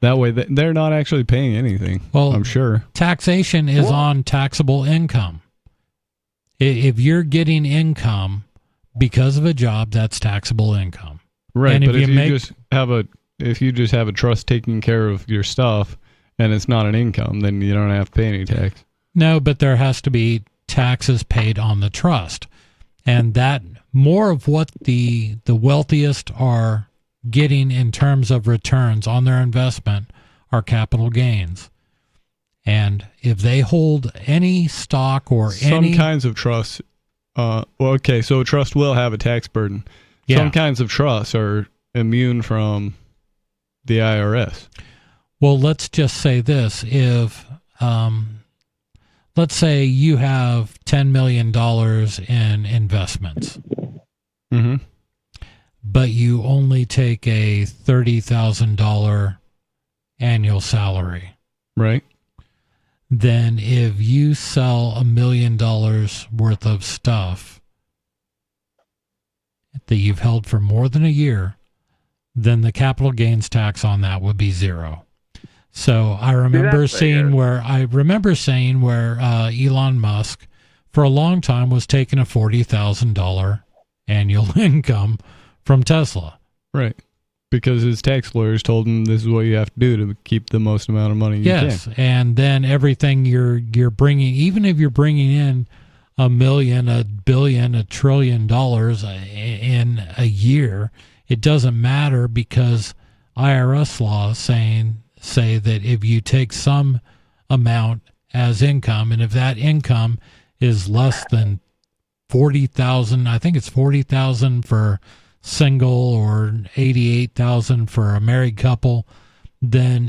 that way they're not actually paying anything. Well, I'm sure. Taxation is on taxable income. If you're getting income because of a job, that's taxable income. Right, and but if you just have a trust taking care of your stuff and it's not an income, then you don't have to pay any tax. No, but there has to be taxes paid on the trust. And that more of what the wealthiest are getting in terms of returns on their investment are capital gains. And if they hold any stock or some kinds of trusts, so a trust will have a tax burden. Yeah. Some kinds of trusts are immune from the IRS. Well, let's just say this. If, let's say you have $10 million in investments, but you only take a $30,000 annual salary. Right. Then if you sell $1 million worth of stuff that you've held for more than a year, then the capital gains tax on that would be 0. So I remember saying where Elon Musk for a long time was taking a $40,000 annual income from Tesla. Right. because his tax lawyers told him this is what you have to do to keep the most amount of money you Yes, can. and then everything you're bringing, even if you're bringing in $1 million, $1 billion, $1 trillion in a year, it doesn't matter because IRS laws say that if you take some amount as income, and if that income is less than 40,000, I think it's 40,000 for single or 88,000 for a married couple, then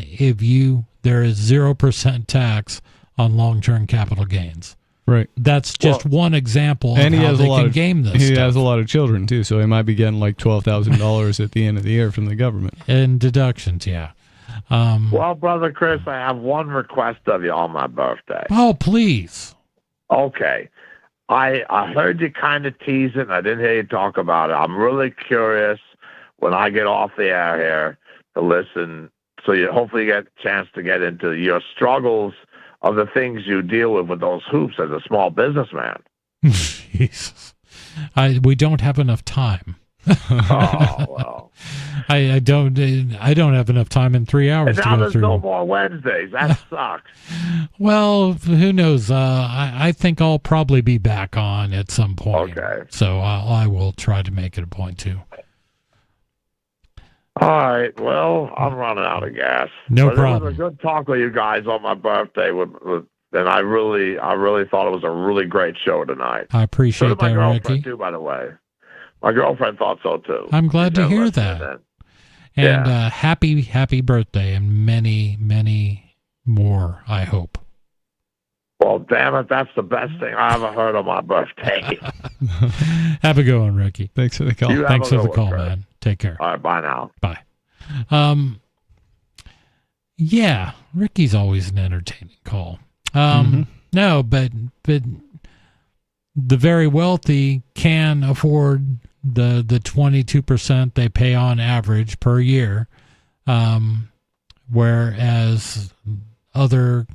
there is 0% tax on long-term capital gains. Right. That's just one example of how they can game this He stuff. has a lot of children, too, so he might be getting like $12,000 at the end of the year from the government. And deductions, yeah. Well, Brother Chris, I have one request of you on my birthday. Oh, please. Okay. I heard you kind of tease it, and I didn't hear you talk about it. I'm really curious when I get off the air here to listen, so you hopefully get a chance to get into your struggles of the things you deal with those hoops as a small businessman. Jesus. We don't have enough time. Oh, well. I don't have enough time in 3 hours And to now go there's through. no more Wednesdays. That sucks. Well, who knows? I think I'll probably be back on at some point. Okay. So I will try to make it a point to. All right. Well, I'm running out of gas. No but problem. It was a good talk with you guys on my birthday, and I really thought it was a really great show tonight. I appreciate so did my that, girlfriend Ricky. too, by the way. My girlfriend thought so too. I'm glad to hear listening that. in. And happy birthday, and many, many more, I hope. Well, damn it, that's the best thing I ever heard on my birthday. Have a good one, Ricky. Thanks for the call. You have Thanks a for good the one, call, Chris. man. Take care. All right, bye now. Bye. Yeah, Ricky's always an entertaining call. No, but the very wealthy can afford the 22% they pay on average per year, whereas other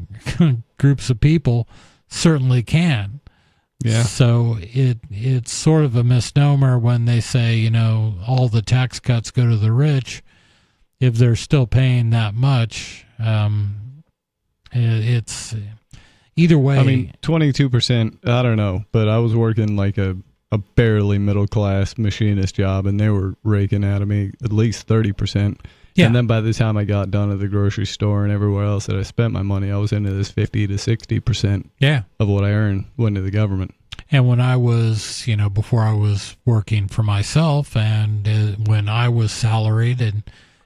groups of people certainly can. Yeah. So it's sort of a misnomer when they say, all the tax cuts go to the rich. If they're still paying that much, it's either way. I mean, 22%, I don't know, but I was working like a barely middle class machinist job, and they were raking out of me at least 30%. Yeah. And then by the time I got done at the grocery store and everywhere else that I spent my money, I was into this 50 to 60% of what I earned went to the government. And when I was, before I was working for myself, and when I was salaried,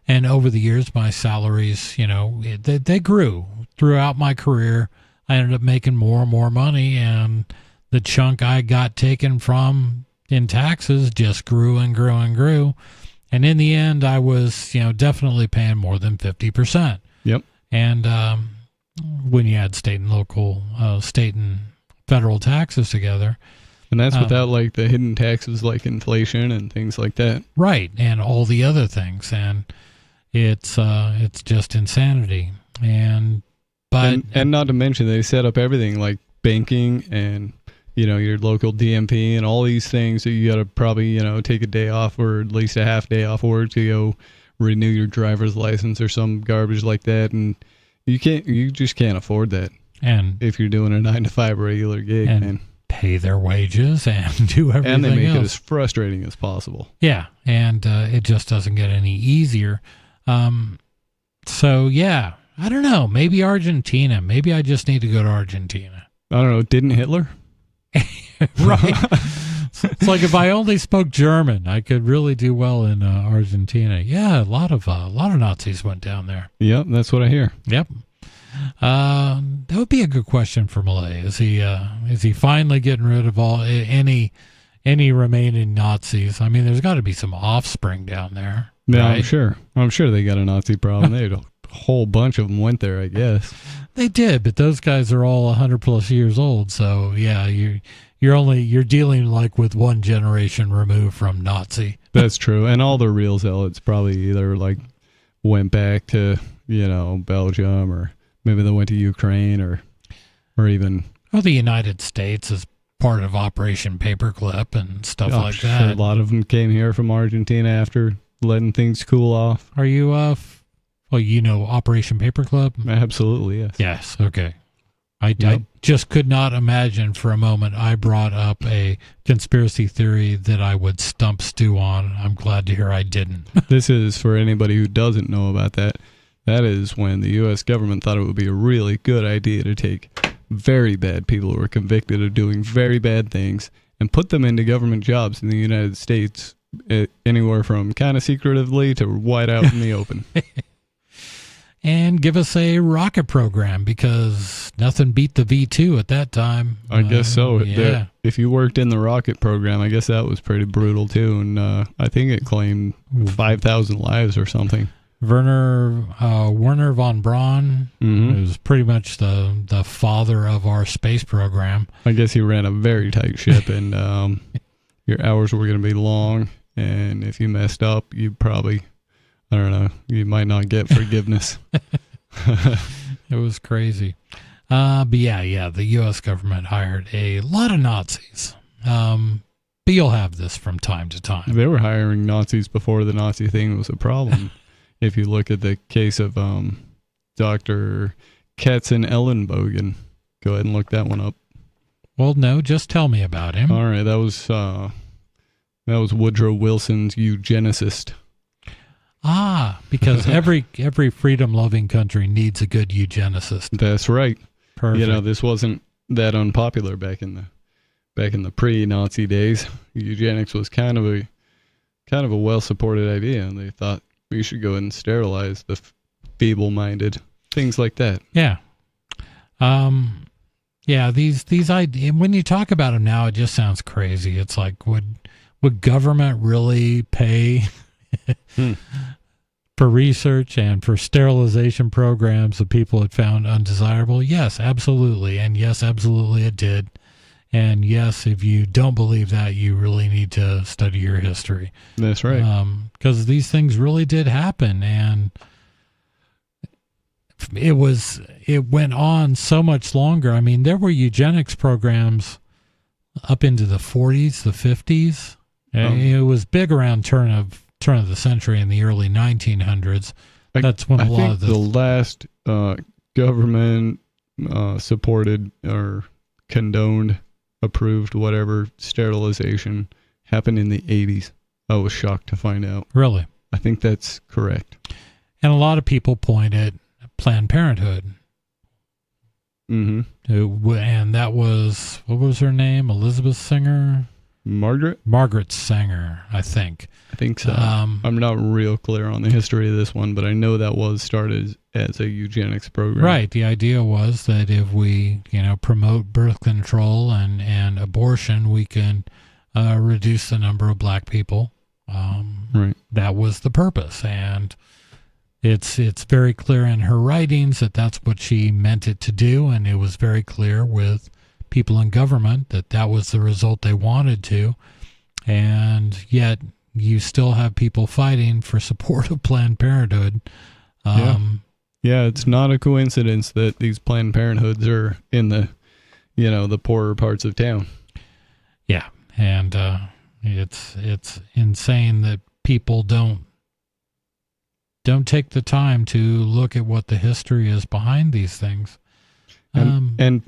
and over the years, my salaries, they grew throughout my career. I ended up making more and more money, and the chunk I got taken from in taxes just grew and grew and grew. And in the end, I was, definitely paying more than 50%. Yep. And when you add state and local, state and federal taxes together. And that's without like the hidden taxes like inflation and things like that. Right. And all the other things. And it's just insanity. And not to mention they set up everything like banking and your local DMP and all these things that you got to probably take a day off or at least a half day off work to go renew your driver's license or some garbage like that, and you just can't afford that. And if you're doing a 9-to-5 regular gig, and pay their wages and do everything and they make else. it as frustrating as possible. Yeah, and it just doesn't get any easier. So yeah, I don't know. Maybe Argentina. Maybe I just need to go to Argentina. I don't know. Didn't Hitler? Right. It's like if I only spoke German, I could really do well in Argentina. Yeah, a lot of Nazis went down there. Yep, that's what I hear. Yep. That would be a good question for Malay. Is he finally getting rid of any remaining Nazis? I mean, there's got to be some offspring down there. Yeah, right? I'm sure they got a Nazi problem. They had a whole bunch of them went there, I guess. They did, but those guys are all 100 plus years old. So yeah, you're dealing like with one generation removed from Nazi. That's true. And all the real zealots probably either like went back to, Belgium, or maybe they went to Ukraine or even the United States is part of Operation Paperclip and stuff like that. Sure a lot of them came here from Argentina after letting things cool off. Are you, Operation Paperclip? Absolutely, yes. Yes, okay. I just could not imagine for a moment I brought up a conspiracy theory that I would stump Stu on. I'm glad to hear I didn't. This is, for anybody who doesn't know about that, that is when the U.S. government thought it would be a really good idea to take very bad people who were convicted of doing very bad things and put them into government jobs in the United States, anywhere from kind of secretively to wide out in the open. And give us a rocket program, because nothing beat the V2 at that time. I guess so. Yeah. If you worked in the rocket program, I guess that was pretty brutal too. And I think it claimed 5,000 lives or something. Werner von Braun, Mm-hmm. was pretty much the father of our space program. I guess he ran a very tight ship, and your hours were going to be long. And if you messed up, you probably... I don't know. You might not get forgiveness. It was crazy. But yeah, the U.S. government hired a lot of Nazis. But you'll have this from time to time. They were hiring Nazis before the Nazi thing was a problem. If you look at the case of Dr. Katzenellenbogen, go ahead and look that one up. Well, no, just tell me about him. All right, that was Woodrow Wilson's eugenicist. Because every freedom-loving country needs a good eugenicist. That's right. Perfect. This wasn't that unpopular back in the pre-Nazi days. Eugenics was kind of a well-supported idea, and they thought we should go and sterilize the feeble-minded, things like that. Yeah. These ideas, when you talk about them now, it just sounds crazy. It's like, would government really pay for research and for sterilization programs that people had found undesirable? Yes, absolutely. And yes, absolutely it did. And yes, if you don't believe that, you really need to study your history. That's right. Because these things really did happen. And it went on so much longer. I mean, there were eugenics programs up into the 40s, the 50s. It was big around turn of the century in the early 1900s. That's when a lot of the last government supported or condoned, approved, whatever, sterilization happened in the 80s. I was shocked to find out. Really? I think that's correct. And a lot of people point at Planned Parenthood. Mm-hmm. And that was, what was her name? Elizabeth Singer? Margaret Sanger, I think. I think so. I'm not real clear on the history of this one, but I know that was started as a eugenics program. Right. The idea was that if we, promote birth control and abortion, we can reduce the number of black people. Right. That was the purpose, and it's very clear in her writings that that's what she meant it to do, and it was very clear with people in government that was the result they wanted to, and yet you still have people fighting for support of Planned Parenthood. Yeah, it's not a coincidence that these Planned Parenthoods are in the, the poorer parts of town. Yeah, and it's insane that people don't take the time to look at what the history is behind these things. And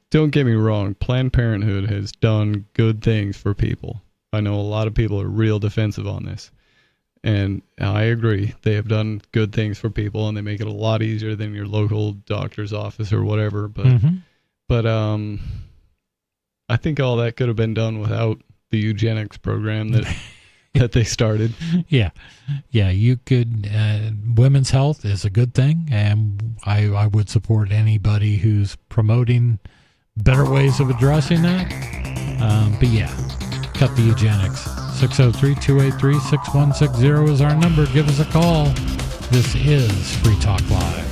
don't get me wrong, Planned Parenthood has done good things for people. I know a lot of people are real defensive on this. And I agree. They have done good things for people, and they make it a lot easier than your local doctor's office or whatever. But I think all that could have been done without the eugenics program that they started. Yeah, you could. Women's health is a good thing, and I would support anybody who's promoting better ways of addressing that. But yeah, cut the eugenics. 603-283-6160 is our number. Give us a call. This is Free Talk Live.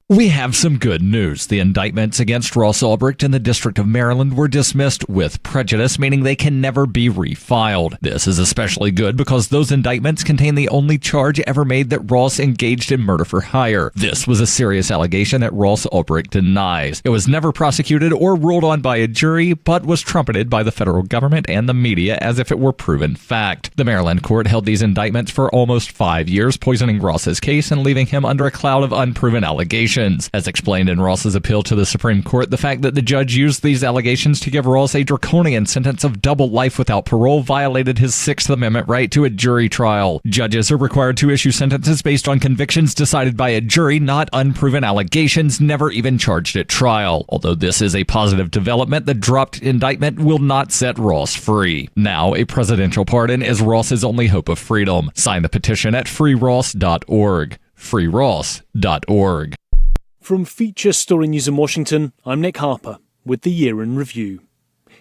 We have some good news. The indictments against Ross Ulbricht in the District of Maryland were dismissed with prejudice, meaning they can never be refiled. This is especially good because those indictments contain the only charge ever made that Ross engaged in murder for hire. This was a serious allegation that Ross Ulbricht denies. It was never prosecuted or ruled on by a jury, but was trumpeted by the federal government and the media as if it were proven fact. The Maryland court held these indictments for almost 5 years, poisoning Ross's case and leaving him under a cloud of unproven allegations. As explained in Ross's appeal to the Supreme Court, the fact that the judge used these allegations to give Ross a draconian sentence of double life without parole violated his Sixth Amendment right to a jury trial. Judges are required to issue sentences based on convictions decided by a jury, not unproven allegations never even charged at trial. Although this is a positive development, the dropped indictment will not set Ross free. Now, a presidential pardon is Ross's only hope of freedom. Sign the petition at freeross.org. freeross.org. From Feature Story News in Washington, I'm Nick Harper with the Year in Review.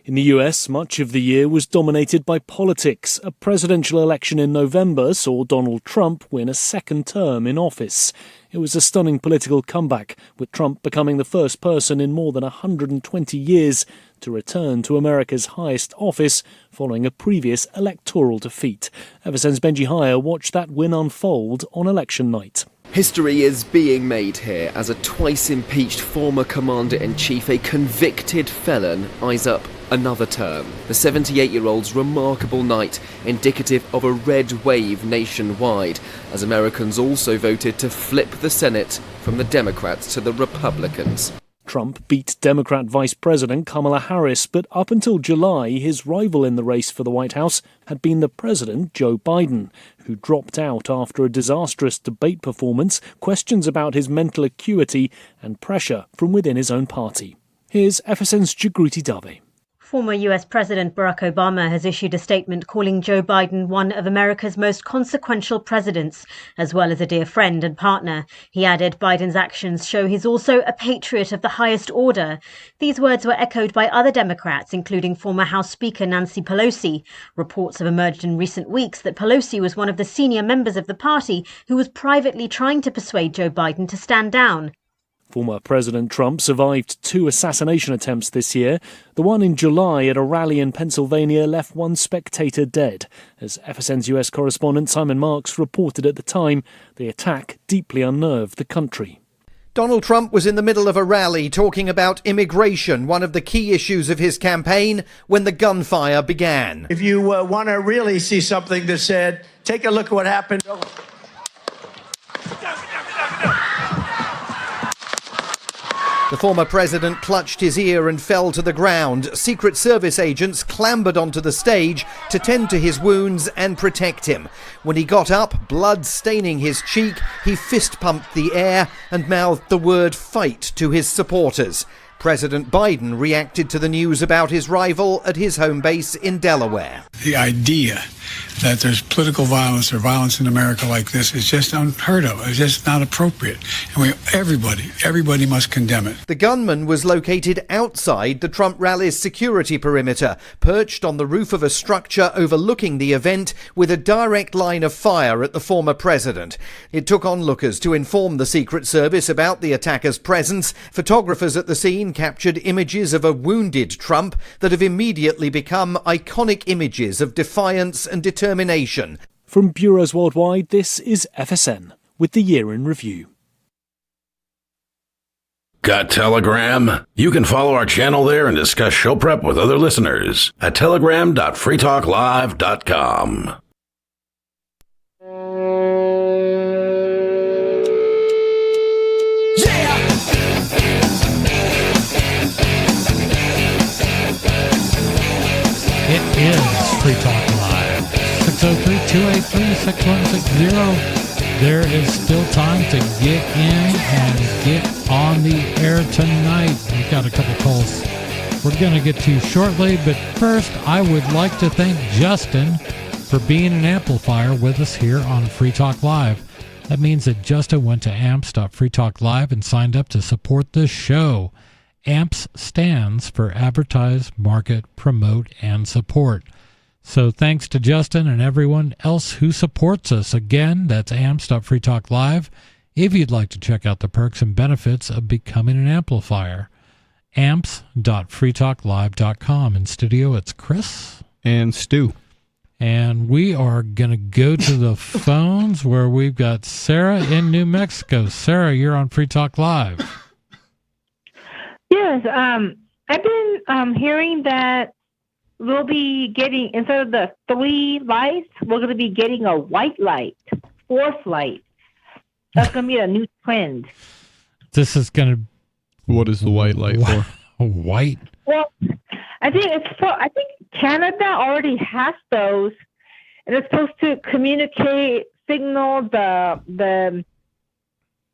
In the US, much of the year was dominated by politics. A presidential election in November saw Donald Trump win a second term in office. It was a stunning political comeback, with Trump becoming the first person in more than 120 years to return to America's highest office following a previous electoral defeat. FSN's Benji Heyer watched that win unfold on election night. History is being made here as a twice-impeached former Commander-in-Chief, a convicted felon, eyes up another term. The 78-year-old's remarkable night, indicative of a red wave nationwide, as Americans also voted to flip the Senate from the Democrats to the Republicans. Trump beat Democrat Vice President Kamala Harris, but up until July, his rival in the race for the White House had been the President, Joe Biden, who dropped out after a disastrous debate performance, questions about his mental acuity, and pressure from within his own party. Here's FSN's Jagruti Dave. Former US President Barack Obama has issued a statement calling Joe Biden one of America's most consequential presidents, as well as a dear friend and partner. He added Biden's actions show he's also a patriot of the highest order. These words were echoed by other Democrats, including former House Speaker Nancy Pelosi. Reports have emerged in recent weeks that Pelosi was one of the senior members of the party who was privately trying to persuade Joe Biden to stand down. Former President Trump survived 2 assassination attempts this year. The one in July at a rally in Pennsylvania left 1 spectator dead. As FSN's US correspondent Simon Marks reported at the time, the attack deeply unnerved the country. Donald Trump was in the middle of a rally talking about immigration, one of the key issues of his campaign, when the gunfire began. If you want to really see something that said, take a look at what happened. The former president clutched his ear and fell to the ground. Secret Service agents clambered onto the stage to tend to his wounds and protect him. When he got up, blood staining his cheek, he fist-pumped the air and mouthed the word fight to his supporters. President Biden reacted to the news about his rival at his home base in Delaware. The idea that there's political violence or violence in America like this is just unheard of. It's just not appropriate. And everybody must condemn it. The gunman was located outside the Trump rally's security perimeter, perched on the roof of a structure overlooking the event with a direct line of fire at the former president. It took onlookers to inform the Secret Service about the attacker's presence. Photographers at the scene captured images of a wounded Trump that have immediately become iconic images of defiance and determination. From bureaus worldwide, this is FSN with the Year in Review. Got Telegram? You can follow our channel there and discuss show prep with other listeners at telegram.freetalklive.com. It is Free Talk Live. 603-283-6160. There is still time to get in and get on the air tonight. We've got a couple calls we're going to get to shortly, but first I would like to thank Justin for being an amplifier with us here on Free Talk Live. That means that Justin went to amps.freetalklive and signed up to support the show. AMPS stands for Advertise, Market, Promote, and Support. So thanks to Justin and everyone else who supports us. Again, that's amps.freetalklive. if you'd like to check out the perks and benefits of becoming an amplifier. amps.freetalklive.com. In studio, it's Chris. And Stu. And we are going to go to the phones where we've got Sarah in New Mexico. Sarah, you're on Free Talk Live. Yes, I've been hearing that we'll be getting, instead of the 3 lights, we're going to be getting a white light, 4th light. That's going to be a new trend. This is going to... What is the white light for? White? Well, I think Canada already has those, and it's supposed to signal the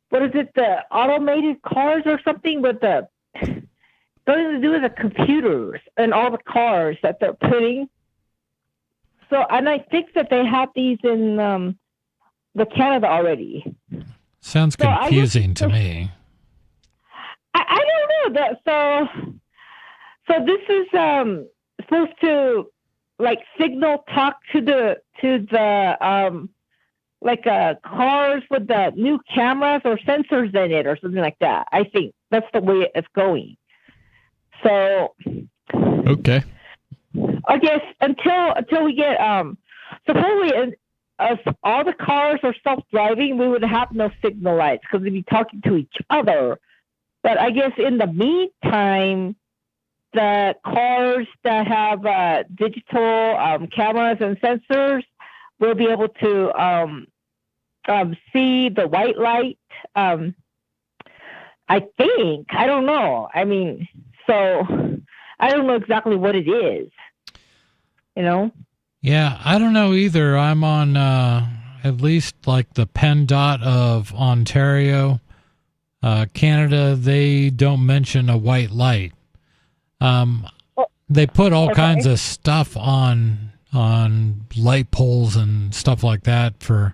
what is it, the automated cars or something with the something to do with the computers and all the cars that they're putting. So, and I think that they have these in the Canada already. Sounds confusing to me. I don't know that. So this is supposed to like signal talk to the cars with the new cameras or sensors in it or something like that. I think that's the way it's going. So okay, I guess until we get supposedly if all the cars are self-driving, we would have no signal lights because we'd be talking to each other. But I guess in the meantime, the cars that have digital cameras and sensors will be able to see the white light. I think. I don't know. I mean, so I don't know exactly what it is. You know? Yeah, I don't know either. I'm on at least like the PennDOT of Ontario. Canada, they don't mention a white light. They put all kinds of stuff on light poles and stuff like that for,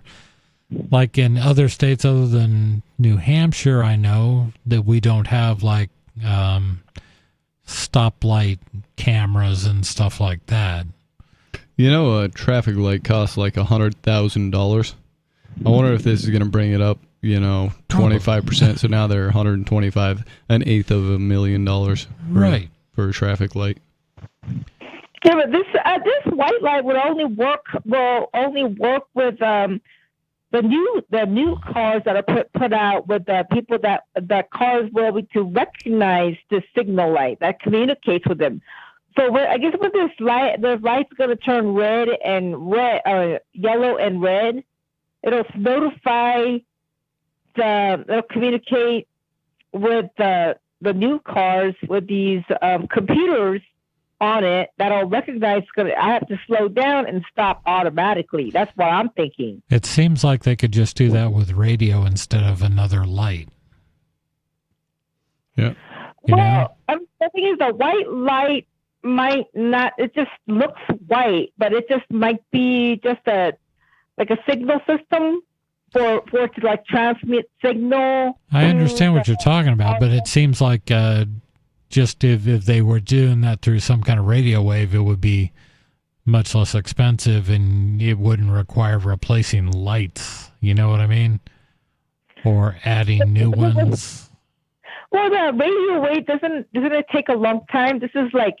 like in other states other than New Hampshire, I know that we don't have like stoplight cameras and stuff like that. You know, a traffic light costs like $100,000. I wonder if this is going to bring it up, 25%. So now they're $125, an eighth of $1,000,000. Right. For a traffic light. Yeah, but this white light will only work with the new cars that are put out with the people that cars will be able to recognize the signal light that communicates with them. So I guess with this light, the light's going to turn yellow and red. It'll notify it'll communicate with the new cars with these computers on it that'll recognize I have to slow down and stop automatically. That's what I'm thinking. It seems like they could just do that with radio instead of another light. Yeah. The thing is, the white light might not, it just looks white, but it just might be just a signal system for it to like transmit signal. I understand what you're talking about, but it seems like just if they were doing that through some kind of radio wave, it would be much less expensive and it wouldn't require replacing lights. You know what I mean? Or adding new ones. Well, the radio wave doesn't it take a long time? This is like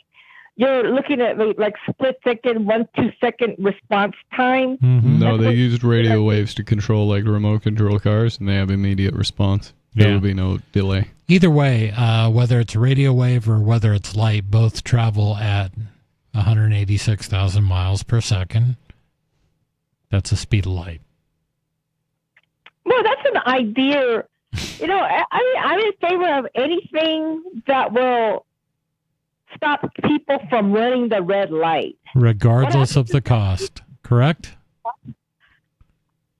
you're looking at like split second, 1-2 second response time. Mm-hmm. No, they used radio waves to control like remote control cars, and they have immediate response. There will be no delay. Either way, whether it's radio wave or whether it's light, both travel at 186,000 miles per second. That's the speed of light. Well, that's an idea. I'm in favor of anything that will stop people from running the red light. Regardless of the cost, correct?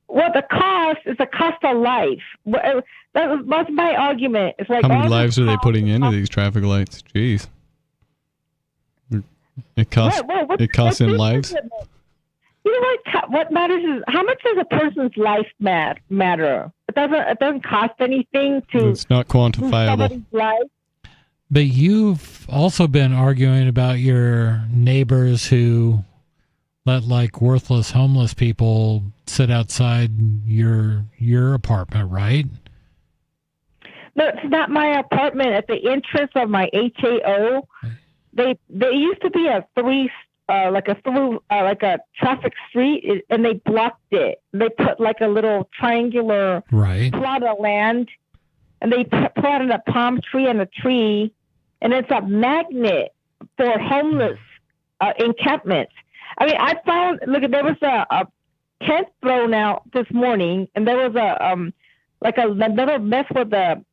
Well, the cost is the cost of life. That's my argument. It's like how many lives are they putting into these traffic lights? Jeez. It costs in lives? You know what matters is how much does a person's life matter? It doesn't cost anything to. It's not quantifiable. Somebody's life. But you've also been arguing about your neighbors who let like worthless homeless people sit outside your apartment, right? No, it's not my apartment. At the entrance of my HAO, they used to be a traffic street, and they blocked it. They put like a little triangular plot of land, and they planted a palm tree and a tree, and it's a magnet for homeless encampments. I mean, I found, there was a tent thrown out this morning, and there was a little mess with a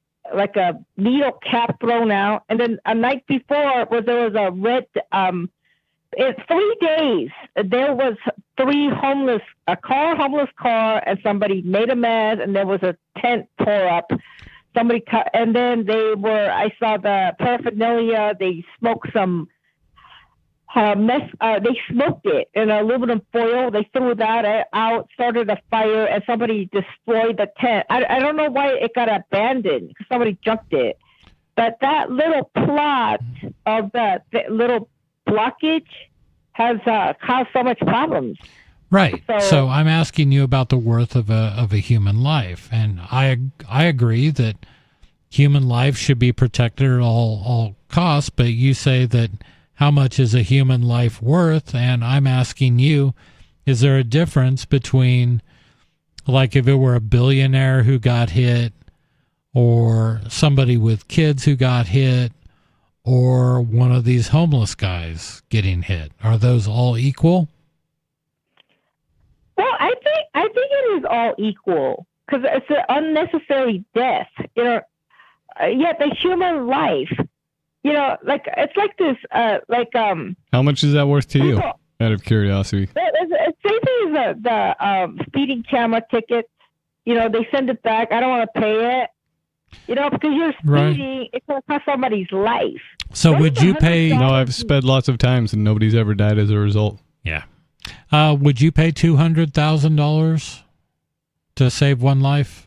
needle cap thrown out, and then a night before there was a red. In 3 days, there was a homeless car, and somebody made a mess, and there was a tent tore up. Somebody cut, and then I saw the paraphernalia. They smoked some they smoked it in aluminum foil. They threw that out, started a fire, and somebody destroyed the tent. I don't know why it got abandoned. Somebody junked it. But that little plot of the little blockage has caused so much problems. Right. So I'm asking you about the worth of a human life, and I agree that human life should be protected at all costs. But you say that how much is a human life worth? And I'm asking you, is there a difference between, like, if it were a billionaire who got hit, or somebody with kids who got hit, or one of these homeless guys getting hit? Are those all equal? Well, I think it is all equal, because it's an unnecessary death. Yet the human life, it's like this. How much is that worth to you? Out of curiosity. It's same thing as the speeding camera tickets. They send it back. I don't want to pay it. Because you're speeding, it's going to cost somebody's life. So would you pay? No, I've sped lots of times and nobody's ever died as a result. Yeah. Would you pay $200,000 to save one life?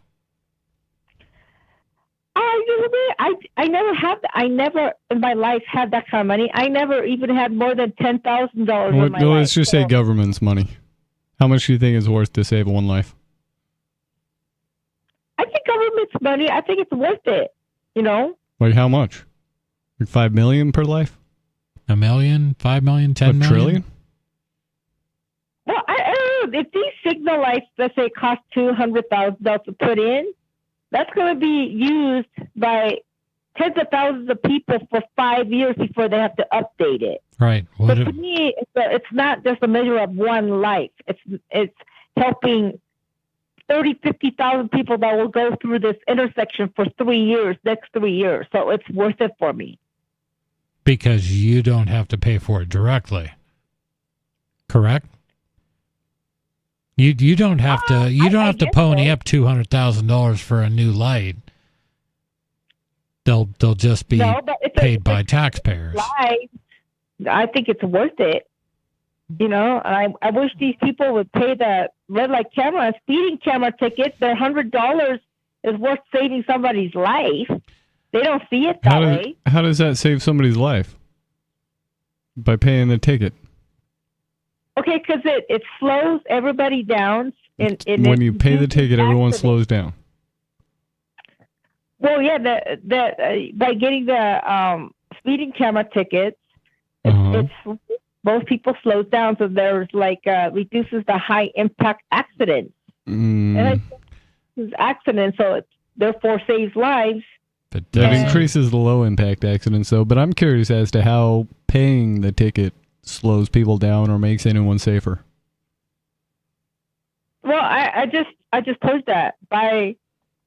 I never in my life had that kind of money. I never even had more than $10,000 in my life. Let's just say government's money. How much do you think is worth to save one life? I think government's money, I think it's worth it, Like how much? Like $5 million per life? $1 million, $5 million, $10 million? $1 trillion? Well, I don't know. If these signal lights, let's say, cost $200,000 to put in, that's going to be used by tens of thousands of people for 5 years before they have to update it. Right. But to me, it's not just a measure of one life. It's helping 30, 50,000 people that will go through this intersection for 3 years, next 3 years. So it's worth it for me. Because you don't have to pay for it directly. Correct? You don't have to pony up $200,000 for a new light. They'll just be paid by taxpayers. I think it's worth it. I wish these people would pay the red light camera and speeding camera ticket. Their $100 is worth saving somebody's life. They don't see it that way. How does that save somebody's life? By paying the ticket. Okay, because it slows everybody down. When you pay the ticket, everyone slows down. Well, yeah, by getting the speeding camera tickets, most people slow down, so there's reduces the high impact accidents. And it's accidents, so it therefore saves lives. But that increases the low impact accidents, though. But I'm curious as to how paying the ticket slows people down or makes anyone safer. Well, I just told that by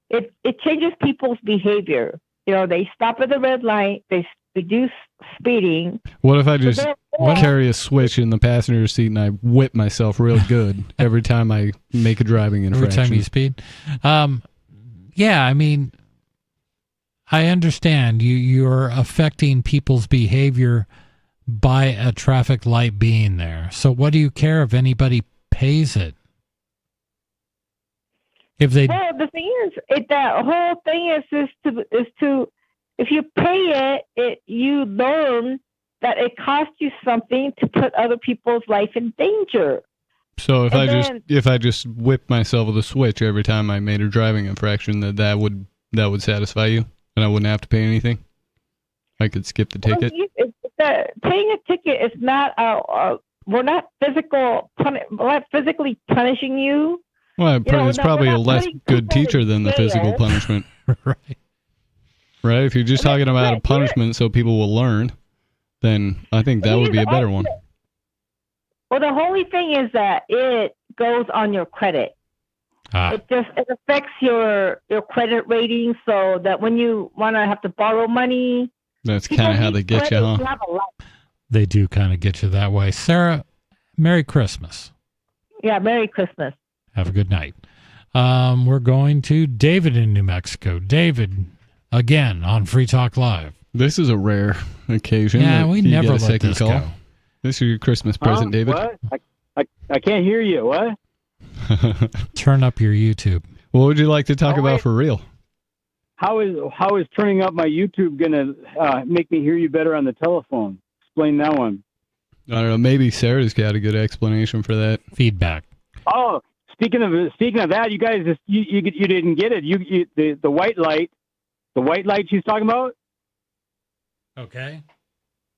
it changes people's behavior. They stop at the red light, they reduce speeding. What if I just carry a switch in the passenger seat and I whip myself real good every time I make a driving infraction? Every time you speed? Yeah, I mean, I understand you're affecting people's behavior by a traffic light being there. So what do you care if anybody pays it? Well, the thing is, the whole thing is to if you pay it, you learn that it costs you something to put other people's life in danger. So if I just whip myself with a switch every time I made a driving infraction, that would satisfy you, and I wouldn't have to pay anything. I could skip the ticket. Paying a ticket is not we're not physically punishing you. Well, it's probably a less good teacher than the physical punishment. Right. Right? If you're just talking about a punishment so people will learn, then I think that would be a better one. Well, the only thing is that it goes on your credit. It affects your credit rating, so that when you want to have to borrow money, that's kind of how they get you, huh? They do kind of get you that way. Sarah, Merry Christmas. Yeah, Merry Christmas. Have a good night. We're going to David in New Mexico. David, again on Free Talk Live. This is a rare occasion. Yeah, we never let this go. This is your Christmas present, David. What? I can't hear you. What? Turn up your YouTube. What would you like to talk about for real? How is turning up my YouTube gonna make me hear you better on the telephone? Explain that one. I don't know. Maybe Sarah's got a good explanation for that. Feedback. Oh, speaking of that, you guys you didn't get it. The white light she's talking about. Okay.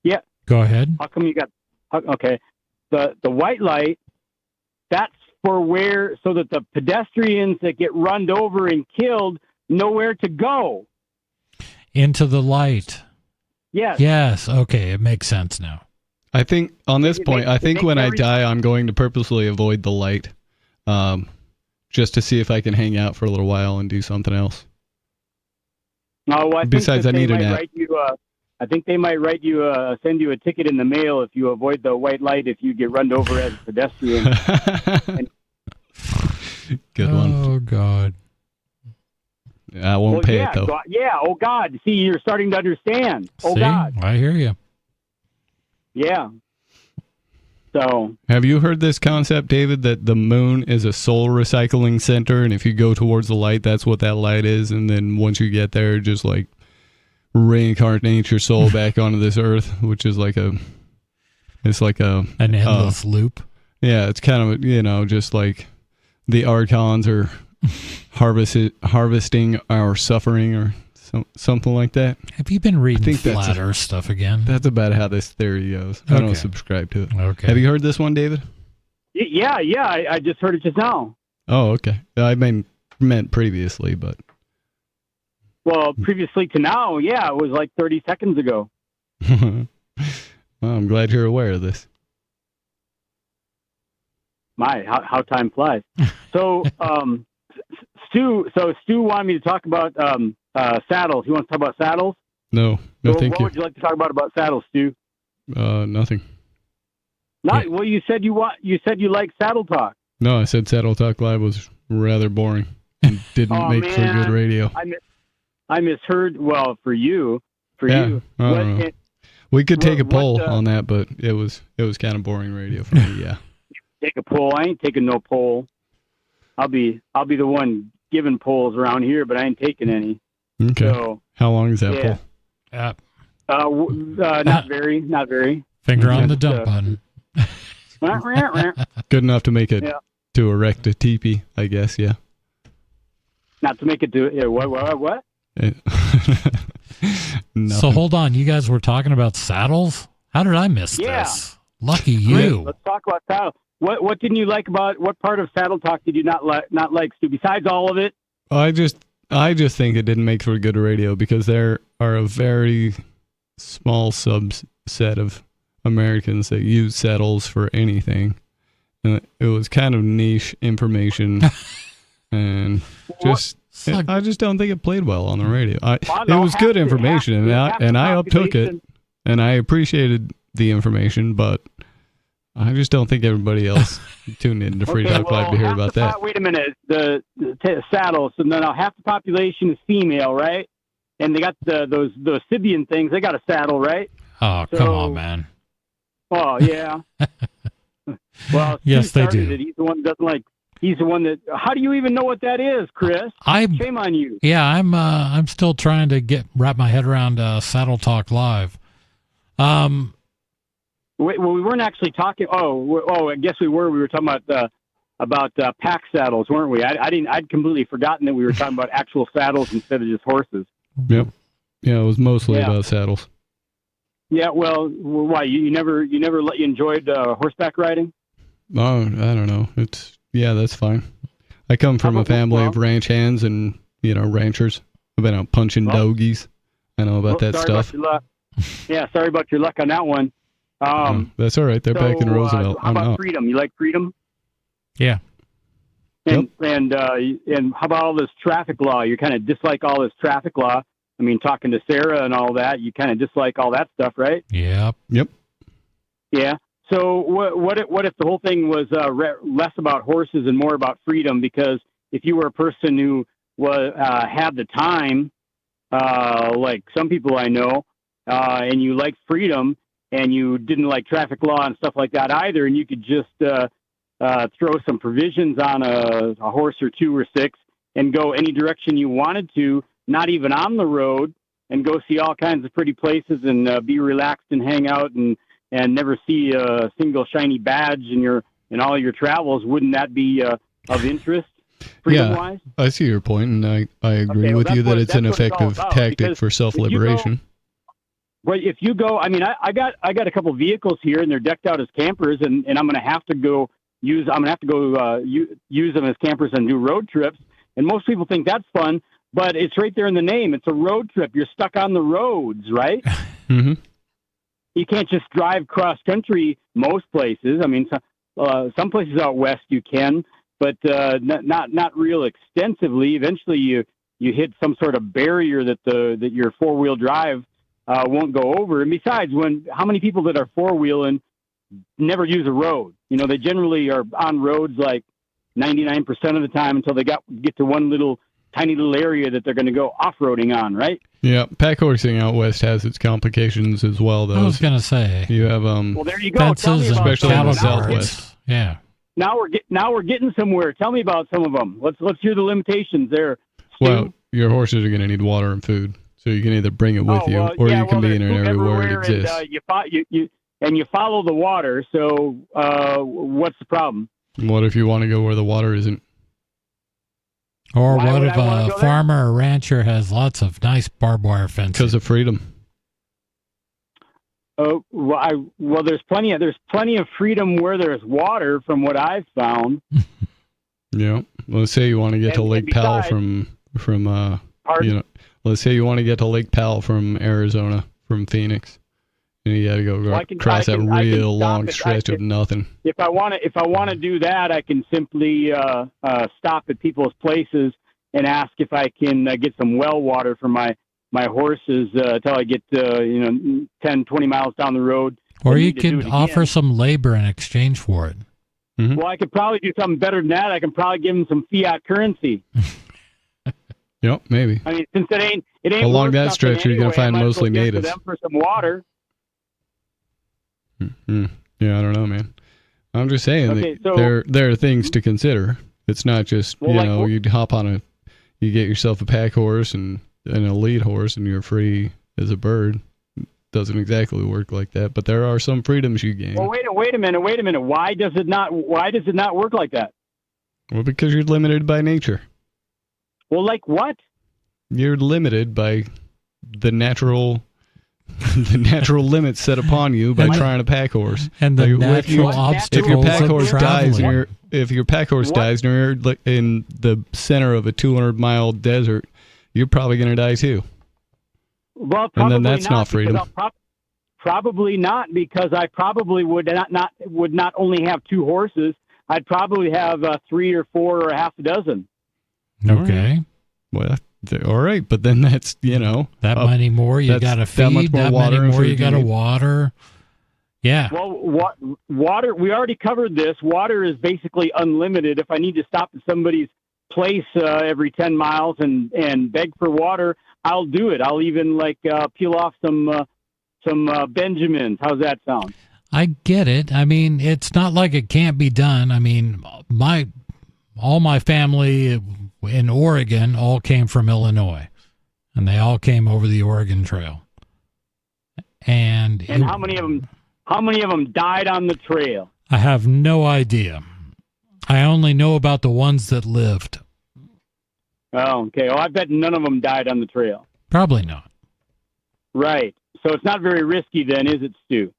Yeah. Go ahead. How come you got? Okay. The white light. That's for so that the pedestrians that get run over and killed know where to go. Into the light. Yes. Yes. Okay. It makes sense now. I think on this point, when I die, I'm going to purposely avoid the light, just to see if I can hang out for a little while and do something else. No, Besides, I need a nap. I think they might send you a ticket in the mail if you avoid the white light if you get run over as a pedestrian. Good one. Oh, God. I won't pay it, though. God, yeah, oh, God. See, you're starting to understand. Oh, See? God. I hear you. Yeah. So. Have you heard this concept, David, that the moon is a soul recycling center, and if you go towards the light, that's what that light is, and then once you get there, just like reincarnate your soul back onto this earth, which is like an endless loop. Yeah, it's kind of, just like the archons are harvesting our suffering or something like that. Have you been reading Flat Earth stuff again? That's about how this theory goes. I don't subscribe to it. Okay. Have you heard this one, David? Yeah. I just heard it just now. Oh, okay. I meant previously, but. Well, previously to now, yeah, it was like 30 seconds ago. Well, I'm glad you're aware of this. How time flies. So, Stu wanted me to talk about saddles. You want to talk about saddles? No, thank you. What would you like to talk about saddles, Stu? Nothing. Well, you said you like Saddle Talk. No, I said Saddle Talk Live was rather boring and didn't make for good radio. I misheard. Well, for you. I don't know. We could take a poll on that, but it was kind of boring radio for me. Yeah. Take a poll. I ain't taking no poll. I'll be the one giving polls around here, but I ain't taking any. Okay. So, how long is that poll? Not very. Finger on the dump button. Good enough to make it to erect a teepee, I guess. Yeah. Not to make it to what? So hold on, you guys were talking about saddles? How did I miss this? Lucky you. Let's talk about saddles. What didn't you like about what part of Saddle Talk did you not like, Stu? Besides all of it, I just think it didn't make for good radio because there are a very small subset of Americans that use saddles for anything, and it was kind of niche information, and I just don't think it played well on the radio. It was good information, and I uptook it, and I appreciated the information, but I just don't think everybody else tuned in to Free Talk Live to hear about that. Wait a minute. The saddles. So now half the population is female, right? And they got those Sibian things. They got a saddle, right? Oh, come on, man. Oh, yeah. Well, yes, they do. He's the one that doesn't like. He's the one that. How do you even know what that is, Chris? Shame on you. Yeah, I'm still trying to wrap my head around Saddle Talk Live. Well, we weren't actually talking. I guess we were. We were talking about pack saddles, weren't we? I'd completely forgotten that we were talking about actual saddles instead of just horses. Yep. Yeah, it was mostly about saddles. Yeah. Well, why you never enjoyed horseback riding? Oh, I don't know. That's fine. I come from a family of ranch hands and ranchers. I've been out punching dogies. I know about that stuff. About your luck. Yeah, sorry about your luck on that one. That's all right. They're back in Roosevelt. How about freedom? You like freedom? Yeah. And how about all this traffic law? You kind of dislike all this traffic law. I mean, talking to Sarah and all that, you kind of dislike all that stuff, right? Yep. Yeah. So what if the whole thing was less about horses and more about freedom? Because if you were a person who had the time, like some people I know, and you liked freedom and you didn't like traffic law and stuff like that either, and you could just throw some provisions on a horse or two or six and go any direction you wanted to, not even on the road, and go see all kinds of pretty places and be relaxed and hang out and never see a single shiny badge in all your travels, wouldn't that be of interest, freedom-wise? I see your point, and I agree with you that it's an effective tactic for self-liberation. Well, if you go, I mean, I got a couple vehicles here, and they're decked out as campers, and I'm going to have to use them as campers and do road trips. And most people think that's fun, but it's right there in the name. It's a road trip. You're stuck on the roads, right? Mm-hmm. You can't just drive cross country most places. I mean, some places out west you can, but not real extensively. Eventually, you hit some sort of barrier that your four-wheel drive won't go over. And besides, how many people that are four-wheeling never use a road? They generally are on roads like 99% of the time until they get to one tiny little area that they're going to go off-roading on, right? Yeah, pack horsing out west has its complications as well, though. I was going to say. You have well, there you go. Fences, especially in the Southwest. Yeah. Now we're getting somewhere. Tell me about some of them. Let's hear the limitations there. Well, your horses are going to need water and food, so you can either bring it with you, or you can be in an area where it exists. And you follow the water. So what's the problem? What if you want to go where the water isn't? Or what if a farmer or rancher has lots of nice barbed wire fences? Because of freedom. Well, there's plenty of freedom where there's water, from what I've found. Yeah. Let's say you want to get to Lake Powell from let's say you want to get to Lake Powell from Arizona, from Phoenix. And you got to go across that real long stretch of nothing. If I want to do that, I can simply stop at people's places and ask if I can get some well water for my horses until I get 10, 20 miles down the road. Or you could offer some labor in exchange for it. Mm-hmm. Well, I could probably do something better than that. I can probably give them some fiat currency. Yep, maybe. I mean, since it ain't along that stretch, you're going to find mostly natives. Them for some water. Mm-hmm. Yeah, I don't know, man. I'm just saying there are things to consider. It's not just you hop on you get yourself a pack horse and an elite horse, and you're free as a bird. It doesn't exactly work like that, but there are some freedoms you gain. Well, wait a minute. Why does it not work like that? Well, because you're limited by nature. Well, like what? You're limited by the natural limits set upon you by trying a pack horse. And the natural obstacles if your pack horse of dies, traveling. if your pack horse dies and you're in the center of a 200-mile desert, you're probably going to die too. Well, and then that's not freedom. Probably not, because I probably would not only have two horses. I'd probably have 3 or 4 or a half a dozen. Okay. Well, all right, but then that's that many more you got to feed. That many more you got to water. Yeah. Well, water. We already covered this. Water is basically unlimited. If I need to stop at somebody's place every 10 miles and beg for water, I'll do it. I'll even peel off some Benjamins. How's that sound? I get it. I mean, it's not like it can't be done. I mean, all my family in Oregon all came from Illinois, and they all came over the Oregon Trail. And how many of them? How many of them died on the trail? I have no idea. I only know about the ones that lived. Oh, okay. Well, I bet none of them died on the trail. Probably not. Right. So it's not very risky then, is it, Stu?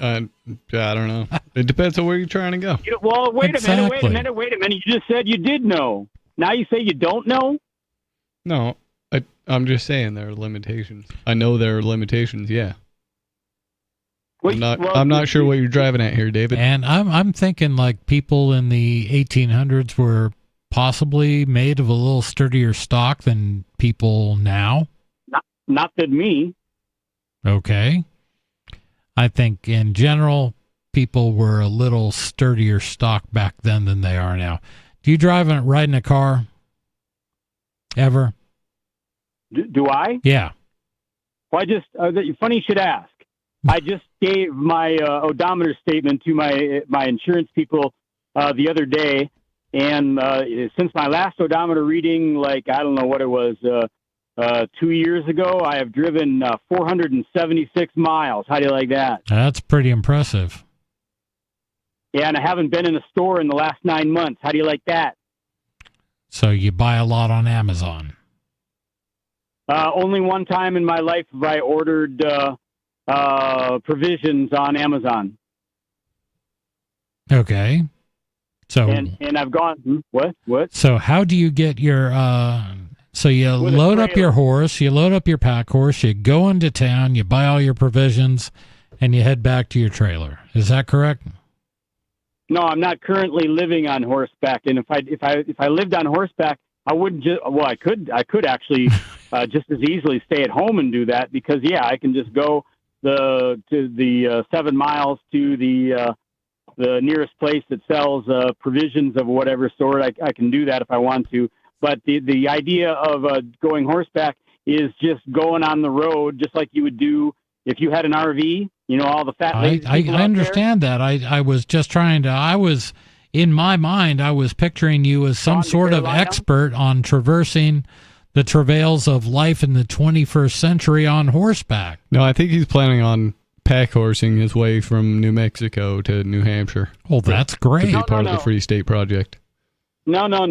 I don't know. It depends on where you're trying to go. Well, wait Exactly. a minute. You just said you did know. Now you say you don't know? No, I'm just saying there are limitations. I know there are limitations, yeah. I'm not sure what you're driving at here, David. And I'm thinking like people in the 1800s were possibly made of a little sturdier stock than people now. Not that me. Okay. I think in general, people were a little sturdier stock back then than they are now. Do you ride in a car? Ever? Do I? Yeah. Well, funny you should ask. I just gave my odometer statement to my insurance people the other day, and since my last odometer reading, I don't know what it was, 2 years ago, I have driven 476 miles. How do you like that? That's pretty impressive. Yeah, and I haven't been in a store in the last 9 months. How do you like that? So you buy a lot on Amazon? Only one time in my life have I ordered provisions on Amazon. Okay. So and I've gone what? So how do you get your so you load up your horse, you load up your pack horse, you go into town, you buy all your provisions, and you head back to your trailer. Is that correct? No, I'm not currently living on horseback, and if I lived on horseback, I wouldn't just. Well, I could actually just as easily stay at home and do that because I can just go to the 7 miles to the nearest place that sells provisions of whatever sort. I can do that if I want to. But the idea of going horseback is just going on the road, just like you would do if you had an RV. You know, all the fat lazy people I out understand that. I was just trying to. In my mind, I was picturing you as some sort of expert on traversing the travails of life in the 21st century on horseback. No, I think he's planning on pack horsing his way from New Mexico to New Hampshire. Oh, that's great. To be part of the Free State Project. No, not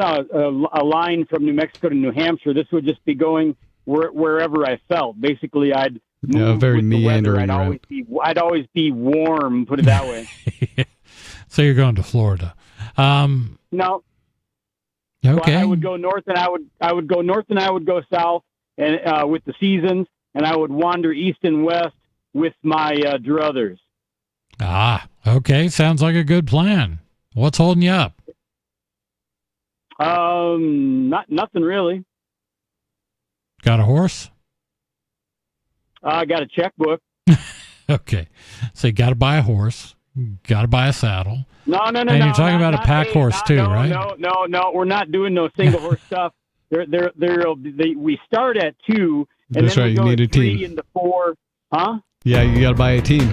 a line from New Mexico to New Hampshire. This would just be going wherever I felt. Basically, I'd move very with the weather. meandering I'd always be warm. Put it that way. So you're going to Florida? No. Okay. Well, I would go north, and I would go north, and I would go south, and with the seasons, and I would wander east and west with my druthers. Ah, okay. Sounds like a good plan. What's holding you up? Nothing really. Got a horse? I got a checkbook. Okay. So you got to buy a horse. Got to buy a saddle. No. And you're talking about a pack horse too, right? No. We're not doing no single horse stuff. We start at 2, and That's then right. we You go need to a 3 team. into 4. Huh? Yeah, you got to buy a team.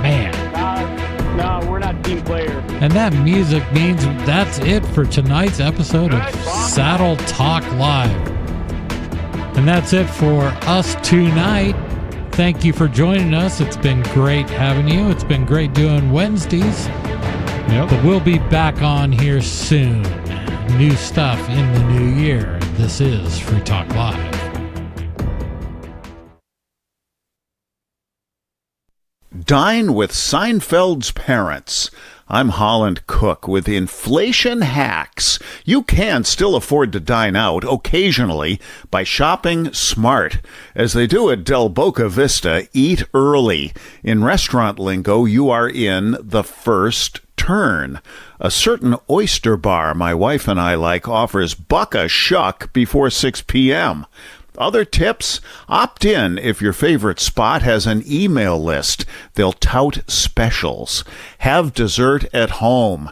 Man. No, we're not team players. And that music means that's it for tonight's episode of Saddle Talk Live. And that's it for us tonight. Thank you for joining us. It's been great having you. It's been great doing Wednesdays. Yep. But we'll be back on here soon. New stuff in the new year. This is Free Talk Live. Dine with Seinfeld's parents. I'm Holland Cook with Inflation Hacks. You can still afford to dine out occasionally by shopping smart. As they do at Del Boca Vista, eat early. In restaurant lingo, you are in the first turn. A certain oyster bar my wife and I like offers buck a shuck before 6 p.m. Other tips? Opt in if your favorite spot has an email list. They'll tout specials. Have dessert at home.